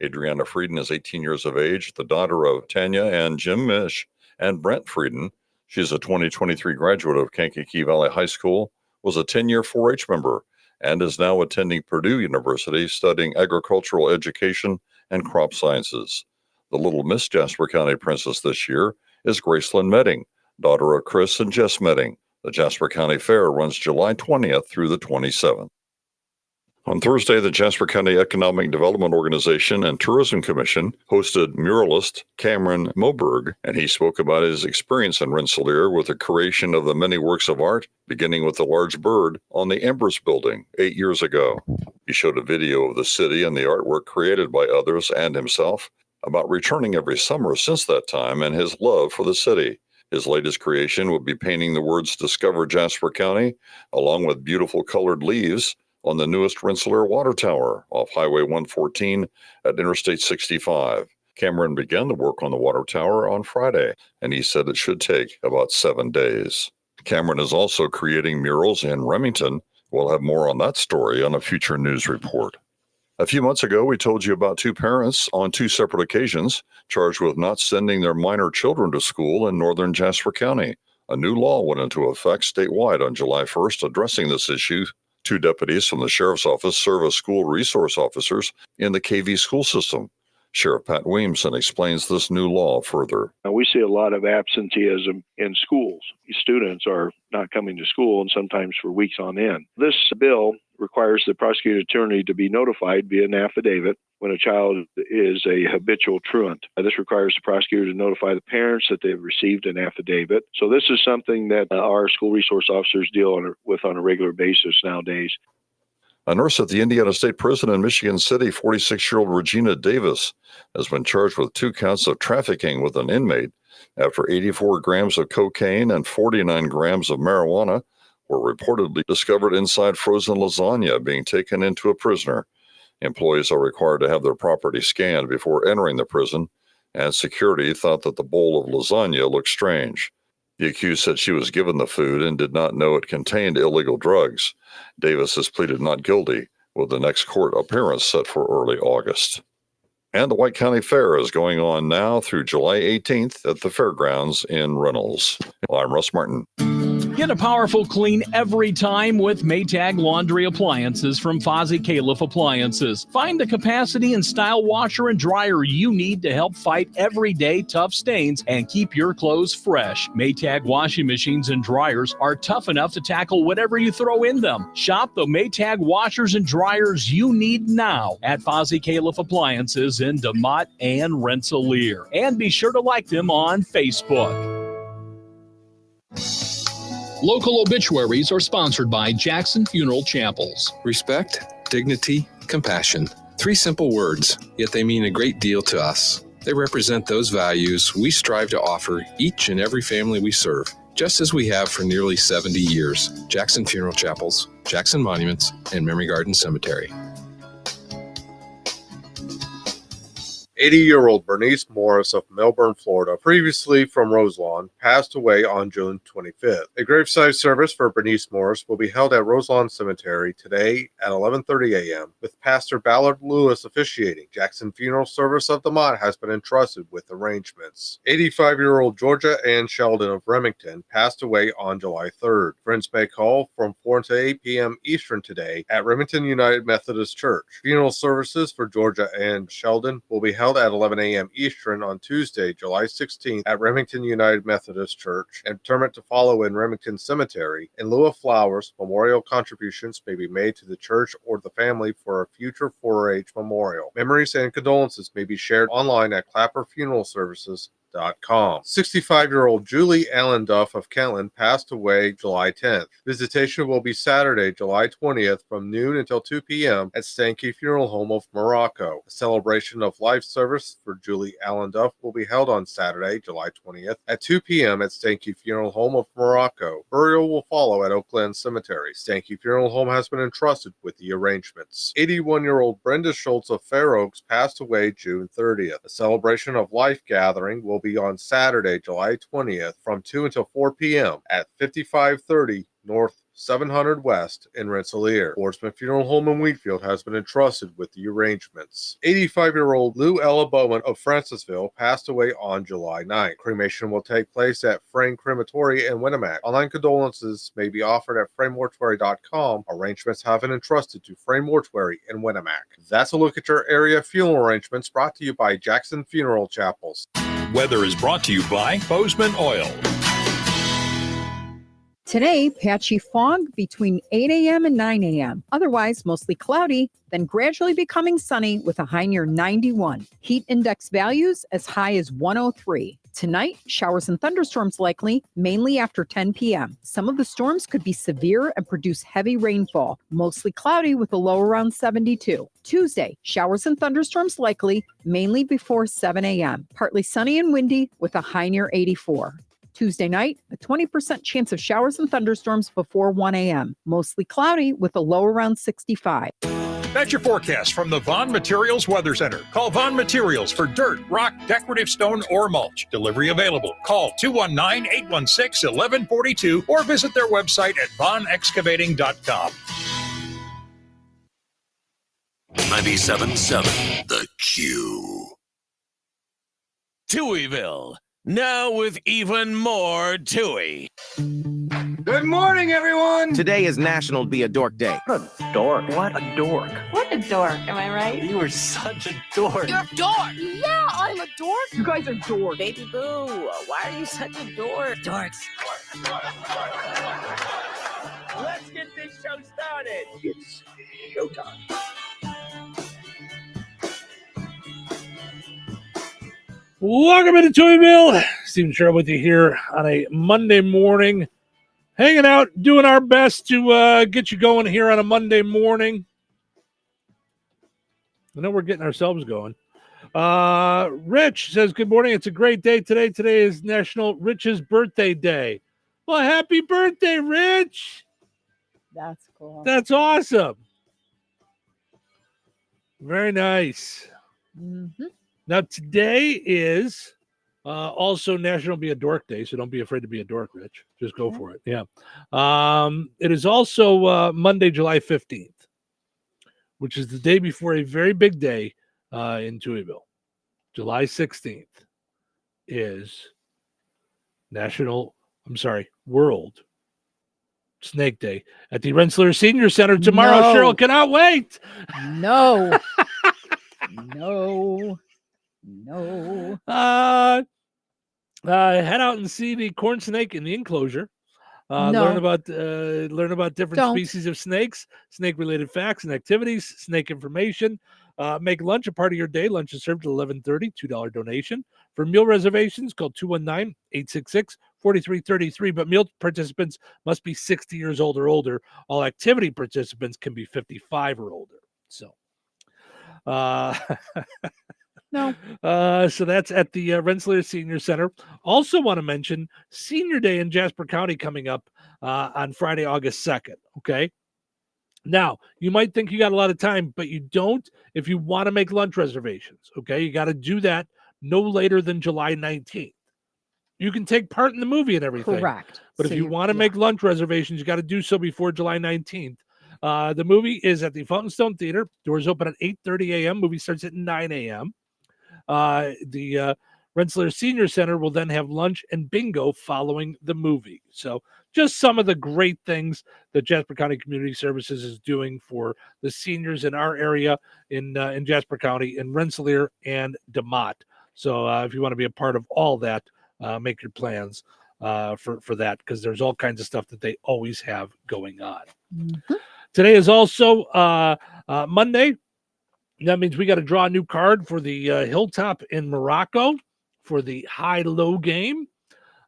Speaker 21: Adriana Frieden is 18 years of age, the daughter of Tanya and Jim Mish and Brent Frieden. She's a 2023 graduate of Kankakee Valley High School, was a 10-year 4-H member, and is now attending Purdue University studying agricultural education and crop sciences. The Little Miss Jasper County Princess this year is Gracelyn Medding, daughter of Chris and Jess Medding. The Jasper County Fair runs July 20th through the 27th. On Thursday, the Jasper County Economic Development Organization and Tourism Commission hosted muralist Cameron Moberg, and he spoke about his experience in Rensselaer with the creation of the many works of art, beginning with the large bird on the Embers building 8 years ago. He showed a video of the city and the artwork created by others and himself about returning every summer since that time and his love for the city. His latest creation would be painting the words "Discover Jasper County" along with beautiful colored leaves on the newest Rensselaer Water Tower off Highway 114 at Interstate 65. Cameron began the work on the water tower on Friday, and he said it should take about 7 days. Cameron is also creating murals in Remington. We'll have more on that story on a future news report. A few months ago, we told you about two parents on two separate occasions charged with not sending their minor children to school in northern Jasper County. A new law went into effect statewide on July 1st addressing this issue. Two deputies from the Sheriff's Office serve as school resource officers in the KV school system. Sheriff Pat Williamson explains this new law further.
Speaker 24: We see a lot of absenteeism in schools. Students are not coming to school, and sometimes for weeks on end. This bill requires the prosecuting attorney to be notified via an affidavit when a child is a habitual truant. This requires the prosecutor to notify the parents that they've received an affidavit. So this is something that our school resource officers deal with on a regular basis nowadays.
Speaker 21: A nurse at the Indiana State Prison in Michigan City, 46-year-old Regina Davis, has been charged with 2 counts of trafficking with an inmate after 84 grams of cocaine and 49 grams of marijuana were reportedly discovered inside frozen lasagna being taken into a prisoner. Employees are required to have their property scanned before entering the prison, and security thought that the bowl of lasagna looked strange. The accused said she was given the food and did not know it contained illegal drugs. Davis has pleaded not guilty, with the next court appearance set for early August. And the White County Fair is going on now through July 18th at the fairgrounds in Reynolds. I'm Russ Martin.
Speaker 11: Get a powerful clean every time with Maytag laundry appliances from Fozzie Califf Appliances. Find the capacity and style washer and dryer you need to help fight everyday tough stains and keep your clothes fresh. Maytag washing machines and dryers are tough enough to tackle whatever you throw in them. Shop the Maytag washers and dryers you need now at Fozzie Califf Appliances in DeMott and Rensselaer. And be sure to like them on Facebook.
Speaker 25: Local obituaries are sponsored by Jackson Funeral Chapels.
Speaker 26: Respect, dignity, compassion. 3 simple words, yet they mean a great deal to us. They represent those values we strive to offer each and every family we serve, just as we have for nearly 70 years. Jackson Funeral Chapels, Jackson Monuments, and Memory Garden Cemetery.
Speaker 4: 80-year-old Bernice Morris of Melbourne, Florida, previously from Roselawn, passed away on June 25th. A graveside service for Bernice Morris will be held at Roselawn Cemetery today at 11:30 a.m. with Pastor Ballard Lewis officiating. Jackson Funeral Service of the Mott has been entrusted with arrangements. 85-year-old Georgia Ann Sheldon of Remington passed away on July 3rd. Friends may call from 4 to 8 p.m. Eastern today at Remington United Methodist Church. Funeral services for Georgia Ann Sheldon will be held at 11 a.m. Eastern on Tuesday, July 16th at Remington United Methodist Church, and interment to follow in Remington Cemetery. In lieu of flowers, memorial contributions may be made to the church or the family for a future 4-H memorial. Memories and condolences may be shared online at clapperfuneralservices.com. 65-year-old Julie Allen Duff of Kentland passed away July 10th. Visitation will be Saturday, July 20th from noon until 2 p.m. at Stanky Funeral Home of Morocco. A celebration of life service for Julie Allen Duff will be held on Saturday, July 20th at 2 p.m. at Stanky Funeral Home of Morocco. Burial will follow at Oakland Cemetery. Stanky Funeral Home has been entrusted with the arrangements. 81-year-old Brenda Schultz of Fair Oaks passed away June 30th. A celebration of life gathering will be on Saturday, July 20th from 2 until 4 p.m. at 5530 North 700 West in Rensselaer. Boardsman Funeral Home in Wheatfield has been entrusted with the arrangements. 85-year-old Lou Ella Bowman of Francisville passed away on July 9th. Cremation will take place at Frame Crematory in Winnemac. Online condolences may be offered at framemortuary.com. Arrangements have been entrusted to Frame Mortuary in Winnemac. That's a look at your area funeral arrangements brought to you by Jackson Funeral Chapels.
Speaker 25: Weather is brought to you by Bozeman Oil.
Speaker 22: Today, patchy fog between 8 a.m. and 9 a.m. Otherwise, mostly cloudy, then gradually becoming sunny with a high near 91. Heat index values as high as 103. Tonight, showers and thunderstorms likely, mainly after 10 p.m. Some of the storms could be severe and produce heavy rainfall, mostly cloudy with a low around 72. Tuesday, showers and thunderstorms likely, mainly before 7 a.m. Partly sunny and windy with a high near 84. Tuesday night, a 20% chance of showers and thunderstorms before 1 a.m. Mostly cloudy with a low around 65.
Speaker 25: That's your forecast from the Vaughn Materials Weather Center. Call Vaughn Materials for dirt, rock, decorative stone, or mulch. Delivery available. Call 219-816-1142 or visit their website at vaughnexcavating.com.
Speaker 10: 97.7 The Q. Touhyville. Now with even more Touhy.
Speaker 5: Good morning, everyone.
Speaker 7: Today is National Be a Dork Day.
Speaker 5: What a dork. What a dork.
Speaker 12: What a dork, am I right?
Speaker 5: You are such a dork.
Speaker 12: You're a dork. Yeah, I'm a dork.
Speaker 5: You guys are dorks.
Speaker 12: Baby boo, why are you such a dork? Dorks.
Speaker 5: Let's get this show started. It's showtime.
Speaker 9: Welcome into Touhyville. Stephen Cheryl with you here on a Monday morning. Hanging out, doing our best to get you going here on a Monday morning. I know we're getting ourselves going. Rich says, good morning. It's a great day today. Today is National Rich's Birthday Day. Well, happy birthday, Rich.
Speaker 16: That's cool.
Speaker 9: That's awesome. Very nice.
Speaker 16: Mm-hmm.
Speaker 9: Now, today is also National Be a Dork Day, so don't be afraid to be a dork, Rich. Just go for it. Yeah. It is also Monday, July 15th, which is the day before a very big day in Touhyville. July 16th is World Snake Day at the Rensselaer Senior Center tomorrow.
Speaker 16: No.
Speaker 9: Cheryl cannot wait.
Speaker 16: No. No.
Speaker 9: Head out and see the corn snake in the enclosure.
Speaker 16: No.
Speaker 9: Learn about different
Speaker 16: Don't.
Speaker 9: species of snakes, snake-related facts and activities, snake information. Make lunch a part of your day. Lunch is served at 11:30, $2 donation. For meal reservations, call 219-866-4333. But meal participants must be 60 years old or older. All activity participants can be 55 or older. So,
Speaker 16: No.
Speaker 9: So that's at the Rensselaer Senior Center. Also want to mention Senior Day in Jasper County coming up on Friday, August 2nd. Okay. Now, you might think you got a lot of time, but you don't if you want to make lunch reservations. Okay, you got to do that no later than July 19th. You can take part in the movie and everything.
Speaker 2: Correct.
Speaker 9: But
Speaker 2: So
Speaker 9: if you want to make lunch reservations, you got to do so before July 19th. The movie is at the Fountain Stone Theater. Doors open at 8:30 a.m. Movie starts at 9 a.m. The Rensselaer Senior Center will then have lunch and bingo following the movie. So just some of the great things that Jasper County Community Services is doing for the seniors in our area in Jasper County, in Rensselaer and DeMott. So if you want to be a part of all that, make your plans for that, because there's all kinds of stuff that they always have going on.
Speaker 2: Mm-hmm.
Speaker 9: Today is also Monday. That means we got to draw a new card for the Hilltop in Morocco for the high-low game.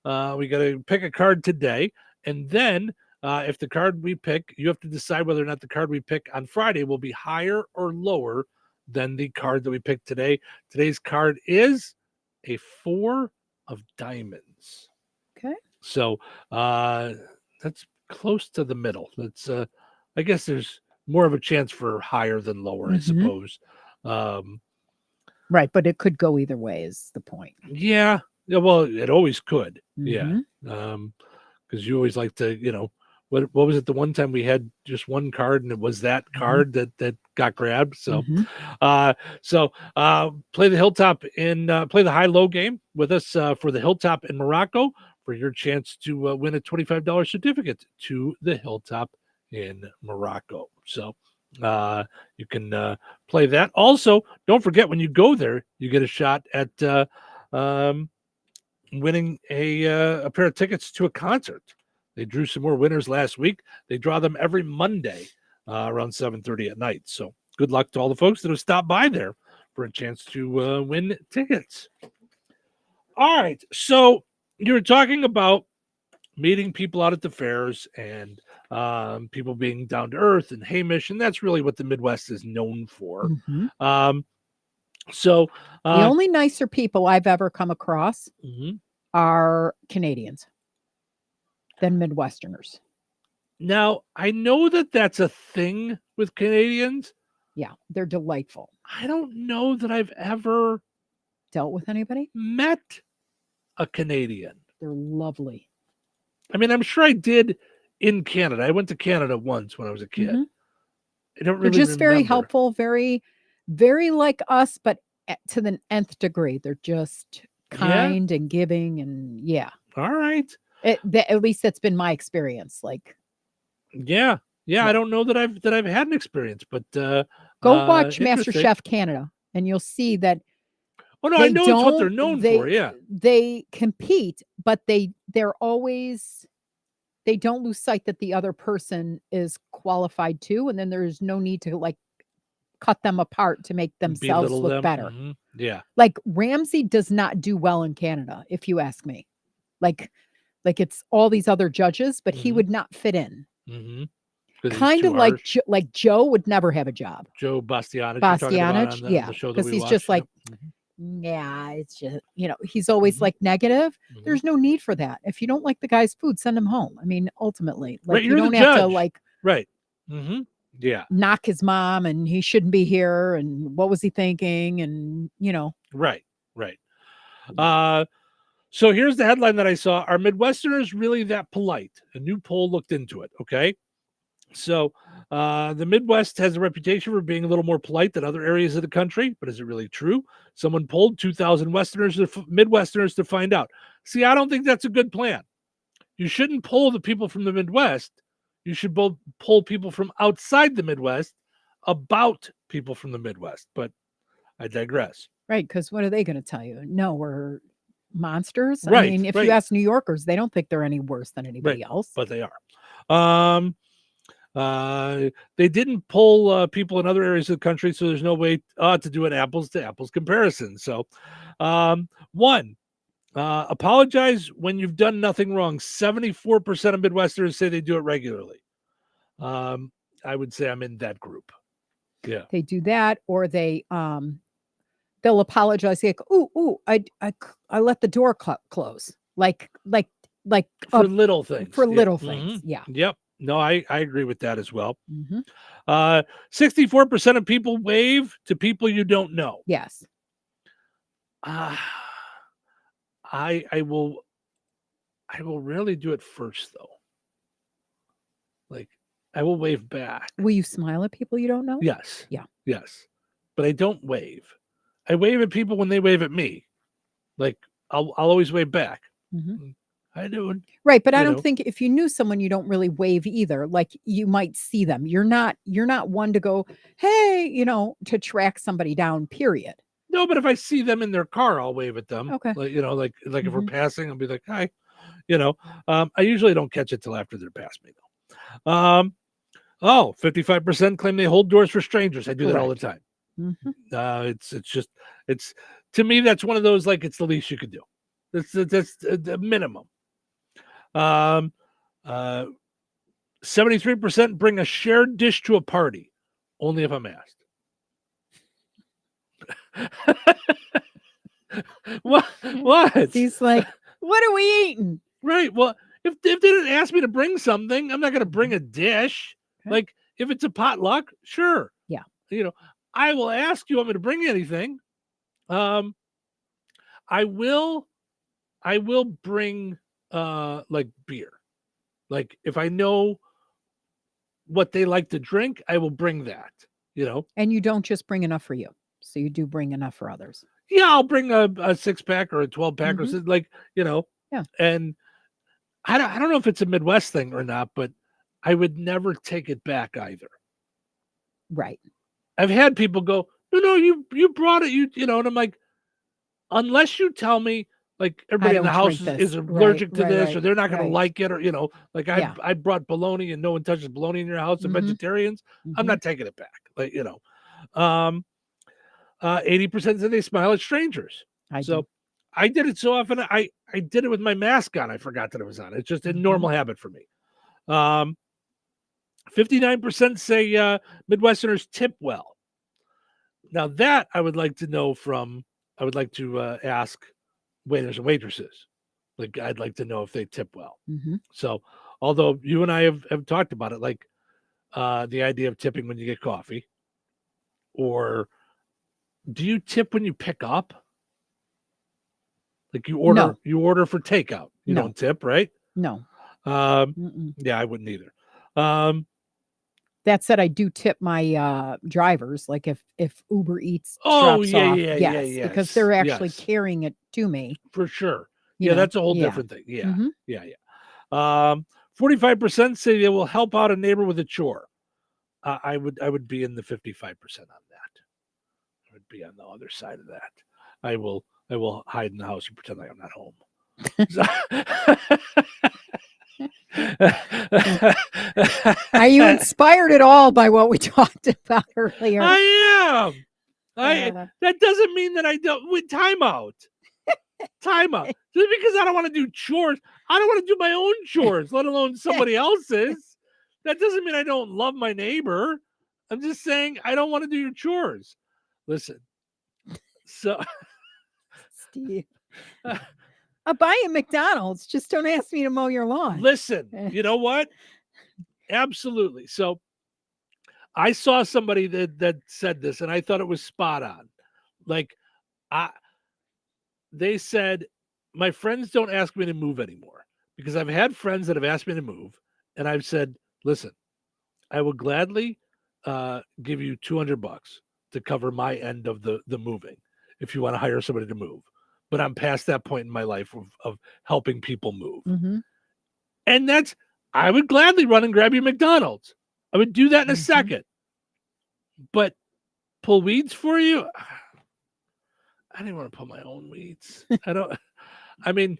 Speaker 9: We got to pick a card today. And then if the card we pick, you have to decide whether or not the card we pick on Friday will be higher or lower than the card that we picked today. Today's card is a 4 of diamonds.
Speaker 2: Okay.
Speaker 9: So that's close to the middle. That's I guess there's more of a chance for higher than lower, I suppose.
Speaker 2: Right, but it could go either way is the point.
Speaker 9: Yeah, well, it always could. Yeah. Because you always like to, what was it the one time we had just one card and it was that card that got grabbed. So play the Hilltop play the high-low game with us for the Hilltop in Morocco for your chance to win a $25 certificate to the Hilltop in Morocco. So you can play that. Also, don't forget, when you go there, you get a shot at winning a pair of tickets to a concert. They drew some more winners last week. They draw them every Monday around 7:30 at night. So good luck to all the folks that have stopped by there for a chance to win tickets. All right. So you were talking about meeting people out at the fairs and people being down to earth and Hamish, and that's really what the Midwest is known for. So
Speaker 2: the only nicer people I've ever come across are Canadians than Midwesterners.
Speaker 9: Now, I know that that's a thing with Canadians.
Speaker 2: Yeah, they're delightful.
Speaker 9: I don't know that I've ever
Speaker 2: dealt with anybody,
Speaker 9: met a Canadian.
Speaker 2: They're lovely.
Speaker 9: I mean, I'm sure I did in Canada. I went to Canada once when I was a kid. I don't really
Speaker 2: They're just very
Speaker 9: remember.
Speaker 2: helpful, very, very like us, but to the nth degree. They're just kind and giving, and
Speaker 9: All right.
Speaker 2: At least that's been my experience. Like,
Speaker 9: yeah. I don't know that I've had an experience, but
Speaker 2: go watch
Speaker 9: interesting.
Speaker 2: MasterChef Canada, and you'll see that.
Speaker 9: Oh no, I know it's what they're known for. Yeah,
Speaker 2: they compete, but they're always. They don't lose sight that the other person is qualified too, and then there's no need to like cut them apart to make themselves
Speaker 9: Belittle
Speaker 2: look
Speaker 9: them.
Speaker 2: better.
Speaker 9: Yeah.
Speaker 2: Like Ramsey does not do well in Canada, if you ask me. Like it's all these other judges, but he would not fit in. Kind of like Joe would never have a job.
Speaker 9: Joe Bastianich.
Speaker 2: Because he's just like, it's just, he's always like negative. There's no need for that. If you don't like the guy's food, send him home. I mean, ultimately, like
Speaker 9: right,
Speaker 2: you don't have to like
Speaker 9: yeah,
Speaker 2: knock his mom and he shouldn't be here and what was he thinking, and
Speaker 9: right. So here's the headline that I saw: Are Midwesterners really that polite? A new poll looked into it. Okay. So the Midwest has a reputation for being a little more polite than other areas of the country, but is it really true? Someone polled 2,000 Midwesterners to find out. See, I don't think that's a good plan. You shouldn't poll the people from the Midwest. You should poll people from outside the Midwest about people from the Midwest, but I digress.
Speaker 2: Right, because what are they going to tell you? No, we're monsters.
Speaker 9: Right,
Speaker 2: I mean, if you ask New Yorkers, they don't think they're any worse than anybody else.
Speaker 9: But they are. They didn't poll people in other areas of the country, so there's no way to do an apples to apples comparison. So, one, apologize when you've done nothing wrong. 74% of Midwesterners say they do it regularly. I would say I'm in that group. Yeah,
Speaker 2: they do that, or they'll apologize like, I let the door close, like
Speaker 9: for little things.
Speaker 2: For little things, yeah.
Speaker 9: Yep. No, I agree with that as well.
Speaker 2: Mm-hmm.
Speaker 9: 64% of people wave to people you don't know.
Speaker 2: Yes.
Speaker 9: I will rarely do it first though. Like I will wave back.
Speaker 2: Will you smile at people you don't know?
Speaker 9: Yes.
Speaker 2: Yeah.
Speaker 9: Yes. But I don't wave. I wave at people when they wave at me. Like I'll always wave back.
Speaker 2: Mm-hmm.
Speaker 9: I do.
Speaker 2: Right, but I don't think if you knew someone, you don't really wave either. Like you might see them. You're not one to go, hey, to track somebody down. Period.
Speaker 9: No, but if I see them in their car, I'll wave at them.
Speaker 2: Okay.
Speaker 9: Like if we're passing, I'll be like, hi. I usually don't catch it till after they're past me though. 55% claim they hold doors for strangers. I do that all the time.
Speaker 2: Mm-hmm.
Speaker 9: It's to me, that's one of those, like, it's the least you could do. That's the minimum. 73% bring a shared dish to a party, only if I'm asked. What?
Speaker 2: He's like, what are we eating?
Speaker 9: Right. Well, if they didn't ask me to bring something, I'm not going to bring a dish. Okay. Like if it's a potluck, sure.
Speaker 2: Yeah.
Speaker 9: I will ask you want me to bring anything. I will bring like beer. Like if I know what they like to drink, I will bring that,
Speaker 2: And you don't just bring enough for you. So you do bring enough for others.
Speaker 9: Yeah, I'll bring a 6-pack or a 12-pack or something, like,
Speaker 2: Yeah.
Speaker 9: And I don't know if it's a Midwest thing or not, but I would never take it back either.
Speaker 2: Right.
Speaker 9: I've had people go, no, you brought it, and I'm like, unless you tell me, like, everybody in the house is allergic to this, or they're not going to like it, or, like I brought bologna and no one touches bologna in your house, and vegetarians, I'm not taking it back. Like, 80% said they smile at strangers. I did it so often. I did it with my mask on. I forgot that it was on. It's just a normal habit for me. 59% say Midwesterners tip well. Now that I would like to know I would like to ask waiters and waitresses. Like I'd like to know if they tip well.
Speaker 2: Mm-hmm.
Speaker 9: So although you and I have talked about it, like the idea of tipping when you get coffee, or do you tip when you pick up? Like you order for takeout. You don't tip, right?
Speaker 2: No.
Speaker 9: Yeah, I wouldn't either.
Speaker 2: That said, I do tip my drivers. Like if Uber Eats drops off, yes, because they're actually carrying it to me.
Speaker 9: For sure. That's a whole different thing. Yeah. Mm-hmm. Yeah. 45% say they will help out a neighbor with a chore. I would be in the 55% on that. I would be on the other side of that. I will hide in the house and pretend like I'm not home.
Speaker 2: Are you inspired at all by what we talked about earlier?
Speaker 9: I am. That doesn't mean that I don't. Time out. Just because I don't want to do chores, I don't want to do my own chores, let alone somebody else's. That doesn't mean I don't love my neighbor. I'm just saying I don't want to do your chores. Listen. So,
Speaker 2: Steve, I'll buy you McDonald's. Just don't ask me to mow your lawn.
Speaker 9: Listen, you know what? Absolutely. So I saw somebody that said this, and I thought it was spot on. Like, they said, my friends don't ask me to move anymore, because I've had friends that have asked me to move, and I've said, listen, I will gladly give you $200 to cover my end of the moving if you want to hire somebody to move. But I'm past that point in my life of helping people move.
Speaker 2: Mm-hmm.
Speaker 9: And I would gladly run and grab your McDonald's. I would do that in a second. But pull weeds for you? I didn't want to pull my own weeds. I mean,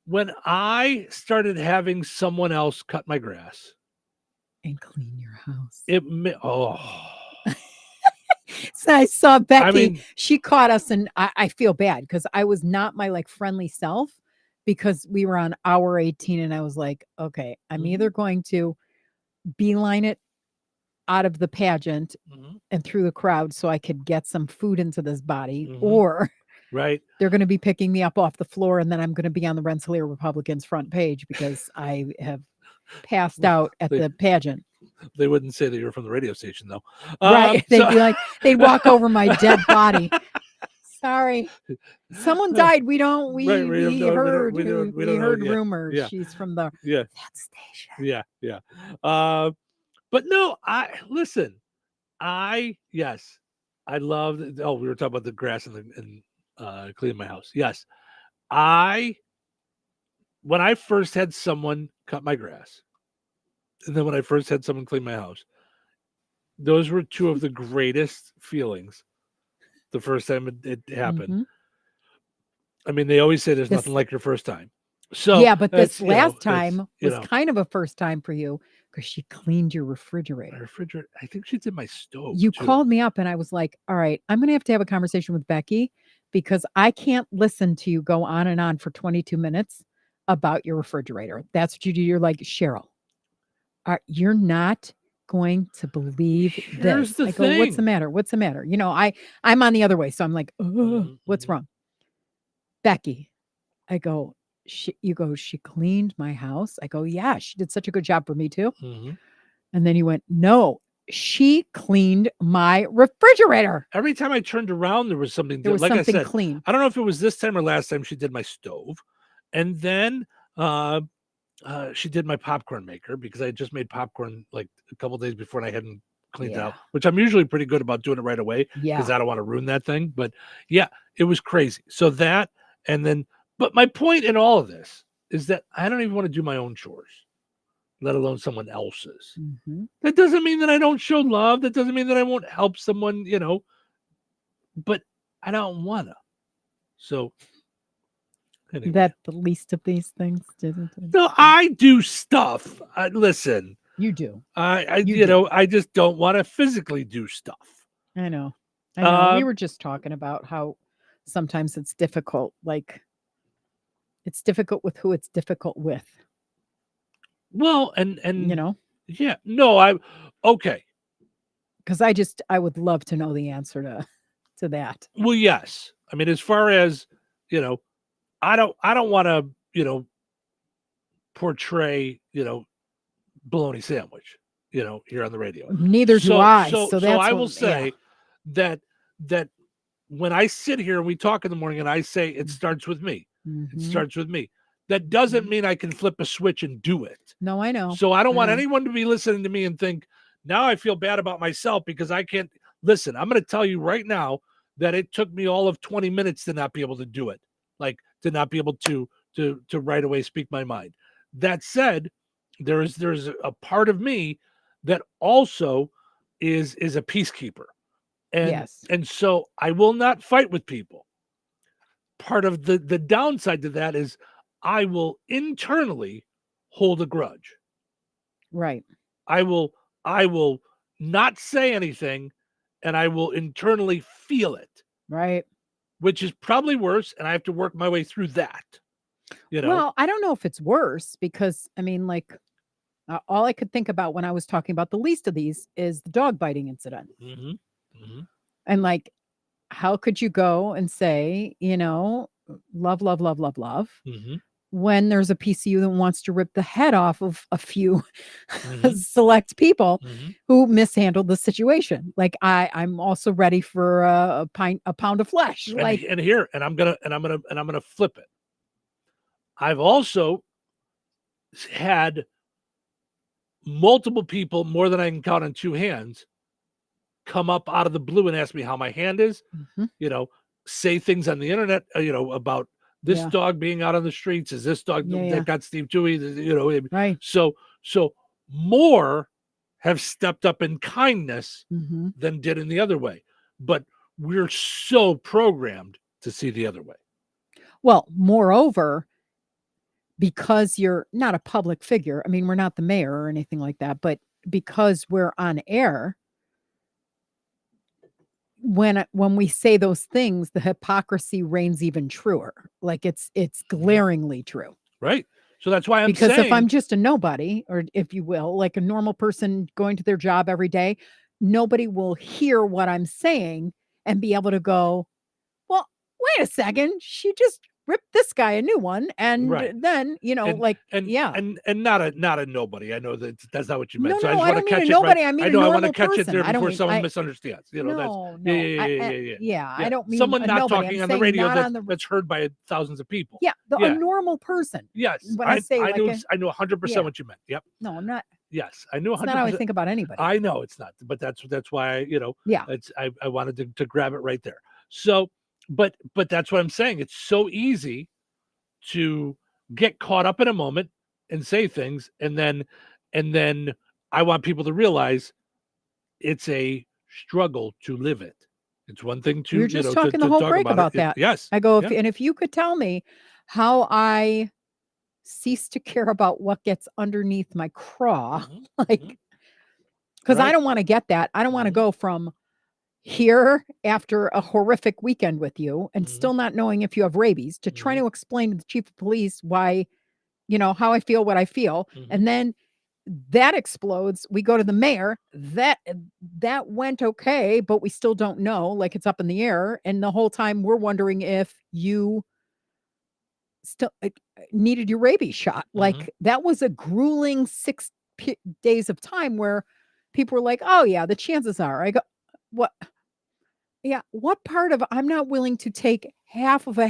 Speaker 9: when I started having someone else cut my grass
Speaker 2: and clean your house, So I saw Becky, she caught us, and I feel bad because I was not my friendly self, because we were on hour 18 and I was like, okay, I'm either going to beeline it out of the pageant and through the crowd so I could get some food into this body, or they're going to be picking me up off the floor, and then I'm going to be on the Rensselaer Republicans front page because I have passed out at the pageant.
Speaker 9: They wouldn't say that you're from the radio station, though.
Speaker 2: Right. They'd
Speaker 9: So-
Speaker 2: be like, they'd walk over my dead body. Sorry. Someone died. We don't, we
Speaker 9: Right,
Speaker 2: we
Speaker 9: don't-
Speaker 2: heard,
Speaker 9: we don't-
Speaker 2: we
Speaker 9: don't know
Speaker 2: heard
Speaker 9: yet.
Speaker 2: rumors.
Speaker 9: Yeah.
Speaker 2: She's from the
Speaker 9: Yeah.
Speaker 2: that station.
Speaker 9: Yeah, yeah. But no, yes, I loved. Oh, we were talking about the grass and cleaning my house. Yes, when I first had someone cut my grass, and then when I first had someone clean my house, those were two of the greatest feelings. The first time it happened.
Speaker 2: Mhm.
Speaker 9: I mean, they always say there's
Speaker 2: This-
Speaker 9: nothing like your first time. So
Speaker 2: yeah, but this
Speaker 9: that's, you know,
Speaker 2: last
Speaker 9: it's,
Speaker 2: time
Speaker 9: you
Speaker 2: was
Speaker 9: know,
Speaker 2: kind of a first time for you because she cleaned your refrigerator.
Speaker 9: my refrigerator. I think she did my stove.
Speaker 2: You
Speaker 9: too.
Speaker 2: called me up and I was like, all right, I'm going to have a conversation with Becky because I can't listen to you go on and on for 22 minutes about your refrigerator. That's what you do. You're like, Cheryl, you're not going to believe
Speaker 9: Here's
Speaker 2: this.
Speaker 9: the
Speaker 2: I go, what's the
Speaker 9: thing.
Speaker 2: matter? What's the matter? You know, I'm on the other way. So I'm like, what's wrong? Becky, I go, she cleaned my house. I go, yeah, she did such a good job for me too.
Speaker 9: Mhm.
Speaker 2: And then he went, no, she cleaned my refrigerator.
Speaker 9: Every time I turned around, there was something.
Speaker 2: There was
Speaker 9: like
Speaker 2: something
Speaker 9: I said,
Speaker 2: clean.
Speaker 9: I don't know if it was this time or last time she did my stove, and then she did my popcorn maker because I had just made popcorn like a couple days before and I hadn't cleaned it out, which I'm usually pretty good about doing it right away because
Speaker 2: Yeah.
Speaker 9: I don't want to ruin that thing. But yeah, it was crazy. So that, and then, but my point in all of this is that I don't even want to do my own chores, let alone someone else's.
Speaker 2: Mhm.
Speaker 9: That doesn't mean that I don't show love. That doesn't mean that I won't help someone, but I don't want to. So anyway.
Speaker 2: That the least of these things didn't it?
Speaker 9: No, I do stuff. Listen,
Speaker 2: You do.
Speaker 9: I
Speaker 2: You do.
Speaker 9: I just don't want to physically do stuff.
Speaker 2: I know. I know. We
Speaker 9: Um,
Speaker 2: were just talking about how sometimes it's difficult. Like it's difficult with who it's difficult with.
Speaker 9: Well, and
Speaker 2: You know,
Speaker 9: yeah, no, okay.
Speaker 2: because I would love to know the answer to that.
Speaker 9: Well, yes. I mean, as far as I don't want to portray bologna sandwich here on the radio.
Speaker 2: Neither do I. So that's
Speaker 9: I
Speaker 2: what-
Speaker 9: will say that when I sit here and we talk in the morning and I say it starts with me, it
Speaker 2: Mhm.
Speaker 9: starts with me. That doesn't mean I can flip a switch and do it.
Speaker 2: No, I know.
Speaker 9: So I don't want
Speaker 2: know.
Speaker 9: anyone to be listening to me and think, now I feel bad about myself because I can't listen. I'm going to tell you right now that it took me all of 20 minutes to not be able to do it. Like to not be able to right away speak my mind. That said, there's a part of me that also is a peacekeeper. And
Speaker 2: Yes.
Speaker 9: and so I will not fight with people. Part of the downside to that is I will internally hold a grudge.
Speaker 2: Right.
Speaker 9: I will not say anything and I will internally feel it,
Speaker 2: Right.
Speaker 9: which is probably worse. And I have to work my way through that.
Speaker 2: Well, I don't know if it's worse because I mean, like, all I could think about when I was talking about the least of these is the dog biting incident.
Speaker 9: Mhm, mhm.
Speaker 2: And like, how could you go and say, love, love, love, love, love,
Speaker 9: Mhm.
Speaker 2: when there's a piece of you that wants to rip the head off of a few
Speaker 9: Mhm.
Speaker 2: select people
Speaker 9: Mhm.
Speaker 2: who mishandled the situation? Like, I'm also ready for a pound of flesh.
Speaker 9: And,
Speaker 2: Like,
Speaker 9: and here, and I'm gonna flip it. I've also had multiple people, more than I can count on two hands, come up out of the blue and ask me how my hand is.
Speaker 2: Mhm.
Speaker 9: Say things on the internet, about this
Speaker 2: Yeah.
Speaker 9: dog being out on the streets. Is this dog
Speaker 2: Yeah,
Speaker 9: that
Speaker 2: yeah.
Speaker 9: got Steve Touhy?
Speaker 2: Right.
Speaker 9: So more have stepped up in kindness
Speaker 2: Mhm.
Speaker 9: than did in the other way. But we're so programmed to see the other way.
Speaker 2: Well, moreover, because you're not a public figure, I mean, we're not the mayor or anything like that, but because we're on air, when we say those things, the hypocrisy reigns even truer. Like it's glaringly true.
Speaker 9: Right. So that's why I'm
Speaker 2: Because
Speaker 9: saying,
Speaker 2: if I'm just a nobody, or if you will, like a normal person going to their job every day, nobody will hear what I'm saying and be able to go, well, wait a second, she just rip this guy a new one, and
Speaker 9: Right.
Speaker 2: then yeah,
Speaker 9: and not a nobody. I know that's not what you meant.
Speaker 2: No,
Speaker 9: so I
Speaker 2: no,
Speaker 9: just
Speaker 2: I
Speaker 9: want
Speaker 2: don't
Speaker 9: to
Speaker 2: mean
Speaker 9: catch
Speaker 2: a
Speaker 9: it
Speaker 2: nobody.
Speaker 9: right.
Speaker 2: I mean
Speaker 9: I
Speaker 2: a
Speaker 9: know I want to
Speaker 2: normal
Speaker 9: catch it
Speaker 2: person.
Speaker 9: there
Speaker 2: I don't
Speaker 9: before
Speaker 2: mean-
Speaker 9: someone
Speaker 2: I-
Speaker 9: misunderstands. You know,
Speaker 2: No,
Speaker 9: yeah.
Speaker 2: I don't mean
Speaker 9: someone
Speaker 2: a
Speaker 9: not
Speaker 2: nobody.
Speaker 9: talking
Speaker 2: I'm
Speaker 9: on the
Speaker 2: saying
Speaker 9: radio
Speaker 2: not on the.
Speaker 9: that's heard by thousands of people.
Speaker 2: Yeah, a
Speaker 9: Yeah.
Speaker 2: normal person.
Speaker 9: Yes,
Speaker 2: When I say
Speaker 9: I
Speaker 2: like
Speaker 9: knew
Speaker 2: a-
Speaker 9: I knew 100%
Speaker 2: yeah.
Speaker 9: what you meant. Yep.
Speaker 2: No, I'm not.
Speaker 9: Yes, I knew 100%.
Speaker 2: It's not how I think about anybody.
Speaker 9: I know it's not, but that's why
Speaker 2: Yeah.
Speaker 9: I wanted to grab it right there. So, but that's what I'm saying. It's so easy to get caught up in a moment and say things, and then I want people to realize it's a struggle to live it. It's one thing to
Speaker 2: We were just
Speaker 9: to
Speaker 2: talking the whole
Speaker 9: talk
Speaker 2: break about
Speaker 9: it.
Speaker 2: that.
Speaker 9: Yes,
Speaker 2: I go,
Speaker 9: yeah.
Speaker 2: if you could tell me how I cease to care about what gets underneath my craw, like, because I
Speaker 9: Right.
Speaker 2: don't want to get that. I don't want to go from here after a horrific weekend with you and still not knowing if you have rabies to trying to explain to the chief of police why, how I feel, what I feel. And then that explodes. We go to the mayor. That went okay, but we still don't know. Like, it's up in the air. And the whole time we're wondering if you still needed your rabies shot. Like, that was a grueling 6 days of time where people were like, oh yeah, the chances are. I go, what? Yeah. What part of I'm not willing to take half of a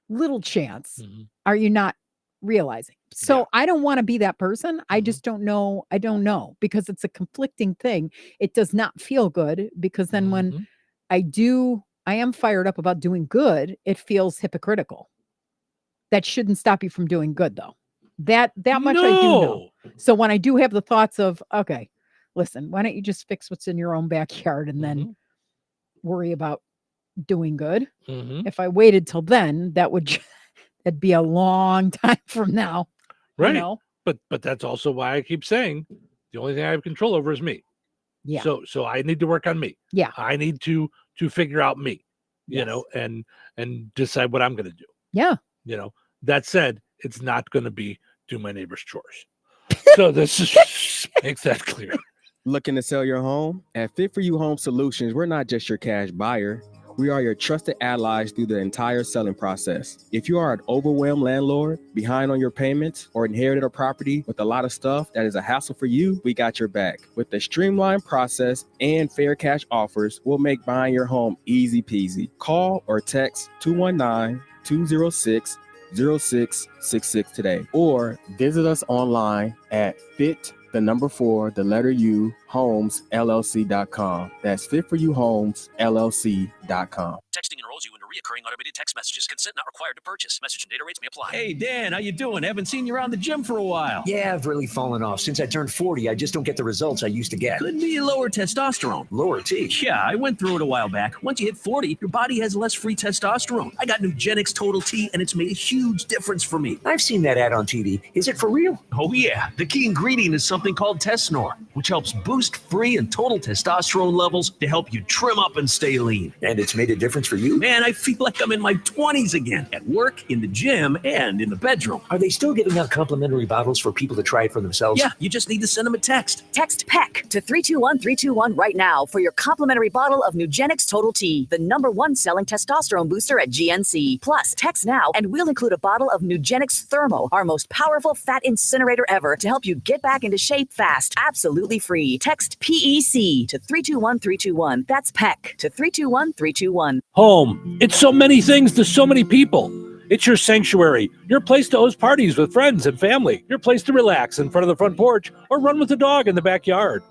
Speaker 2: little chance are you not realizing? So I don't want to be that person. I just don't know. I don't know, because it's a conflicting thing. It does not feel good, because then when I am fired up about doing good, it feels hypocritical. That shouldn't stop you from doing good, though. That much I do know. So when I do have the thoughts of, okay, listen, why don't you just fix what's in your own backyard and then worry about doing good? If I waited till then, that'd be a long time from now.
Speaker 9: Right.
Speaker 2: You know?
Speaker 9: But that's also why I keep saying the only thing I have control over is me.
Speaker 2: Yeah.
Speaker 9: So I need to work on me.
Speaker 2: Yeah.
Speaker 9: I need to figure out me, you know, and decide what I'm going to do.
Speaker 2: Yeah.
Speaker 9: You know, that said, it's not going to be do my neighbor's chores. So this makes that clear.
Speaker 1: Looking to sell your home? At Fit For You Home Solutions, we're not just your cash buyer. We are your trusted allies through the entire selling process. If you are an overwhelmed landlord, behind on your payments, or inherited a property with a lot of stuff that is a hassle for you, we got your back. With the streamlined process and fair cash offers, we'll make buying your home easy peasy. Call or text 219-206-0666 today, or visit us online at homes.LLC.com. That's fitforyouhomesllc.com.
Speaker 8: Texting enrolls you into recurring automated text messages. Consent not required to purchase. Message and data rates may apply.
Speaker 13: Hey, Dan, how you doing? Haven't seen you around the gym for a while.
Speaker 8: Yeah, I've really fallen off. Since I turned 40, I just don't get the results I used to get.
Speaker 13: Could be lower testosterone.
Speaker 8: Lower T.
Speaker 13: Yeah, I went through it a while back. Once you hit 40, your body has less free testosterone. I got Nugenix Total T, and it's made a huge difference for me.
Speaker 8: I've seen that ad on TV. Is it for real?
Speaker 13: Oh, yeah. The key ingredient is something called Tesnor, which helps boost free and total testosterone levels to help you trim up and stay lean.
Speaker 8: And it's made a difference for you?
Speaker 13: Man, I feel like I'm in my 20s again, at work, in the gym, and in the bedroom.
Speaker 8: Are they still giving out complimentary bottles for people to try it for themselves?
Speaker 13: Yeah, you just need to send them a text.
Speaker 14: Text PEC to 321-321 right now for your complimentary bottle of Nugenix Total T, the #1 selling testosterone booster at GNC. Plus, text now and we'll include a bottle of Nugenix Thermo, our most powerful fat incinerator ever, to help you get back into shape fast. Absolutely free. Text PEC to 321-321. That's PEC to 321-321.
Speaker 9: Home. It's so many things to so many people. It's your sanctuary, your place to host parties with friends and family, your place to relax in front of the front porch or run with the dog in the backyard.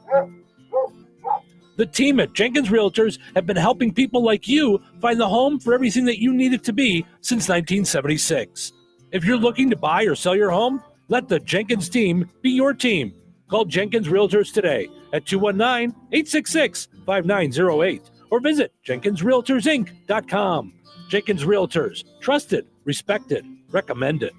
Speaker 9: The team at Jenkins Realtors have been helping people like you find the home for everything that you need it to be since 1976. If you're looking to buy or sell your home, let the Jenkins team be your team. Call Jenkins Realtors today at 219-866-5908 or visit JenkinsRealtorsInc.com. Jenkins Realtors, trusted, respected, recommended.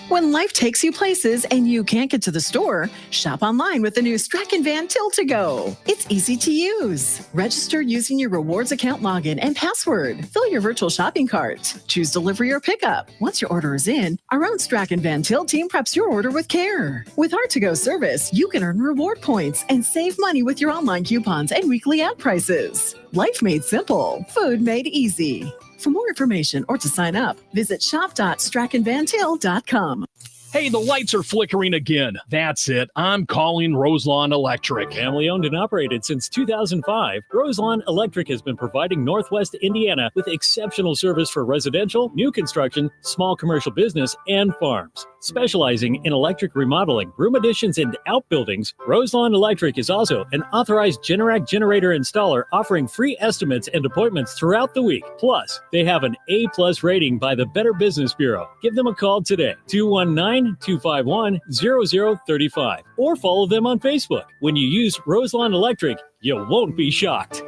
Speaker 16: When life takes you places and you can't get to the store, shop online with the new Strachan Van Till to Go. It's easy to use. Register using your rewards account login and password. Fill your virtual shopping cart. Choose delivery or pickup. Once your order is in, our own Strachan Van Till team preps your order with care. With our to-go service, you can earn reward points and save money with your online coupons and weekly ad prices. Life made simple, food made easy. For more information or to sign up, visit shop.strachanvantil.com.
Speaker 11: Hey, the lights are flickering again. That's it. I'm calling Roselawn Electric.
Speaker 8: Family owned and operated since 2005, Roselawn Electric has been providing Northwest Indiana with exceptional service for residential, new construction, small commercial business, and farms. Specializing in electric remodeling, room additions, and outbuildings, Roselawn Electric is also an authorized Generac generator installer offering free estimates and appointments throughout the week. Plus, they have an A+ rating by the Better Business Bureau. Give them a call today, 219-251-0035, or follow them on Facebook. When you use Roselawn Electric, you won't be shocked.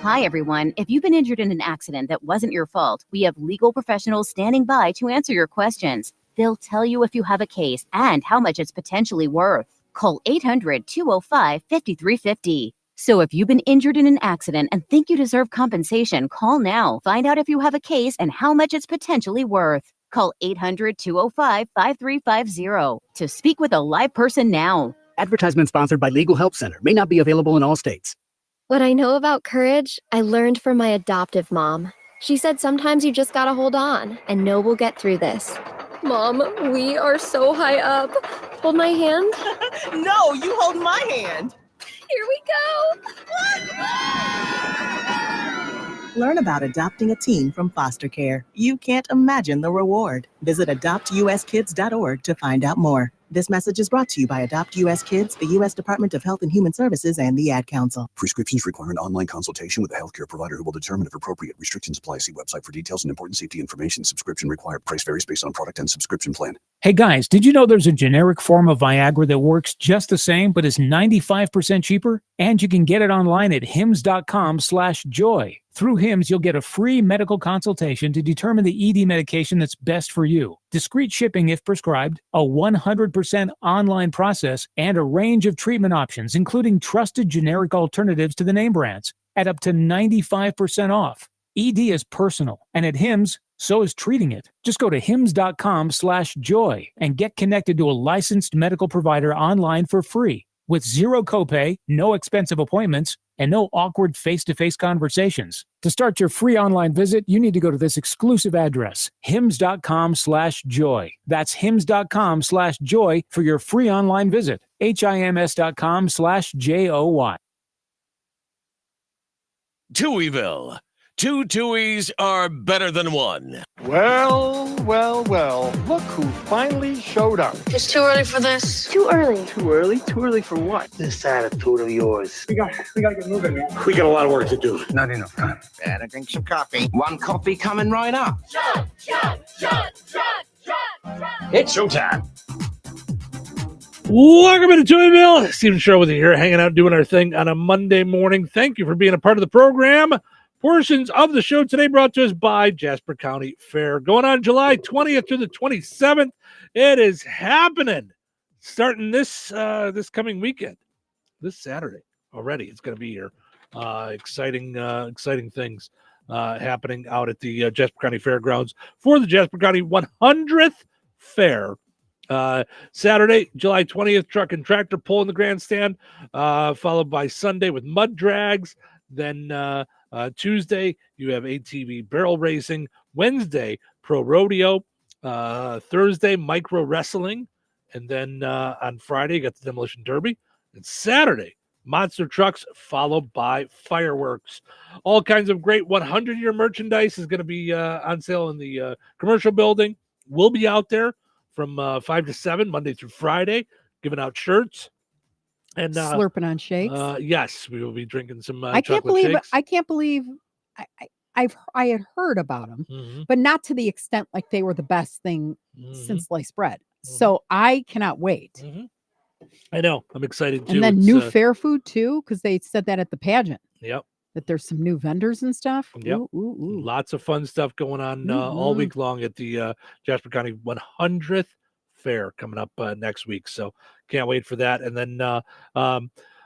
Speaker 3: Hi, everyone. If you've been injured in an accident that wasn't your fault, we have legal professionals standing by to answer your questions. They'll tell you if you have a case and how much it's potentially worth. Call 800-205-5350. So if you've been injured in an accident and think you deserve compensation, call now. Find out if you have a case and how much it's potentially worth. Call 800-205-5350 to speak with a live person now.
Speaker 6: Advertisement sponsored by Legal Help Center. May not be available in all states.
Speaker 15: What I know about courage, I learned from my adoptive mom. She said sometimes you just gotta hold on and know we'll get through this. Mom, we are so high up. Hold my hand.
Speaker 12: No, you hold my hand.
Speaker 15: Here we go.
Speaker 12: Learn about adopting a teen from foster care. You can't imagine the reward. Visit adoptuskids.org to find out more. This message is brought to you by Adopt U.S. Kids, the U.S. Department of Health and Human Services, and the Ad Council.
Speaker 17: Prescriptions require an online consultation with a healthcare provider who will determine if appropriate. Restrictions apply. See website for details and important safety information. Subscription required. Price varies based on product and subscription plan.
Speaker 18: Hey guys, did you know there's a generic form of Viagra that works just the same but is 95% cheaper? And you can get it online at hims.com/joy. Through Hims, you'll get a free medical consultation to determine the ED medication that's best for you. Discreet shipping if prescribed, a 100% online process, and a range of treatment options, including trusted generic alternatives to the name brands, at up to 95% off. ED is personal, and at Hims, so is treating it. Just go to hims.com/joy and get connected to a licensed medical provider online for free, with zero copay, no expensive appointments, and no awkward face-to-face conversations. To start your free online visit, you need to go to this exclusive address, hims.com/joy. That's hims.com/joy for your free online visit, hims.com/joy.
Speaker 10: Touhyville. Two Touhies are better than one.
Speaker 19: Well, look who finally showed up.
Speaker 20: It's too early for this. Too early.
Speaker 19: Too early? Too early for what? This attitude of yours. We gotta get moving, man.
Speaker 25: We got a lot of work to do.
Speaker 19: Not enough time.
Speaker 7: Better drink some coffee. One coffee coming right up.
Speaker 25: It's showtime. Welcome into Touhyville. Stephen Cheryl with you here, hanging out, doing our thing on a Monday morning. Thank you for being a part of the program. Portions of the show today brought to us by Jasper County Fair. Going on July 20th through the 27th. It is happening. Starting this coming weekend. This Saturday already. It's going to be here. Exciting things happening out at the Jasper County Fairgrounds for the Jasper County 100th Fair. Saturday, July 20th, truck and tractor pull in the grandstand, followed by Sunday with mud drags. Then Tuesday, you have ATV barrel racing. Wednesday, pro rodeo. Thursday, micro wrestling. And then on Friday, you got the demolition derby. And Saturday, monster trucks followed by fireworks. All kinds of great 100-year merchandise is going to be on sale in the commercial building. We'll be out there from 5 to 7, Monday through Friday, giving out shirts. And
Speaker 2: slurping on shakes.
Speaker 25: Yes, we will be drinking some.
Speaker 2: I can't believe.
Speaker 25: Shakes.
Speaker 2: I can't believe. I had heard about them, but not to the extent like they were the best thing since sliced bread. So I cannot wait.
Speaker 25: I know. I'm excited too.
Speaker 2: And then new fair food too, because they said that at the pageant.
Speaker 25: Yep.
Speaker 2: That there's some new vendors and stuff.
Speaker 25: Yep.
Speaker 2: Ooh.
Speaker 25: Lots of fun stuff going on all week long at the Jasper County 100th Fair coming up next week. So can't wait for that. And then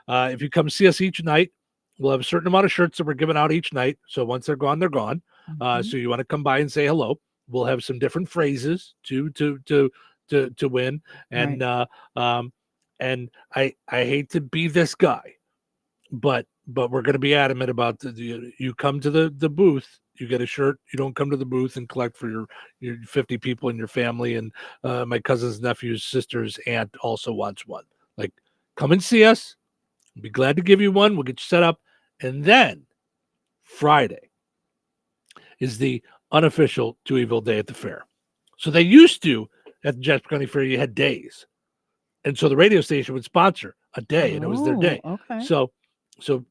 Speaker 25: if you come see us each night, we'll have a certain amount of shirts that we're giving out each night. So once they're gone, they're gone. So you want to come by and say hello. We'll have some different phrases to win. And
Speaker 2: Right.
Speaker 25: and I hate to be this guy, but but we're going to be adamant about you come to the booth, you get a shirt. You don't come to the booth and collect for your 50 people in your family. And my cousin's nephew's sister's aunt also wants one. Like, come and see us. We'll be glad to give you one. We'll get you set up. And then Friday is the unofficial Touhyville Day at the fair. So they used to, at the Jasper County Fair, you had days. And so the radio station would sponsor a day, and it was their day.
Speaker 2: Okay.
Speaker 25: So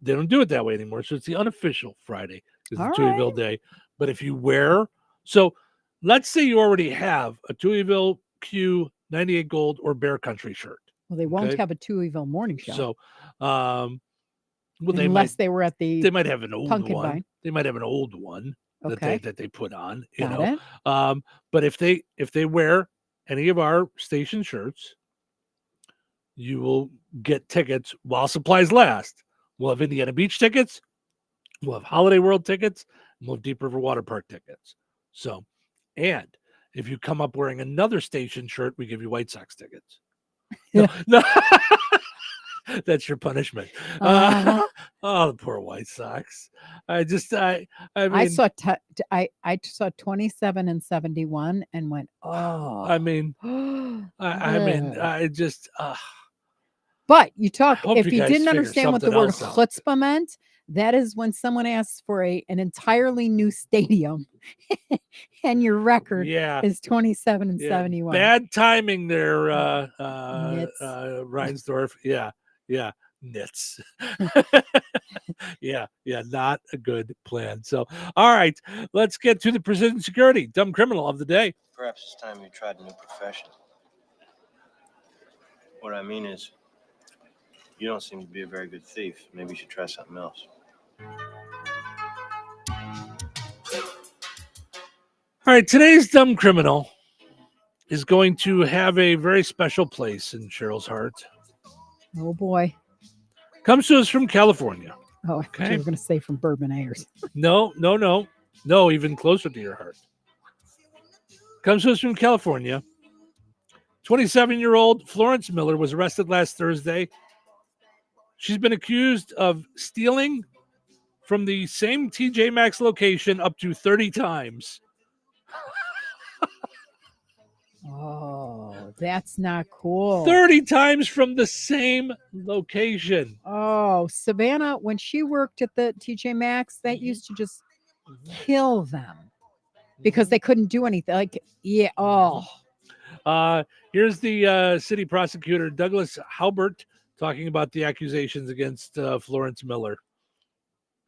Speaker 25: they don't do it that way anymore. So it's the unofficial Friday is the Touhyville Day. But if you wear, so let's say you already have a Touhyville Q 98 Gold or Bear Country shirt.
Speaker 2: Well, they won't have a Touhyville morning show.
Speaker 25: So,
Speaker 2: unless they were at the
Speaker 25: they might have an old
Speaker 2: Pumpkin
Speaker 25: one.
Speaker 2: Vine.
Speaker 25: They might have an old one
Speaker 2: Okay.
Speaker 25: that they put on.
Speaker 2: Got it.
Speaker 25: But if they wear any of our station shirts, you will get tickets while supplies last. We'll have Indiana Beach tickets, we'll have Holiday World tickets, and we'll have Deep River Water Park tickets. So, and if you come up wearing another station shirt, we give you White Sox tickets. No. That's your punishment. Oh, the poor White Sox. I mean,
Speaker 2: I saw I saw 27 and 71 and went, oh.
Speaker 25: I mean, I just.
Speaker 2: But you talk,
Speaker 25: hope
Speaker 2: if
Speaker 25: you
Speaker 2: you
Speaker 25: guys
Speaker 2: didn't
Speaker 25: figure
Speaker 2: understand what the
Speaker 25: something
Speaker 2: word
Speaker 25: else out.
Speaker 2: chutzpah meant, that is when someone asks for an entirely new stadium and your record is 27 and 71.
Speaker 25: Bad timing there, Reinsdorf. Yeah, nits. yeah, not a good plan. So, all right, let's get to the precision security dumb criminal of the day.
Speaker 4: Perhaps it's time you tried a new profession. What I mean is, you don't seem to be a very good thief. Maybe you should try something else.
Speaker 25: All right, today's dumb criminal is going to have a very special place in Cheryl's heart.
Speaker 2: Oh boy.
Speaker 25: Comes to us from California.
Speaker 2: Oh, I thought you were going to say from Bourbon Ayers.
Speaker 25: No, even closer to your heart. Comes to us from California. 27-year-old Florence Miller was arrested last Thursday. She's been accused of stealing from the same TJ Maxx location up to 30 times.
Speaker 2: Oh, that's not cool.
Speaker 25: 30 times from the same location.
Speaker 2: Oh, Savannah, when she worked at the TJ Maxx, that used to just kill them because they couldn't do anything. Like, yeah, oh.
Speaker 25: Here's the city prosecutor, Douglas Halbert, talking about the accusations against Florence Miller.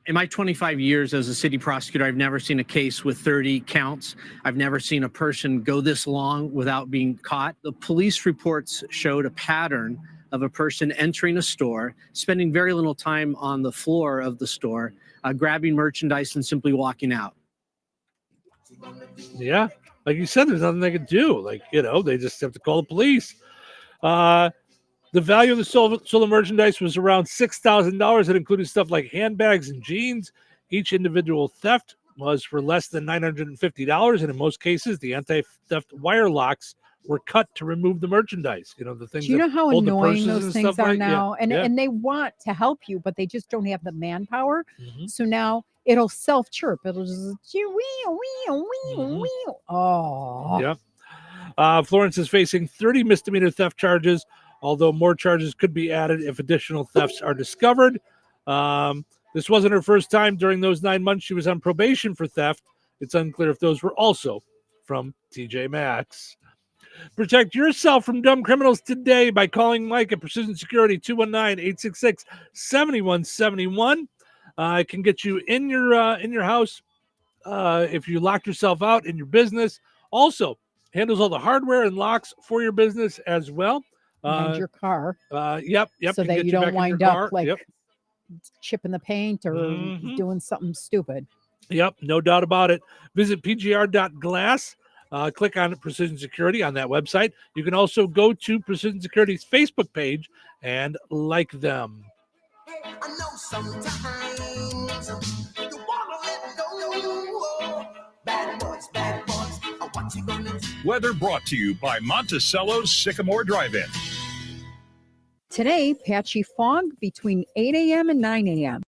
Speaker 21: In my 25 years as a city prosecutor, I've never seen a case with 30 counts. I've never seen a person go this long without being caught. The police reports showed a pattern of a person entering a store, spending very little time on the floor of the store, grabbing merchandise and simply walking out.
Speaker 25: Yeah, like you said, there's nothing they could do. Like, they just have to call the police. The value of the stolen merchandise was around $6,000. It included stuff like handbags and jeans. Each individual theft was for less than $950, and in most cases, the anti-theft wire locks were cut to remove the merchandise. The things.
Speaker 2: Do you know how
Speaker 25: hold the
Speaker 2: annoying
Speaker 25: purses
Speaker 2: those
Speaker 25: and
Speaker 2: things
Speaker 25: stuff
Speaker 2: are
Speaker 25: like-
Speaker 2: now?
Speaker 25: Yeah,
Speaker 2: And they want to help you, but they just don't have the manpower.
Speaker 25: Mhm.
Speaker 2: So now it'll self-chirp. It'll just oh.
Speaker 25: Yeah. Florence is facing 30 misdemeanor theft charges, although more charges could be added if additional thefts are discovered. This wasn't her first time. During those 9 months, she was on probation for theft. It's unclear if those were also from TJ Maxx. Protect yourself from dumb criminals today by calling Mike at Precision Security, 219-866-7171. It can get you in your house if you lock yourself out in your business. Also, handles all the hardware and locks for your business as well.
Speaker 2: And your car.
Speaker 25: Yep.
Speaker 2: So
Speaker 25: can
Speaker 2: that
Speaker 25: get
Speaker 2: you
Speaker 25: back
Speaker 2: don't
Speaker 25: in
Speaker 2: wind
Speaker 25: your
Speaker 2: up
Speaker 25: car.
Speaker 2: like
Speaker 25: Yep.
Speaker 2: chipping the paint or doing something stupid.
Speaker 25: Yep, no doubt about it. Visit pgr.glass. Click on Precision Security on that website. You can also go to Precision Security's Facebook page and like them.
Speaker 22: Weather brought to you by Monticello's Sycamore Drive-In.
Speaker 2: Today, patchy fog between 8 a.m. and 9 a.m.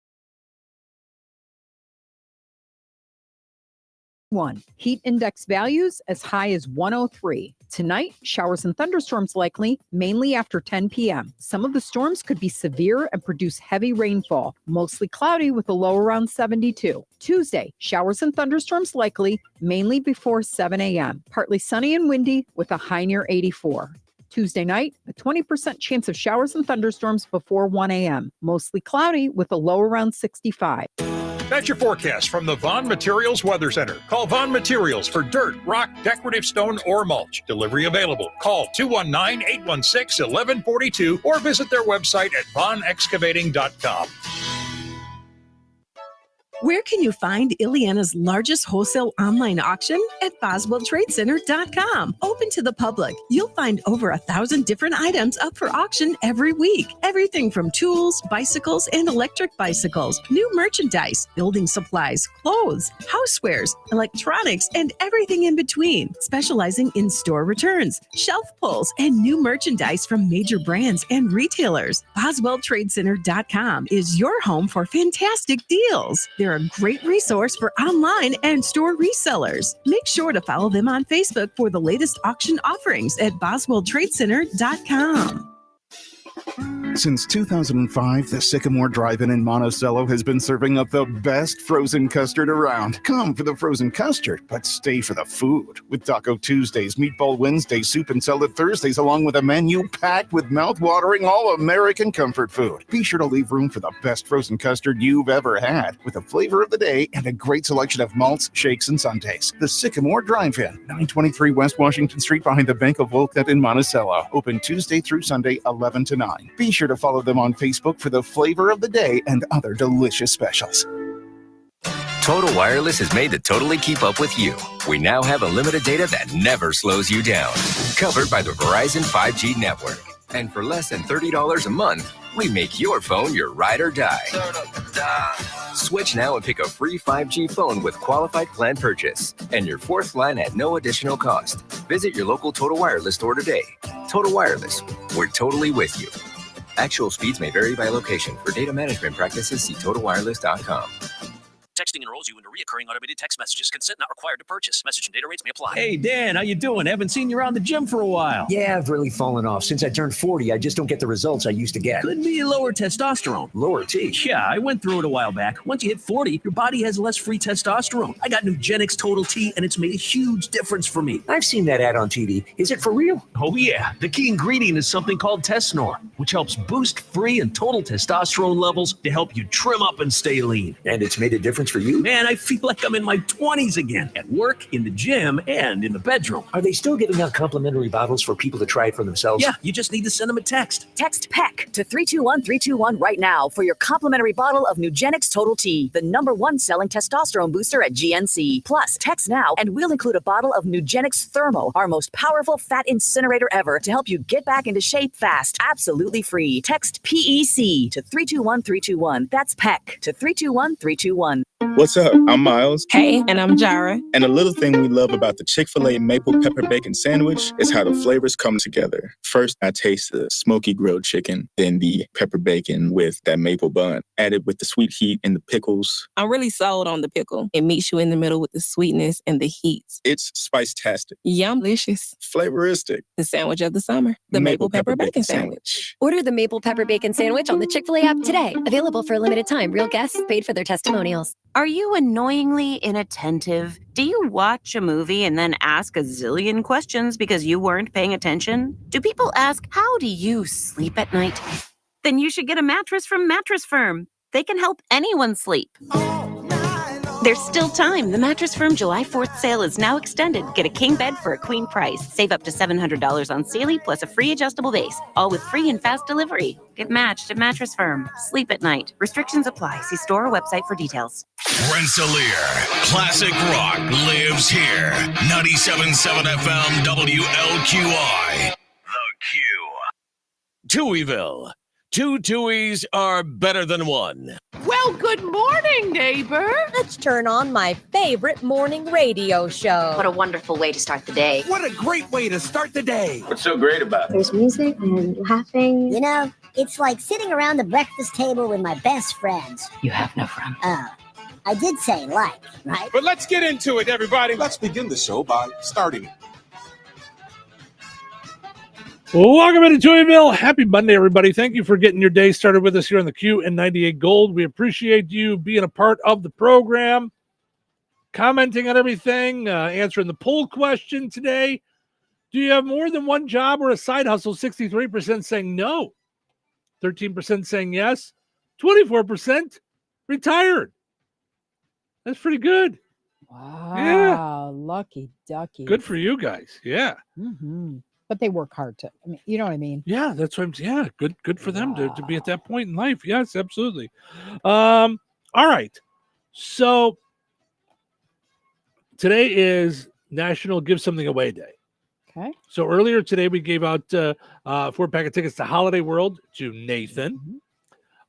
Speaker 2: 1. Heat index values as high as 103. Tonight, showers and thunderstorms likely, mainly after 10 p.m. Some of the storms could be severe and produce heavy rainfall, mostly cloudy with a low around 72. Tuesday, showers and thunderstorms likely, mainly before 7 a.m. Partly sunny and windy with a high near 84. Tuesday night, a 20% chance of showers and thunderstorms before 1 a.m. Mostly cloudy with a low around 65.
Speaker 22: That's your forecast from the Vaughn Materials Weather Center. Call Vaughn Materials for dirt, rock, decorative stone, or mulch. Delivery available. Call 219-816-1142 or visit their website at vaughnexcavating.com.
Speaker 1: Where can you find Ileana's largest wholesale online auction? At BoswellTradeCenter.com. Open to the public. You'll find over 1,000 different items up for auction every week. Everything from tools, bicycles, and electric bicycles, new merchandise, building supplies, clothes, housewares, electronics, and everything in between. Specializing in store returns, shelf pulls, and new merchandise from major brands and retailers. BoswellTradeCenter.com is your home for fantastic deals. They're a great resource for online and store resellers. Make sure to follow them on Facebook for the latest auction offerings at BoswellTradeCenter.com.
Speaker 5: Since 2005, the Sycamore Drive-In in Monticello has been serving up the best frozen custard around. Come for the frozen custard, but stay for the food. With Taco Tuesdays, Meatball Wednesdays, Soup and Salad Thursdays, along with a menu packed with mouth-watering all-American comfort food. Be sure to leave room for the best frozen custard you've ever had, with a flavor of the day and a great selection of malts, shakes, and sundaes. The Sycamore Drive-In, 923 West Washington Street behind the Bank of Wolcott in Monticello. Open Tuesday through Sunday, 11 to 9. Be sure to follow them on Facebook for the flavor of the day and other delicious specials.
Speaker 13: Total Wireless is made to totally keep up with you. We now have unlimited data that never slows you down. Covered by the Verizon 5G network. And for less than $30 a month, we make your phone your ride or die. Switch now and pick a free 5G phone with qualified plan purchase. And your fourth line at no additional cost. Visit your local Total Wireless store today. Total Wireless, we're totally with you. Actual speeds may vary by location. For data management practices, see TotalWireless.com.
Speaker 23: Texting enrolls you into recurring automated text messages. Consent not required to purchase. Message and data rates may apply.
Speaker 24: Hey, Dan, how you doing? Haven't seen you around the gym for a while.
Speaker 26: Yeah, I've really fallen off. Since I turned 40, I just don't get the results I used to get.
Speaker 24: Could be lower testosterone.
Speaker 26: Lower T?
Speaker 24: Yeah, I went through it a while back. Once you hit 40, your body has less free testosterone. I got Nugenix Total T, and it's made a huge difference for me.
Speaker 26: I've seen that ad on TV. Is it for real?
Speaker 24: Oh, yeah. The key ingredient is something called Tesnor, which helps boost free and total testosterone levels to help you trim up and stay lean.
Speaker 26: And it's made a difference for you?
Speaker 24: Man, I feel like I'm in my 20s again, at work, in the gym, and in the bedroom.
Speaker 26: Are they still giving out complimentary bottles for people to try it for themselves?
Speaker 24: Yeah, you just need to send them a text.
Speaker 14: Text PEC to 321-321 right now for your complimentary bottle of Nugenix Total T, the #1 selling testosterone booster at GNC. Plus, text now and we'll include a bottle of Nugenix Thermo, our most powerful fat incinerator ever, to help you get back into shape fast, absolutely free. Text PEC to 321-321. That's PEC to 321-321.
Speaker 27: What's up? I'm Miles.
Speaker 28: Hey, and I'm Jara.
Speaker 27: And a little thing we love about the Chick-fil-A Maple Pepper Bacon Sandwich is how the flavors come together. First, I taste the smoky grilled chicken, then the pepper bacon with that maple bun, added with the sweet heat and the pickles.
Speaker 28: I'm really sold on the pickle. It meets you in the middle with the sweetness and the heat.
Speaker 27: It's spice-tastic.
Speaker 28: Yum-licious.
Speaker 27: Flavoristic.
Speaker 28: The sandwich of the summer. The Maple Pepper Bacon Sandwich.
Speaker 29: Order the Maple Pepper Bacon Sandwich on the Chick-fil-A app today. Available for a limited time. Real guests paid for their testimonials.
Speaker 3: Are you annoyingly inattentive? Do you watch a movie and then ask a zillion questions because you weren't paying attention? Do people ask, how do you sleep at night? Then you should get a mattress from Mattress Firm. They can help anyone sleep. There's still time. The Mattress Firm July 4th sale is now extended. Get a king bed for a queen price. Save up to $700 on Sealy plus a free adjustable base. All with free and fast delivery. Get matched at Mattress Firm. Sleep at night. Restrictions apply. See store or website for details.
Speaker 10: Rensselaer, classic rock lives here. 97.7 FM WLQI. The Q. Touhyville. Two Tuohys are better than one.
Speaker 30: Well, good morning, neighbor.
Speaker 31: Let's turn on my favorite morning radio show.
Speaker 32: What a wonderful way to start the day.
Speaker 7: What a great way to start the day.
Speaker 4: What's so great about it?
Speaker 32: There's music and laughing.
Speaker 33: You know, it's like sitting around the breakfast table with my best friends.
Speaker 32: You have no friends.
Speaker 33: Oh.
Speaker 6: I did say like, right?
Speaker 7: But let's get into it, everybody. Let's begin the show by starting it.
Speaker 25: Welcome into Touhyville. Happy Monday, everybody. Thank you for getting your day started with us here on the Q and 98 Gold. We appreciate you being a part of the program, commenting on everything, answering the poll question today. Do you have more than one job or a side hustle? 63% saying no, 13% saying yes, 24% retired. That's pretty good.
Speaker 2: Wow.
Speaker 25: Yeah.
Speaker 2: Lucky ducky.
Speaker 25: Good for you guys. Yeah.
Speaker 2: Mm-hmm. But they work hard to, I mean, you know what I mean?
Speaker 25: Yeah, that's what I'm saying. Yeah, good for them to be at that point in life. Yes, absolutely. All right. So today is National Give Something Away Day.
Speaker 2: Okay.
Speaker 25: So earlier today, we gave out 4-pack of tickets to Holiday World to Nathan.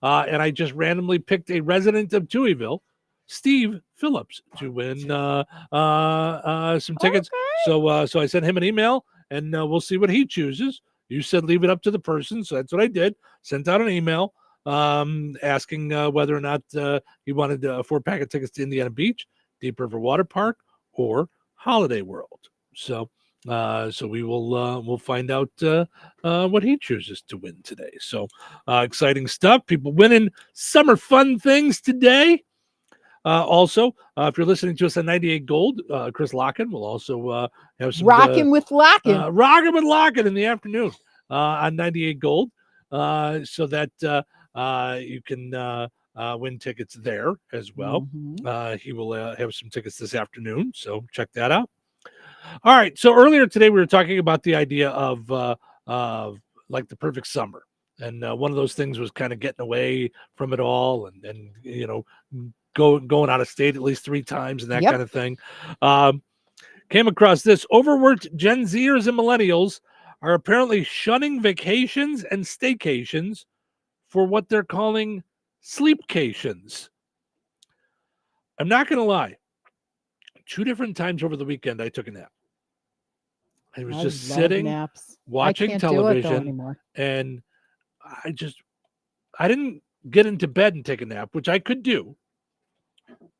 Speaker 2: Mm-hmm.
Speaker 25: And I just randomly picked a resident of Touhyville, Steve Phillips, to win some tickets. Okay. So I sent him an email, and we'll see what he chooses. You said leave it up to the person, so that's what I did. Sent out an email asking whether or not he wanted 4-pack of tickets to Indiana Beach, Deep River Water Park, or Holiday World. So we will we'll find out what he chooses to win today. So exciting stuff. People winning summer fun things today. Also, if you're listening to us on 98 Gold, Chris Locken will also have some
Speaker 2: Rockin' with Locken.
Speaker 25: Rockin' with Locken in the afternoon on 98 Gold, so that you can win tickets there as well.
Speaker 2: Mm-hmm.
Speaker 25: He will have some tickets this afternoon, so check that out. All right. So earlier today, we were talking about the idea of like the perfect summer. And one of those things was kind of getting away from it all and you know, going out of state at least 3 times and that kind of thing. Came across this. Overworked Gen Zers and millennials are apparently shunning vacations and staycations for what they're calling sleepcations. I'm not going to lie. 2 different times over the weekend, I took a nap. I was just sitting,
Speaker 2: naps.
Speaker 25: watching television, and I didn't get into bed and take a nap, which I could do,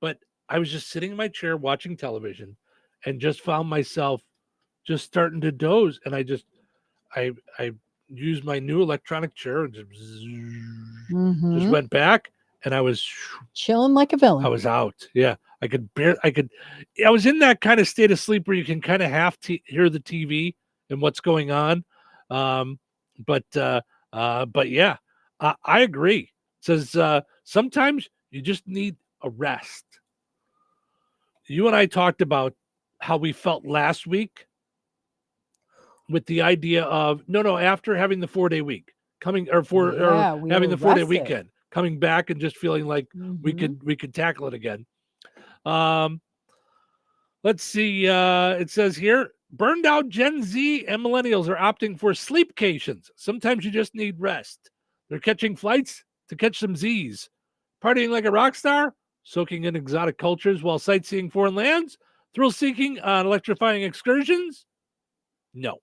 Speaker 25: but I was just sitting in my chair watching television and just found myself just starting to doze. And I used my new electronic chair and just went back, and I was
Speaker 2: chilling like a villain.
Speaker 25: I was out. Yeah. I was in that kind of state of sleep where you can kind of have to hear the TV and what's going on. But yeah, I agree. It says sometimes you just need a rest. You and I talked about how we felt last week with the idea of after having the 4-day week having the 4-day weekend, coming back and just feeling like we could tackle it again. Let's see. It says here, burned out Gen Z and millennials are opting for sleepcations. Sometimes you just need rest. They're catching flights to catch some Z's, partying like a rock star, soaking in exotic cultures while sightseeing foreign lands, thrill-seeking on electrifying excursions. No.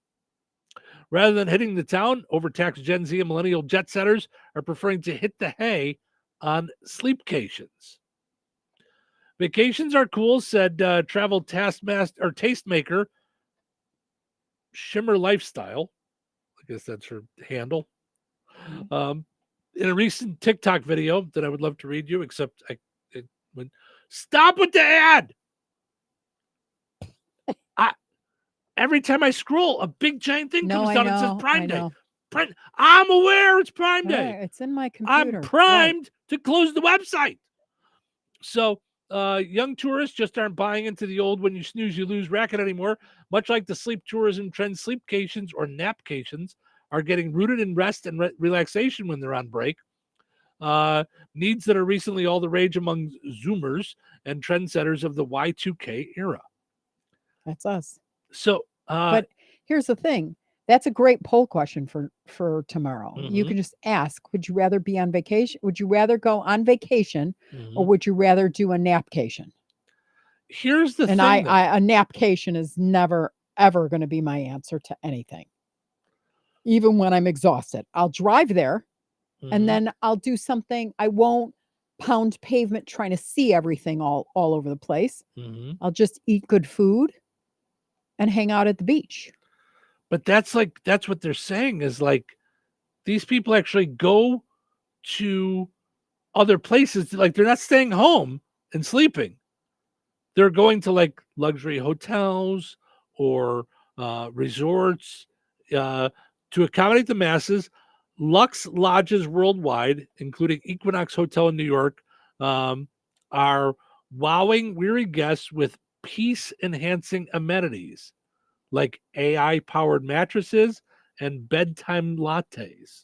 Speaker 25: Rather than hitting the town, overtaxed Gen Z and millennial jet setters are preferring to hit the hay on sleepcations. Vacations are cool, said travel tastemaker Shimmer Lifestyle. I guess that's her handle. In a recent TikTok video that I would love to read you, except stop with the ad. Every time I scroll, a big giant thing comes down and says Prime Day. I'm aware it's Prime Day.
Speaker 2: Right, it's in my computer.
Speaker 25: I'm primed to close the website. So young tourists just aren't buying into the old when you snooze, you lose racket anymore. Much like the sleep tourism trend, sleepcations or napcations are getting rooted in rest and relaxation when they're on break. Needs that are recently all the rage among Zoomers and trendsetters of the Y2K era.
Speaker 2: That's us.
Speaker 25: So,
Speaker 2: but here's the thing. That's a great poll question for tomorrow. You can just ask, would you rather be on vacation? Would you rather go on vacation or would you rather do a napcation?
Speaker 25: Here's the thing.
Speaker 2: And a napcation is never, ever going to be my answer to anything. Even when I'm exhausted, I'll drive there and then I'll do something. I won't pound pavement trying to see everything all over the place.
Speaker 25: Mm-hmm.
Speaker 2: I'll just eat good food and hang out at the beach.
Speaker 25: But that's what they're saying is like these people actually go to other places. Like they're not staying home and sleeping. They're going to like luxury hotels or resorts to accommodate the masses. Lux lodges worldwide, including Equinox Hotel in New York, are wowing weary guests with peace-enhancing amenities like AI-powered mattresses and bedtime lattes.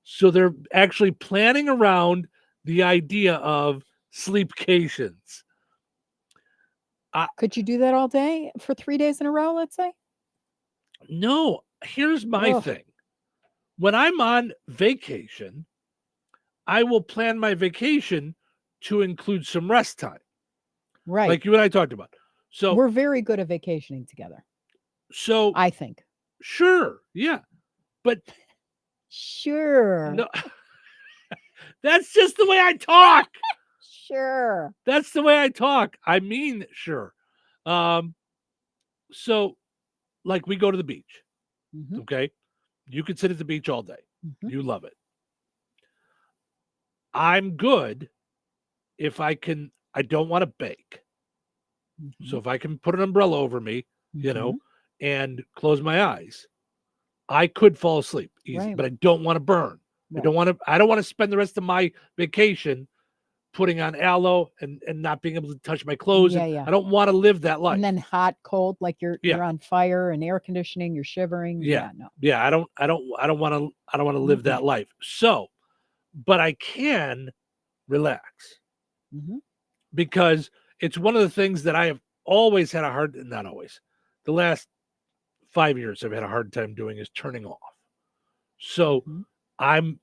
Speaker 25: So they're actually planning around the idea of sleepcations.
Speaker 2: Could you do that all day for 3 days in a row, let's say?
Speaker 25: No, here's my thing. When I'm on vacation, I will plan my vacation to include some rest time.
Speaker 2: Right.
Speaker 25: Like you and I talked about. So
Speaker 2: we're very good at vacationing together.
Speaker 25: So
Speaker 2: I think.
Speaker 25: Sure. Yeah. But
Speaker 2: sure.
Speaker 25: No. That's just the way I talk.
Speaker 2: Sure.
Speaker 25: That's the way I talk. I mean, sure. So like we go to the beach.
Speaker 2: Mm-hmm.
Speaker 25: Okay. You can sit at the beach all day.
Speaker 2: Mm-hmm.
Speaker 25: You love it. I'm good if I don't want to bake.
Speaker 2: Mm-hmm.
Speaker 25: So if I can put an umbrella over me, you know, and close my eyes, I could fall asleep easy, but I don't want to burn. Right. I don't want to spend the rest of my vacation putting on aloe and not being able to touch my clothes. I don't want to live that life.
Speaker 2: And then hot, cold, like you're on fire and air conditioning, you're shivering. No.
Speaker 25: Yeah, I don't want to live that life. So, but I can relax.
Speaker 2: Mm-hmm.
Speaker 25: Because it's one of the things that I have always had the last 5 years I've had a hard time doing is turning off. So I'm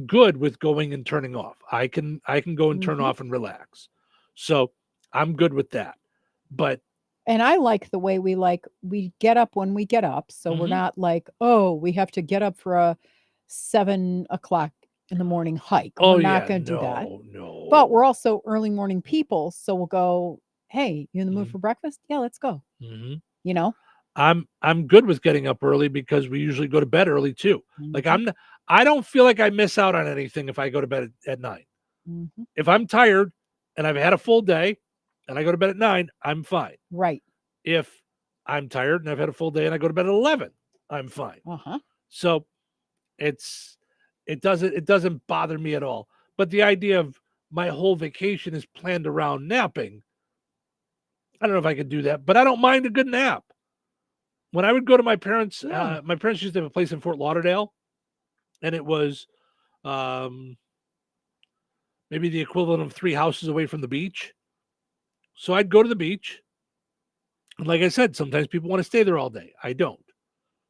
Speaker 25: good with going and turning off. I can go and turn off and relax. So I'm good with that.
Speaker 2: And I like the way we get up when we get up. So we're not like, oh, we have to get up for a 7 o'clock in the morning hike. We're not going to do that.
Speaker 25: No.
Speaker 2: But we're also early morning people. So we'll go, hey, you in the mood for breakfast? Yeah, let's go.
Speaker 25: Mm-hmm.
Speaker 2: You know?
Speaker 25: I'm good with getting up early because we usually go to bed early too. Like I don't feel like I miss out on anything if I go to bed at 9.
Speaker 2: Mm-hmm.
Speaker 25: If I'm tired and I've had a full day and I go to bed at 9, I'm fine.
Speaker 2: Right.
Speaker 25: If I'm tired and I've had a full day and I go to bed at 11, I'm fine. So it doesn't bother me at all. But the idea of my whole vacation is planned around napping, I don't know if I could do that, but I don't mind a good nap. When I would go to my parents' used to have a place in Fort Lauderdale, and it was maybe the equivalent of 3 houses away from the beach. So I'd go to the beach. And like I said, sometimes people want to stay there all day. I don't.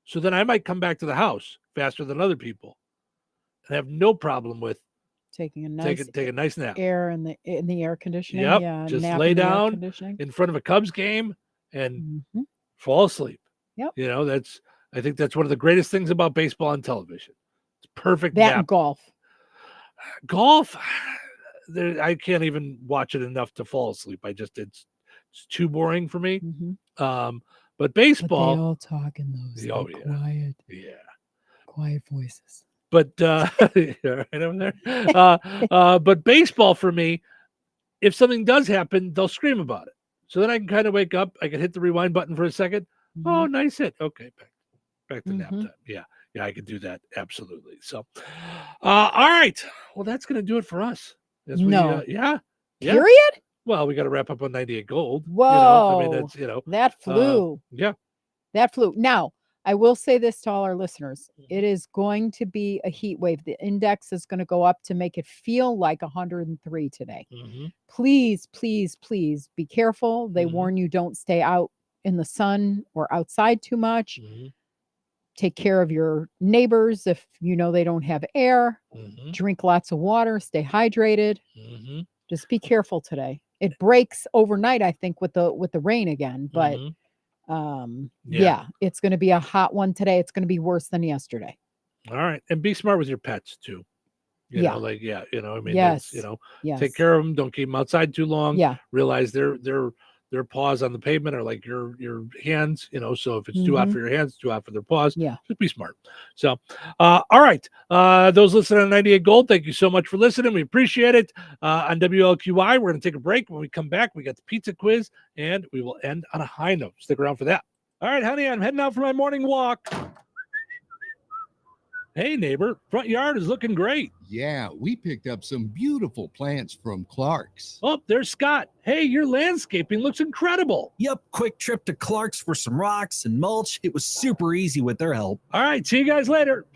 Speaker 25: So then I might come back to the house faster than other people and have no problem with
Speaker 2: taking a nice
Speaker 25: nap.
Speaker 2: Air in the air conditioning.
Speaker 25: Yep.
Speaker 2: Yeah,
Speaker 25: just lay down in front of a Cubs game and fall asleep.
Speaker 2: Yep.
Speaker 25: You know, I think that's one of the greatest things about baseball on television. It's perfect.
Speaker 2: That
Speaker 25: nap.
Speaker 2: and golf.
Speaker 25: Golf, I can't even watch it enough to fall asleep. It's too boring for me. But baseball,
Speaker 2: but they all talk in those quiet voices.
Speaker 25: But right over there. But baseball for me, if something does happen, they'll scream about it. So then I can kind of wake up. I can hit the rewind button for a second. Oh, nice hit. Okay, back to nap time. Yeah, I could do that absolutely. So, all right. Well, that's going to do it for us.
Speaker 2: Yeah.
Speaker 25: Period. Well, we got to wrap up on 98 Gold.
Speaker 2: Whoa.
Speaker 25: I mean, that's
Speaker 2: that flew. That flew. Now, I will say this to all our listeners. It is going to be a heat wave. The index is going to go up to make it feel like 103 today. Please, please, please be careful. They warn you don't stay out in the sun or outside too much. Take care of your neighbors if you know they don't have air. Drink lots of water. Stay hydrated. Just be careful today. It breaks overnight, I think, with the rain again. But it's going to be a hot one today. It's going to be worse than yesterday.
Speaker 25: All right. And be smart with your pets too. You
Speaker 2: Yeah.
Speaker 25: know, like, yeah, you know, I mean,
Speaker 2: Yes.
Speaker 25: it's,
Speaker 2: Yes.
Speaker 25: take care of them. Don't keep them outside too long.
Speaker 2: Yeah.
Speaker 25: Realize their paws on the pavement are like your hands, so if it's too hot for your hands, too hot for their paws.
Speaker 2: Yeah.
Speaker 25: Just be smart. So, all right. Those listening on 98 Gold, thank you so much for listening. We appreciate it. On WLQI, we're going to take a break. When we come back, we got the pizza quiz, and we will end on a high note. Stick around for that. All right, honey, I'm heading out for my morning walk. Hey, neighbor, front yard is looking great.
Speaker 8: Yeah, we picked up some beautiful plants from Clark's.
Speaker 25: Oh, there's Scott. Hey, your landscaping looks incredible.
Speaker 9: Yep, quick trip to Clark's for some rocks and mulch. It was super easy with their help.
Speaker 25: All right, see you guys later.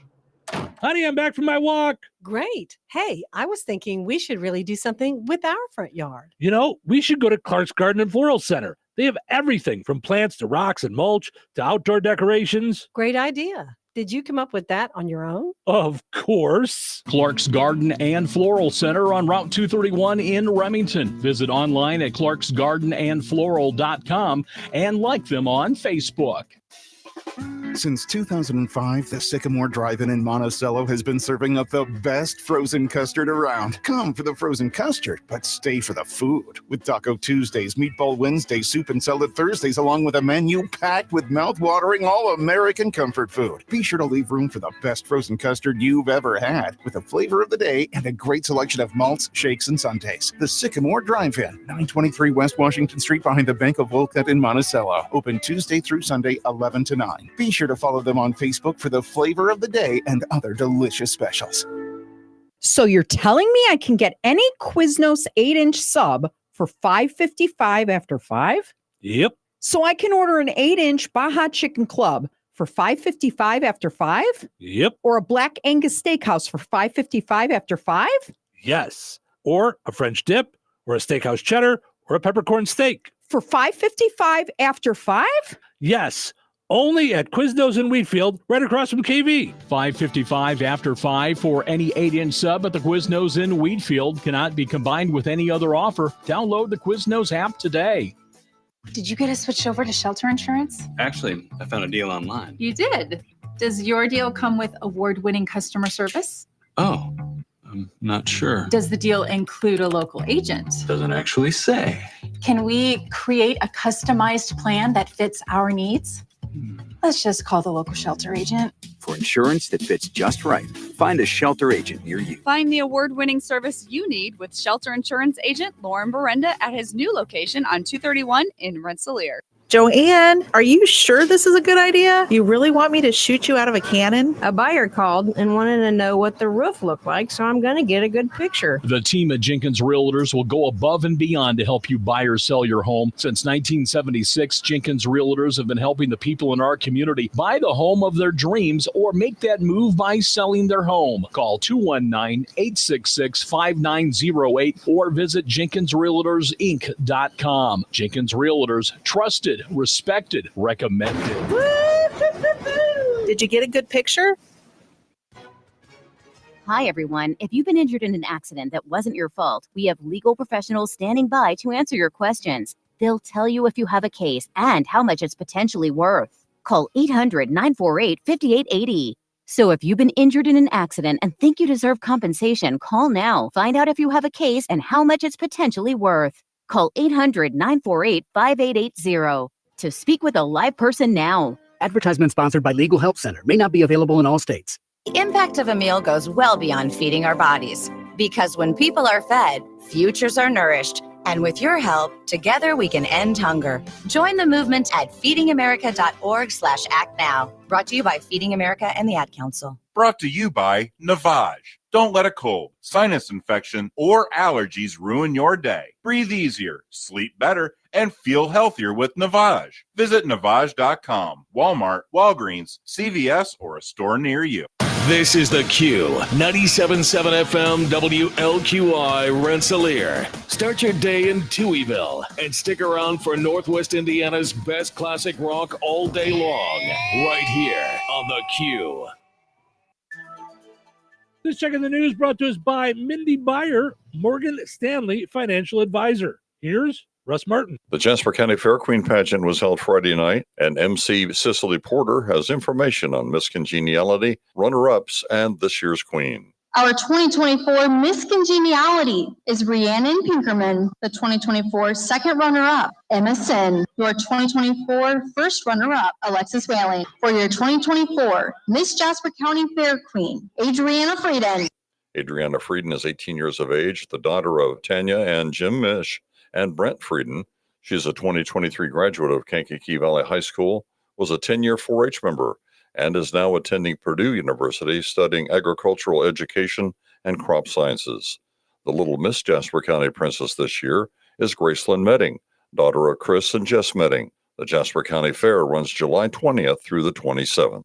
Speaker 25: Honey, I'm back from my walk.
Speaker 11: Great. Hey, I was thinking we should really do something with our front yard.
Speaker 25: We should go to Clark's Garden and Floral Center. They have everything from plants to rocks and mulch to outdoor decorations.
Speaker 11: Great idea. Did you come up with that on your own?
Speaker 25: Of course.
Speaker 12: Clark's Garden and Floral Center on Route 231 in Remington. Visit online at clarksgardenandfloral.com and like them on Facebook.
Speaker 5: Since 2005, the Sycamore Drive-In in Monticello has been serving up the best frozen custard around. Come for the frozen custard, but stay for the food. With Taco Tuesdays, Meatball Wednesdays, Soup and Salad Thursdays, along with a menu packed with mouth-watering all-American comfort food. Be sure to leave room for the best frozen custard you've ever had, with a flavor of the day and a great selection of malts, shakes, and sundaes. The Sycamore Drive-In, 923 West Washington Street behind the Bank of Wolcott in Monticello. Open Tuesday through Sunday, 11 to 9. Be sure to follow them on Facebook for the flavor of the day and other delicious specials.
Speaker 15: So you're telling me I can get any Quiznos 8-inch sub for $5.55 after 5?
Speaker 25: Yep.
Speaker 15: So I can order an 8-inch Baja Chicken Club for $5.55 after 5?
Speaker 25: Yep.
Speaker 15: Or a Black Angus Steakhouse for $5.55 after 5?
Speaker 25: Yes. Or a French dip, or a steakhouse cheddar, or a peppercorn steak.
Speaker 15: For $5.55 after 5?
Speaker 25: Yes. Only at Quiznos in Wheatfield, right across from KV.
Speaker 12: $5.55 after 5 for any 8-inch sub at the Quiznos in Wheatfield. Cannot be combined with any other offer. Download the Quiznos app today.
Speaker 16: Did you get us switched over to shelter insurance?
Speaker 17: Actually, I found a deal online.
Speaker 16: You did. Does your deal come with award-winning customer service?
Speaker 17: Oh, I'm not sure.
Speaker 16: Does the deal include a local agent?
Speaker 17: Doesn't actually say.
Speaker 16: Can we create a customized plan that fits our needs? Let's just call the local shelter agent.
Speaker 18: For insurance that fits just right, find a shelter agent near you.
Speaker 19: Find the award-winning service you need with shelter insurance agent Lauren Berenda at his new location on 231 in Rensselaer.
Speaker 20: Joanne, are you sure this is a good idea? You really want me to shoot you out of a cannon?
Speaker 21: A buyer called and wanted to know what the roof looked like, so I'm going to get a good picture.
Speaker 12: The team at Jenkins Realtors will go above and beyond to help you buy or sell your home. Since 1976, Jenkins Realtors have been helping the people in our community buy the home of their dreams or make that move by selling their home. Call 219-866-5908 or visit JenkinsRealtorsInc.com. Jenkins Realtors, trusted, respected, recommended.
Speaker 20: Did you get a good picture?
Speaker 22: Hi, everyone. If you've been injured in an accident that wasn't your fault, we have legal professionals standing by to answer your questions. They'll tell you if you have a case and how much it's potentially worth. Call 800-948-5880. So if you've been injured in an accident and think you deserve compensation, call now. Find out if you have a case and how much it's potentially worth. Call 800-948-5880 to speak with a live person now.
Speaker 33: Advertisement sponsored by Legal Help Center. May not be available in all states.
Speaker 31: The impact of a meal goes well beyond feeding our bodies. Because when people are fed, futures are nourished. And with your help, together we can end hunger. Join the movement at feedingamerica.org/act now. Brought to you by Feeding America and the Ad Council.
Speaker 7: Brought to you by Navage. Don't let a cold, sinus infection, or allergies ruin your day. Breathe easier, sleep better, and feel healthier with Navage. Visit Navage.com, Walmart, Walgreens, CVS, or a store near you.
Speaker 10: This is The Q, 97.7 FM WLQI Rensselaer. Start your day in Touhyville and stick around for Northwest Indiana's best classic rock all day long, right here on The Q.
Speaker 25: This check in the news brought to us by Mindy Byer, Morgan Stanley Financial Advisor. Here's Russ Martin.
Speaker 34: The Jasper County Fair Queen pageant was held Friday night, and MC Cicely Porter has information on Miss Congeniality, runner-ups, and this year's queen.
Speaker 1: Our 2024 Miss Congeniality is Rhiannon Pinkerman. The 2024 second runner-up, Emma Sin. Your 2024 first runner-up, Alexis Whaling. For your 2024 Miss Jasper County Fair Queen, Adriana Frieden.
Speaker 34: Adriana Frieden is 18 years of age, the daughter of Tanya and Jim Mish and Brent Frieden. She's a 2023 graduate of Kankakee Valley High School, was a 10-year 4-H member, and is now attending Purdue University studying agricultural education and crop sciences. The Little Miss Jasper County Princess this year is Gracelyn Medding, daughter of Chris and Jess Medding. The Jasper County Fair runs July 20th through the 27th.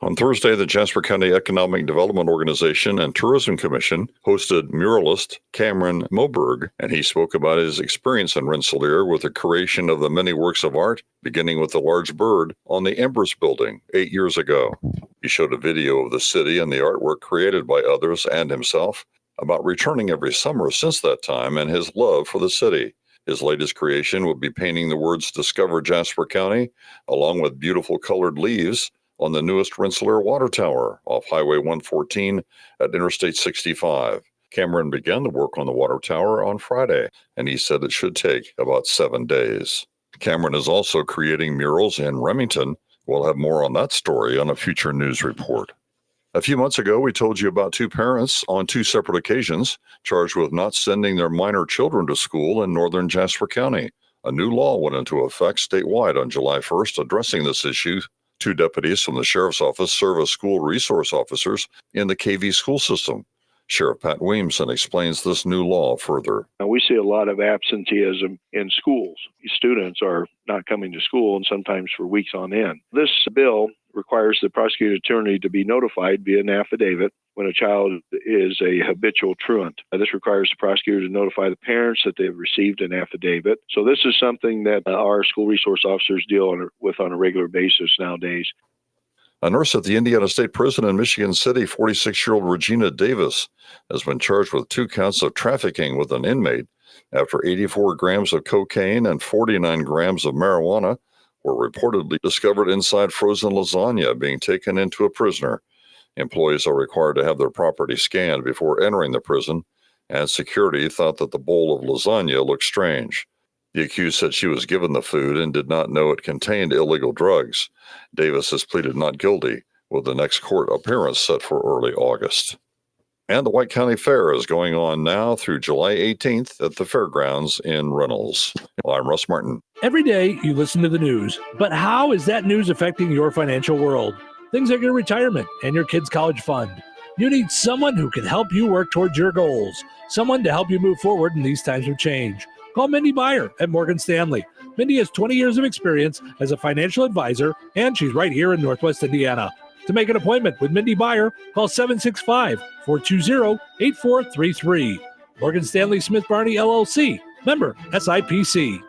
Speaker 34: On Thursday, the Jasper County Economic Development Organization and Tourism Commission hosted muralist Cameron Moberg, and he spoke about his experience in Rensselaer with the creation of the many works of art, beginning with the large bird on the Embers building 8 years ago. He showed a video of the city and the artwork created by others and himself about returning every summer since that time and his love for the city. His latest creation would be painting the words "Discover Jasper County" along with beautiful colored leaves on the newest Rensselaer Water Tower off Highway 114 at Interstate 65. Cameron began the work on the water tower on Friday, and he said it should take about 7 days. Cameron is also creating murals in Remington. We'll have more on that story on a future news report. A few months ago, we told you about two parents on two separate occasions charged with not sending their minor children to school in northern Jasper County. A new law went into effect statewide on July 1st addressing this issue. Two deputies from the Sheriff's Office serve as school resource officers in the KV school system. Sheriff Pat Williamson explains this new law further.
Speaker 3: We see a lot of absenteeism in schools. Students are not coming to school, and sometimes for weeks on end. This bill requires the prosecuting attorney to be notified via an affidavit when a child is a habitual truant. This requires the prosecutor to notify the parents that they've received an affidavit. So this is something that our school resource officers deal with on a regular basis nowadays.
Speaker 34: A nurse at the Indiana State Prison in Michigan City, 46-year-old Regina Davis, has been charged with 2 counts of trafficking with an inmate after 84 grams of cocaine and 49 grams of marijuana were reportedly discovered inside frozen lasagna being taken into a prisoner. Employees are required to have their property scanned before entering the prison, and security thought that the bowl of lasagna looked strange. The accused said she was given the food and did not know it contained illegal drugs. Davis has pleaded not guilty, with the next court appearance set for early August. And the White County Fair is going on now through July 18th at the fairgrounds in Reynolds. I'm Russ Martin.
Speaker 25: Every day you listen to the news, but how is that news affecting your financial world? Things like your retirement and your kids' college fund. You need someone who can help you work towards your goals, someone to help you move forward in these times of change. Call Mindy Byer at Morgan Stanley. Mindy has 20 years of experience as a financial advisor, and she's right here in Northwest Indiana. To make an appointment with Mindy Byer, call 765-420-8433. Morgan Stanley Smith Barney, LLC. Member SIPC.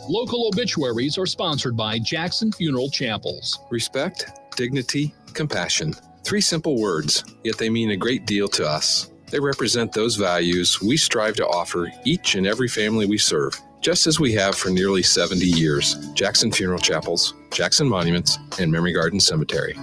Speaker 4: Local obituaries are sponsored by Jackson Funeral Chapels.
Speaker 6: Respect, dignity, compassion. 3 simple words, yet they mean a great deal to us. They represent those values we strive to offer each and every family we serve, just as we have for nearly 70 years. Jackson Funeral Chapels, Jackson Monuments, and Memory Garden Cemetery.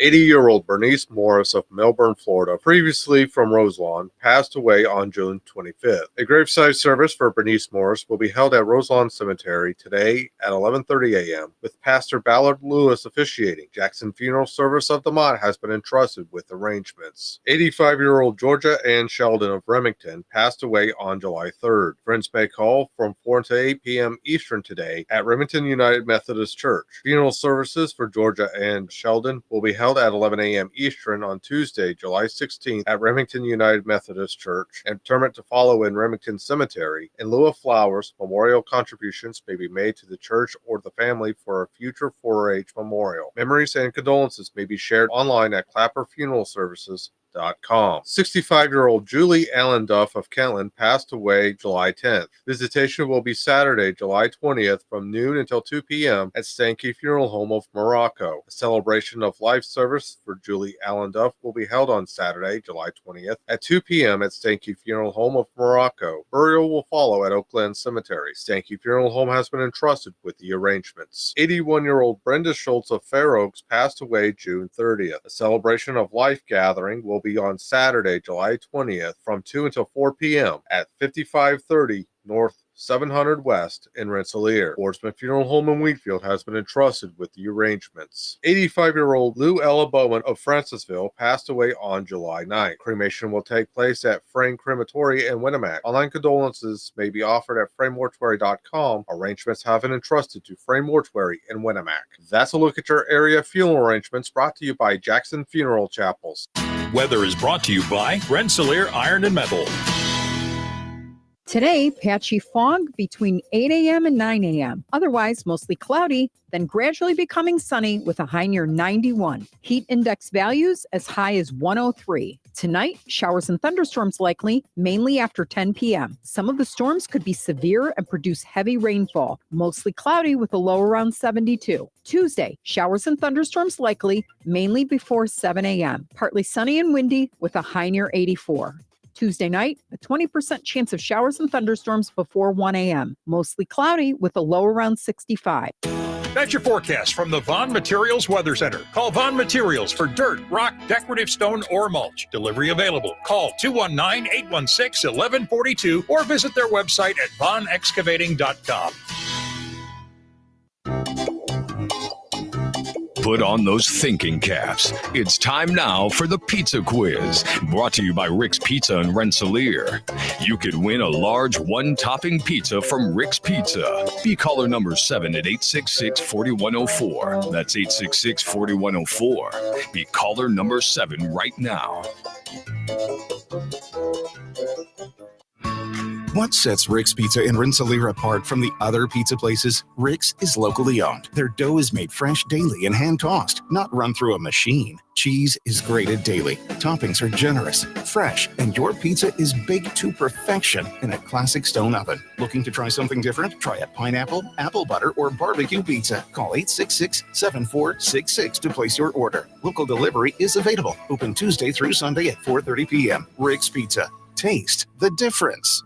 Speaker 13: 80-year-old Bernice Morris of Melbourne, Florida, previously from Roselawn, passed away on June 25th. A graveside service for Bernice Morris will be held at Roselawn Cemetery today at 11:30 a.m. with Pastor Ballard Lewis officiating. Jackson Funeral Service of the Mott has been entrusted with arrangements. 85-year-old Georgia Ann Sheldon of Remington passed away on July 3rd. Friends may call from 4 to 8 p.m. Eastern today at Remington United Methodist Church. Funeral services for Georgia Ann Sheldon will be held at 11 a.m. Eastern on Tuesday, July 16th at Remington United Methodist Church, and interment to follow in Remington Cemetery. In lieu of flowers, memorial contributions may be made to the church or the family for a future 4-H memorial. Memories and condolences may be shared online at Clapper Funeral Services, Allendale.com. 65-year-old Julie Allenduff of Kentland passed away July 10th. Visitation will be Saturday, July 20th from noon until 2 p.m. at Stanky Funeral Home of Morocco. A celebration of life service for Julie Allenduff will be held on Saturday, July 20th at 2 p.m. at Stanky Funeral Home of Morocco. Burial will follow at Oak Glen Cemetery. Stanky Funeral Home has been entrusted with the arrangements. 81-year-old Brenda Schultz of Fair Oaks passed away June 30th. A celebration of life gathering will be on Saturday, July 20th from 2 until 4 p.m. at 5530 North 700 West in Rensselaer. Boardsman Funeral Home in Wheatfield has been entrusted with the arrangements. 85-year-old Lou Ella Bowman of Francisville passed away on July 9th. Cremation will take place at Frame Crematory in Winnemac. Online condolences may be offered at framemortuary.com. Arrangements have been entrusted to Frame Mortuary in Winnemac. That's a look at your area funeral arrangements brought to you by Jackson Funeral Chapels.
Speaker 2: Weather is brought to you by Rensselaer Iron and Metal.
Speaker 15: Today, patchy fog between 8 a.m. and 9 a.m. Otherwise, mostly cloudy, then gradually becoming sunny with a high near 91. Heat index values as high as 103. Tonight, showers and thunderstorms likely, mainly after 10 p.m. Some of the storms could be severe and produce heavy rainfall. Mostly cloudy with a low around 72. Tuesday, showers and thunderstorms likely, mainly before 7 a.m. Partly sunny and windy with a high near 84. Tuesday night, a 20% chance of showers and thunderstorms before 1 a.m. Mostly cloudy with a low around 65.
Speaker 2: That's your forecast from the Vaughn Materials Weather Center. Call Vaughn Materials for dirt, rock, decorative stone, or mulch. Delivery available. Call 219-816-1142 or visit their website at vaughnexcavating.com.
Speaker 10: Put on those thinking caps. It's time now for the Pizza Quiz, brought to you by Rick's Pizza in Rensselaer. You could win a large one-topping pizza from Rick's Pizza. Be caller number 7 at 866-4104. That's 866-4104. Be caller number 7 right now.
Speaker 5: What sets Rick's Pizza in Rensselaer apart from the other pizza places? Rick's is locally owned. Their dough is made fresh daily and hand-tossed, not run through a machine. Cheese is grated daily. Toppings are generous, fresh, and your pizza is baked to perfection in a classic stone oven. Looking to try something different? Try a pineapple, apple butter, or barbecue pizza. Call 866-7466 to place your order. Local delivery is available. Open Tuesday through Sunday at 4:30 p.m. Rick's Pizza. Taste the difference.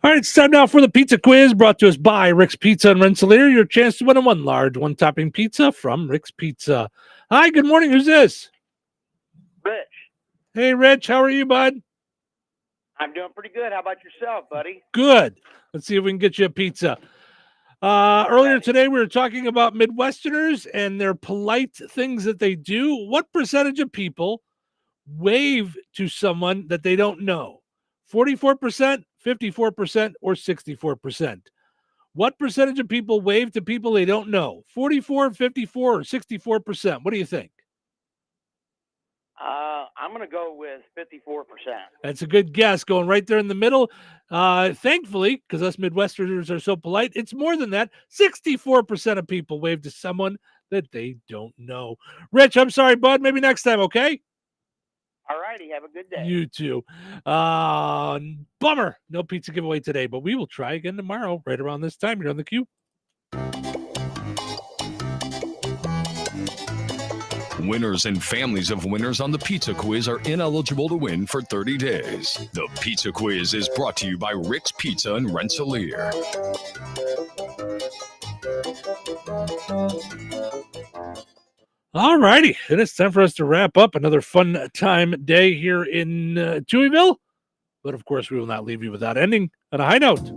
Speaker 25: All right, it's time now for the Pizza Quiz, brought to us by Rick's Pizza in Rensselaer. Your chance to win a one large, one-topping pizza from Rick's Pizza. Hi, good morning. Who's this?
Speaker 8: Rich.
Speaker 25: Hey, Rich. How are you, bud?
Speaker 8: I'm doing pretty good. How about yourself, buddy?
Speaker 25: Good. Let's see if we can get you a pizza. Earlier today, we were talking about Midwesterners and their polite things that they do. What percentage of people wave to someone that they don't know? 44%, 54%, or 64%? What percentage of people wave to people they don't know? 44, 54, or 64%? What do you think?
Speaker 8: I'm going to go with 54%.
Speaker 25: That's a good guess, going right there in the middle. Thankfully, because us Midwesterners are so polite, it's more than that. 64% of people wave to someone that they don't know. Rich, I'm sorry, bud. Maybe next time, okay?
Speaker 8: All righty. Have a good day.
Speaker 25: You too. Bummer. No pizza giveaway today, but we will try again tomorrow, right around this time. You're on the queue.
Speaker 10: Winners and families of winners on the Pizza Quiz are ineligible to win for 30 days. The Pizza Quiz is brought to you by Rick's Pizza in Rensselaer.
Speaker 25: All righty. And it's time for us to wrap up another fun time day here in Touhyville. But of course, we will not leave you without ending on a high note.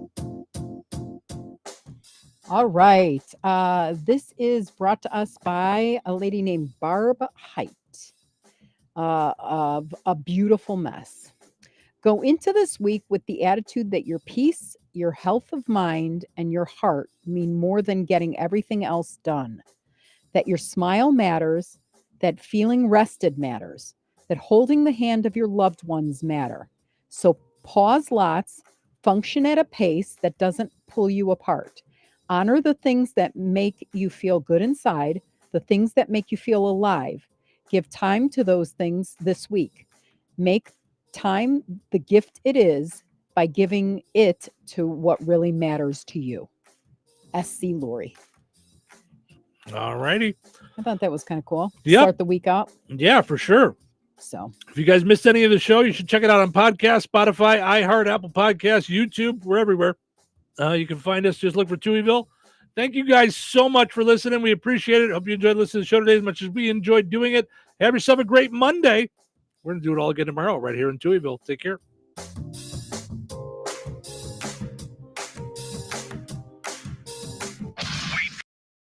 Speaker 15: All right. This is brought to us by a lady named Barb Height of A Beautiful Mess. Go into this week with the attitude that your peace, your health of mind, and your heart mean more than getting everything else done. That your smile matters, that feeling rested matters, that holding the hand of your loved ones matter. So pause lots, function at a pace that doesn't pull you apart. Honor the things that make you feel good inside, the things that make you feel alive. Give time to those things this week. Make time the gift it is by giving it to what really matters to you. SC Lori.
Speaker 25: All righty.
Speaker 15: I thought that was kind of cool.
Speaker 25: Yep.
Speaker 15: Start the week out.
Speaker 25: Yeah, for sure.
Speaker 15: So
Speaker 25: if you guys missed any of the show, you should check it out on podcast, Spotify, iHeart, Apple Podcasts, YouTube. We're everywhere. You can find us. Just look for Touhyville. Thank you guys so much for listening. We appreciate it. Hope you enjoyed listening to the show today as much as we enjoyed doing it. Have yourself a great Monday. We're going to do it all again tomorrow right here in Touhyville. Take care.